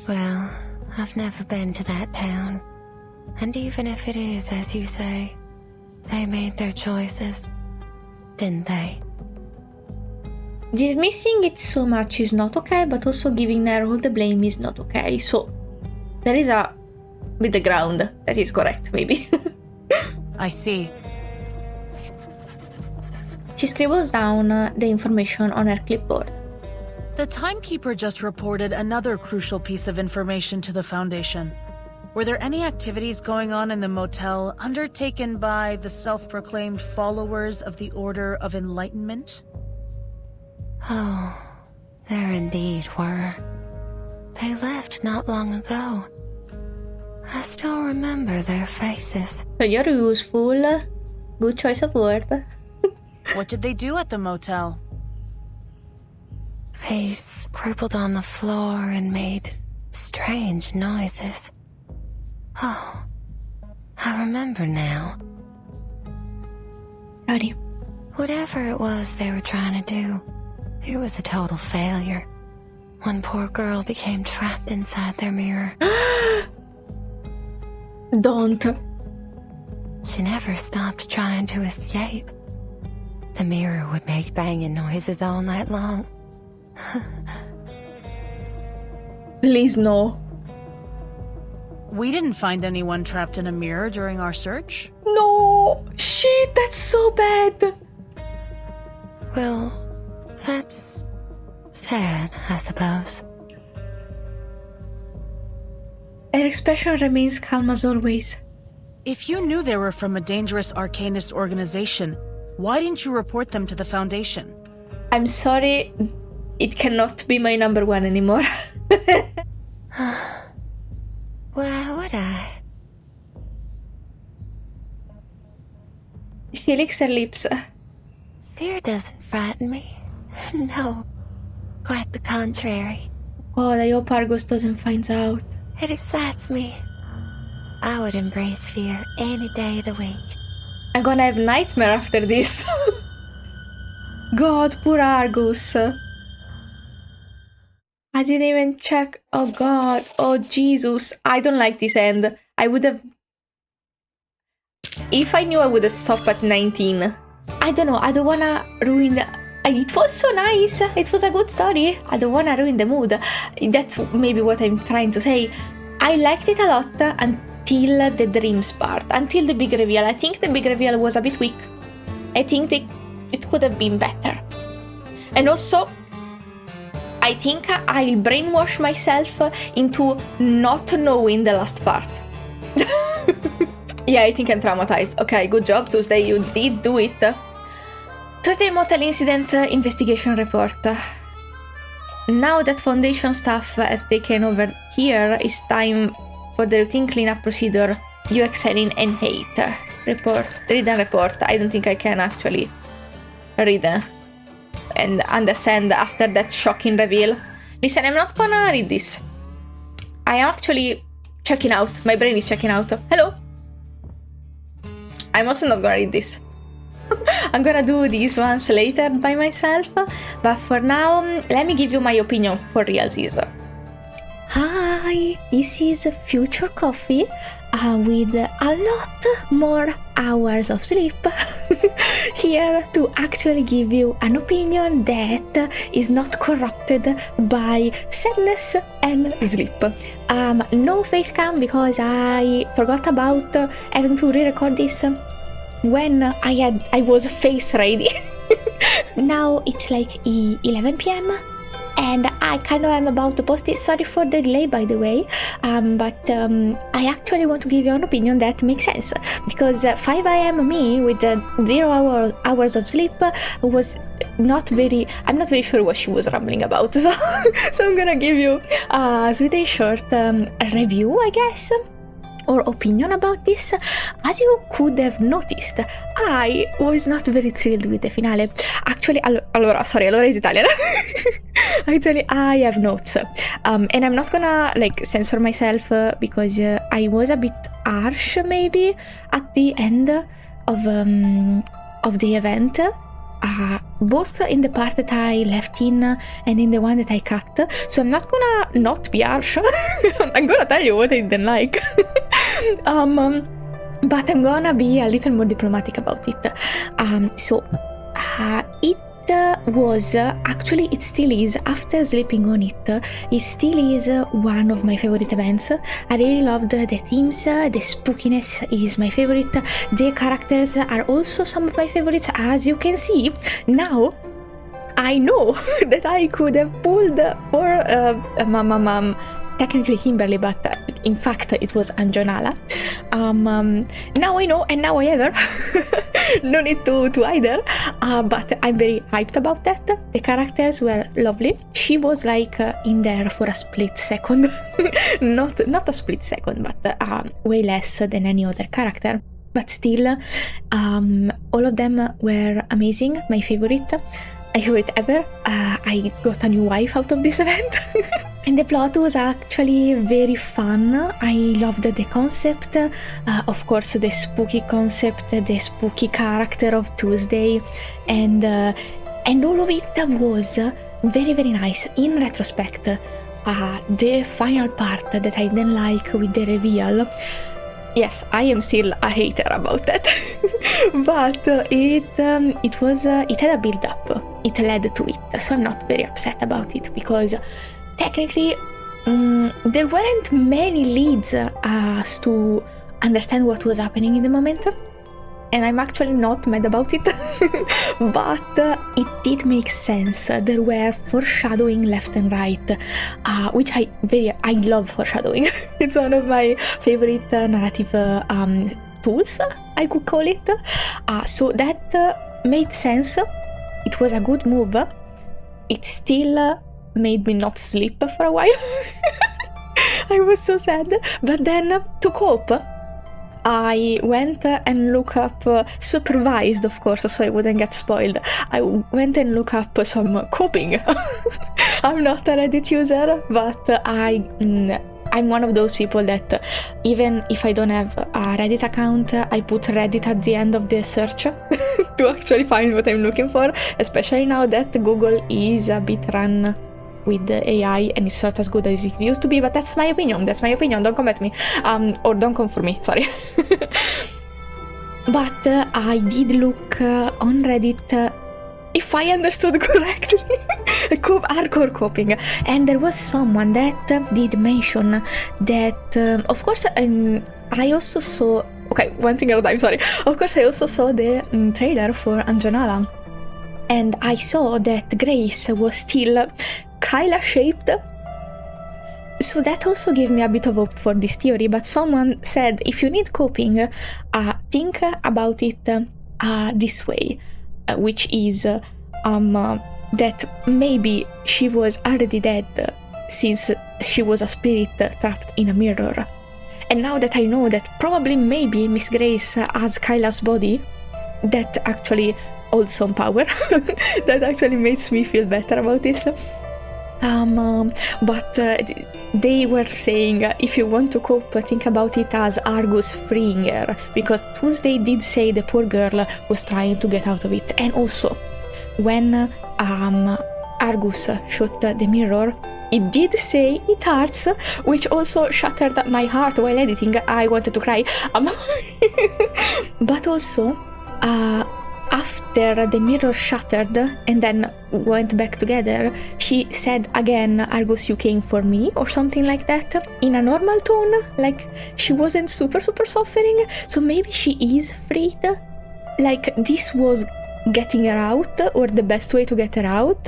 Well, I've never been to that town. And even if it is, as you say, they made their choices, didn't they? Dismissing it so much is not okay, but also giving her all the blame is not okay. So, there is a middle ground that is correct, maybe. I see. She scribbles down the information on her clipboard. The timekeeper just reported another crucial piece of information to the Foundation. Were there any activities going on in the motel undertaken by the self-proclaimed followers of the Order of Enlightenment? Oh, there indeed were. They left not long ago. I still remember their faces. So you're useful. Good choice of word. What did they do at the motel? They scribbled on the floor and made strange noises. Oh, I remember now. Sorry. Whatever it was they were trying to do, it was a total failure. One poor girl became trapped inside their mirror. Don't. She never stopped trying to escape. The mirror would make banging noises all night long. Please, no. We didn't find anyone trapped in a mirror during our search. No! Shit, that's so bad! Well, that's sad, I suppose. Her expression remains calm as always. If you knew they were from a dangerous arcanist organization, why didn't you report them to the Foundation? I'm sorry, it cannot be my number one anymore. Why would I? She licks her lips. Fear doesn't frighten me. No, quite the contrary. God, I hope Argus doesn't find out. It excites me. I would embrace fear any day of the week. I'm gonna have nightmare after this. God, poor Argus. I didn't even check. Oh God, oh Jesus. I don't like this end. I would have... If I knew, I would have stopped at 19. I don't know, I don't wanna ruin... It was so nice, it was a good story. I don't wanna ruin the mood. That's maybe what I'm trying to say. I liked it a lot until the dreams part, until the big reveal. I think the big reveal was a bit weak. I think it could have been better. And also, I think I'll brainwash myself into not knowing the last part. Yeah, I think I'm traumatized. Okay, good job, Tuesday, you did do it. Tuesday Motel Incident Investigation Report. Now that Foundation staff have taken over here, it's time for the routine cleanup procedure you excel in and hate. Read and report. I don't think I can actually read and understand after that shocking reveal. Listen, I'm not gonna read this. I am actually checking out. My brain is checking out. Hello? I'm also not gonna read this. I'm gonna do these ones later by myself, but for now, let me give you my opinion for realsies. Hi, this is Future Coffee with a lot more hours of sleep. Here to actually give you an opinion that is not corrupted by sadness and sleep. No face cam because I forgot about having to re-record this when I was face ready. Now it's like 11 p.m. and I kind of am about to post it. Sorry for the delay, by the way, but I actually want to give you an opinion that makes sense, because 5 a.m. me with 0 hours of sleep was I'm not very sure what she was rambling about, so I'm gonna give you a sweet and short review, I guess, or opinion about this. As you could have noticed, I was not very thrilled with the finale. Actually, allora is Italian. Actually, I have notes, and I'm not gonna censor myself because I was a bit harsh maybe at the end of the event. Both in the part that I left in and in the one that I cut, so I'm not gonna not be harsh. I'm gonna tell you what I didn't like. But I'm gonna be a little more diplomatic about it. It was actually, it still is, after sleeping on it, it still is one of my favorite events. I really loved the themes, the spookiness is my favorite, the characters are also some of my favorites. As you can see, now I know that I could have pulled for technically Kimberly, but in fact it was Anjonala. Now I know, and now I ever no need to either, but I'm very hyped about that. The characters were lovely. She was in there for a split second. not a split second, but way less than any other character, but still all of them were amazing. My favorite ever. I got a new wife out of this event. And the plot was actually very fun. I loved the concept, of course the spooky concept, the spooky character of Tuesday, and all of it was very, very nice. In retrospect, the final part that I didn't like with the reveal, yes, I am still a hater about that. But it had a build up. It led to it, so I'm not very upset about it, because technically there weren't many leads as to understand what was happening in the moment, and I'm actually not mad about it. But it did make sense. There were foreshadowing left and right, which I love foreshadowing. It's one of my favorite narrative tools, I could call it. So that made sense. It was a good move. It still made me not sleep for a while. I was so sad. But then to cope, I went and looked up, supervised of course, so I wouldn't get spoiled. I went and looked up some coping. I'm not a Reddit user, but I'm one of those people that even if I don't have a Reddit account, I put Reddit at the end of the search to actually find what I'm looking for, especially now that Google is a bit run with the AI and it's not as good as it used to be, but that's my opinion, don't come at me, or don't come for me, sorry. But I did look on Reddit, if I understood correctly, hardcore coping, and there was someone that did mention that, of course, I also saw, okay, one thing at a time, sorry, of course I also saw the trailer for Anjanala, and I saw that Grace was still Kyla shaped, so that also gave me a bit of hope for this theory. But someone said if you need coping, think about it this way, which is that maybe she was already dead since she was a spirit trapped in a mirror. And now that I know that probably maybe Miss Grace has Kyla's body, that actually holds some power. That actually makes me feel better about this. But they were saying if you want to cope, think about it as Argus freeing her, because Tuesday did say the poor girl was trying to get out of it. And also, when Argus shot the mirror, it did say it hurts, which also shattered my heart while editing. I wanted to cry. But also, after the mirror shattered and then went back together, she said again, Argus, you came for me, or something like that, in a normal tone, like she wasn't super suffering. So maybe she is freed, like this was getting her out, or the best way to get her out.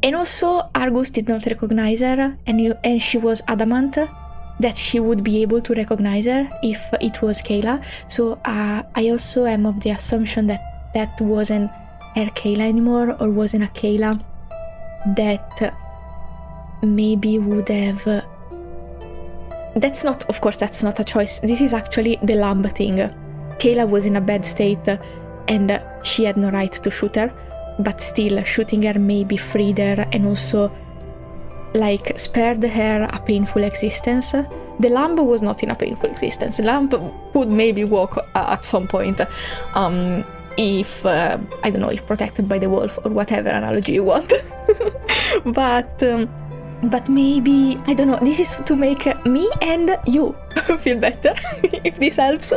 And also Argus did not recognize her, and she was adamant that she would be able to recognize her if it was Kayla. So I also am of the assumption that that wasn't her Kayla anymore, or wasn't a Kayla that maybe would have... That's not, of course, that's not a choice. This is actually the lamb thing. Kayla was in a bad state and she had no right to shoot her, but still shooting her maybe freed her and also like spared her a painful existence. The lamb was not in a painful existence. The lamb could maybe walk at some point, if I don't know, if protected by the wolf or whatever analogy you want. But maybe, I don't know, this is to make me and you feel better, if this helps.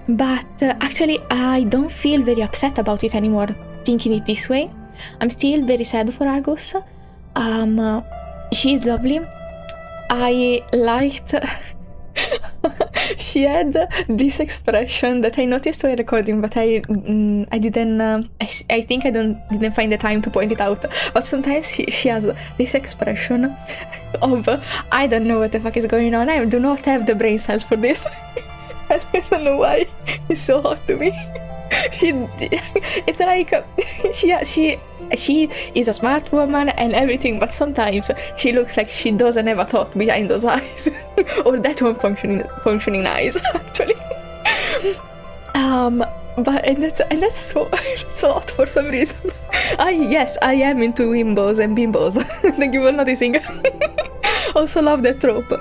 But actually I don't feel very upset about it anymore, thinking it this way. I'm still very sad for Argus. She is lovely. I liked she had this expression that I noticed while recording, but I didn't I think I didn't find the time to point it out. But sometimes she has this expression of I don't know what the fuck is going on. I do not have the brain cells for this. I don't know why it's so hot to me. It's like she is a smart woman and everything, but sometimes she looks like she doesn't have a thought behind those eyes, or that one functioning eyes actually. But that's so hot for some reason. Yes, I am into wimbos and bimbos. Thank you for noticing. Also love that trope.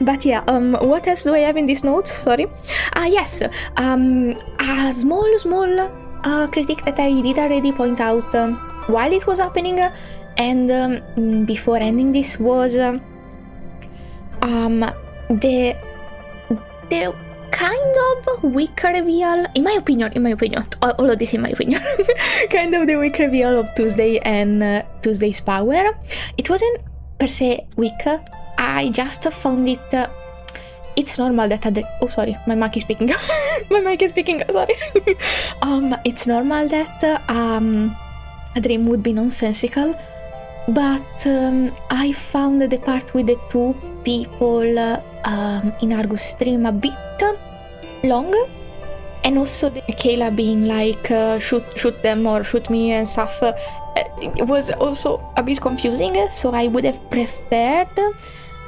But yeah, what else do I have in these notes? Sorry. Yes, a small critique that I did already point out while it was happening and before ending this was the kind of weak reveal, in my opinion, all of this in my opinion, kind of the weak reveal of Tuesday and Tuesday's power. It wasn't per se weak. I just found it, it's normal that oh sorry, my mic is speaking. My mic is speaking, sorry. It's normal that a dream would be nonsensical, but I found the part with the two people in Argus' dream a bit long, and also the Kayla being like shoot them or shoot me and stuff. It was also a bit confusing, so I would have preferred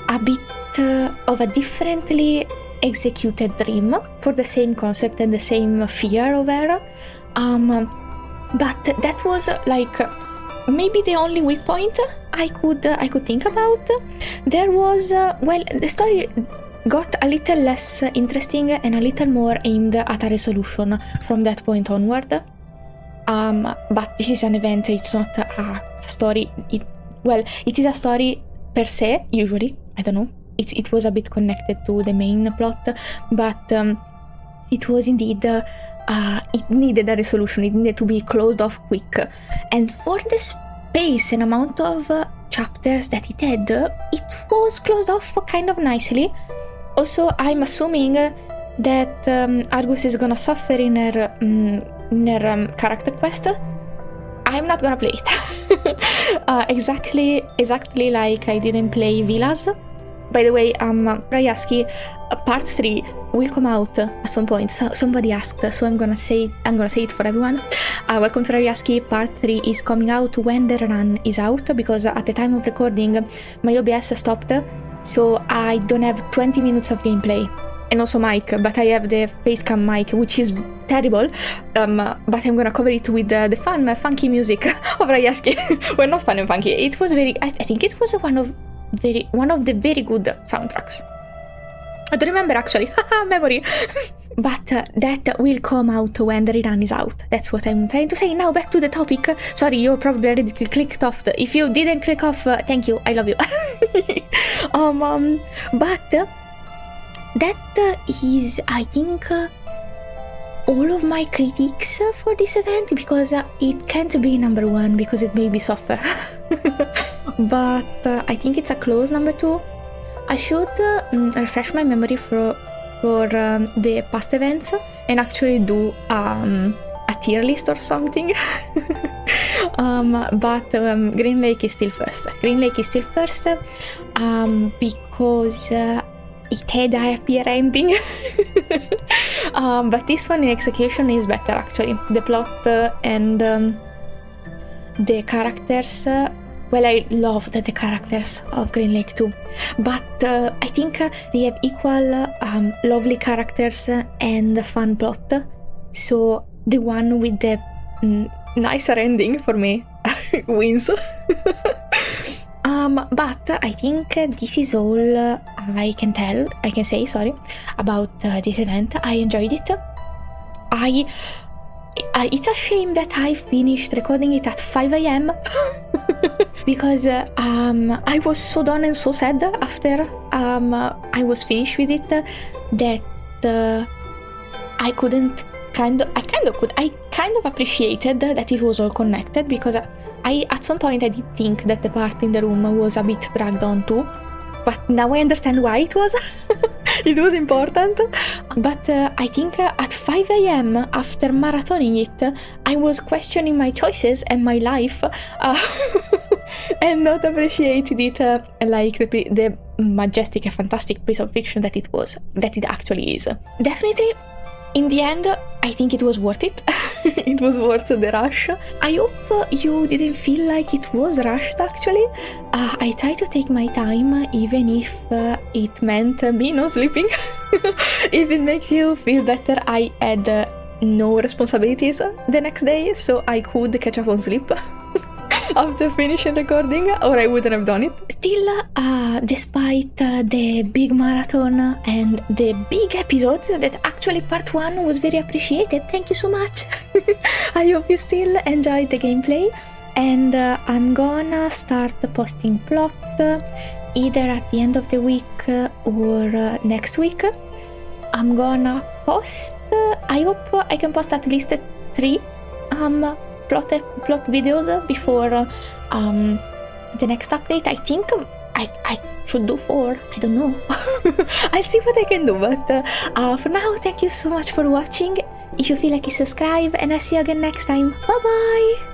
a bit of a differently executed dream for the same concept and the same fear of her. But that was like maybe the only weak point I could think about. There was the story got a little less interesting and a little more aimed at a resolution from that point onward. But this is an event, it's not a story. It is a story per se, usually. I don't know. It was a bit connected to the main plot, but it was indeed, it needed a resolution. It needed to be closed off quick. And for the space and amount of chapters that it had, it was closed off kind of nicely. Also, I'm assuming that Argus is gonna suffer in her character quest. I'm not gonna play it. Exactly like I didn't play Villas. By the way, Rayashki, part 3 will come out at some point. So somebody asked, so I'm gonna say it for everyone. Welcome to Rayashki. Part 3 is coming out when the run is out, because at the time of recording, my OBS stopped, so I don't have 20 minutes of gameplay. And also mic, but I have the facecam mic, which is terrible. But I'm gonna cover it with the fun, funky music of Rayashki. Well, not fun and funky. It was very. I think it was one of the very good soundtracks. I don't remember actually. Haha, memory. But that will come out when the rerun is out. That's what I'm trying to say. Now back to the topic. Sorry, you probably already clicked off. If you didn't click off, thank you. I love you. But that is, I think, all of my critiques for this event, because it can't be number 1 because it made me suffer. But I think it's a close number 2. I should refresh my memory for the past events and actually do a tier list or something. But Green Lake is still first. Because it had a happier ending. But this one in execution is better actually. The plot and the characters. Well, I loved the characters of Green Lake too, but I think they have equal lovely characters and fun plot. So the one with the nicer ending for me wins. But I think this is all I can say about this event. I enjoyed it. It's a shame that I finished recording it at 5 a.m. because I was so done and so sad after I was finished with it that I kind of appreciated that it was all connected, because at some point I did think that the part in the room was a bit dragged on too, but now I understand why it was. It was important. But I think at 5 a.m. after marathoning it, I was questioning my choices and my life and not appreciated it like the majestic and fantastic piece of fiction that it actually is. Definitely, in the end, I think it was worth it. It was worth the rush. I hope you didn't feel like it was rushed actually. I try to take my time, even if it meant me not sleeping. If it makes you feel better, I had no responsibilities the next day, so I could catch up on sleep after finishing recording, or I wouldn't have done it. Still, despite the big marathon and the big episodes, that actually part 1 was very appreciated. Thank you so much. I hope you still enjoyed the gameplay, and I'm gonna start posting plot either at the end of the week or next week. I'm gonna post, I hope I can post at least 3 plot videos before the next update. I think I should do 4. I don't know. I'll see what I can do, but for now, thank you so much for watching. If you feel like you, subscribe, and I'll see you again next time. Bye bye.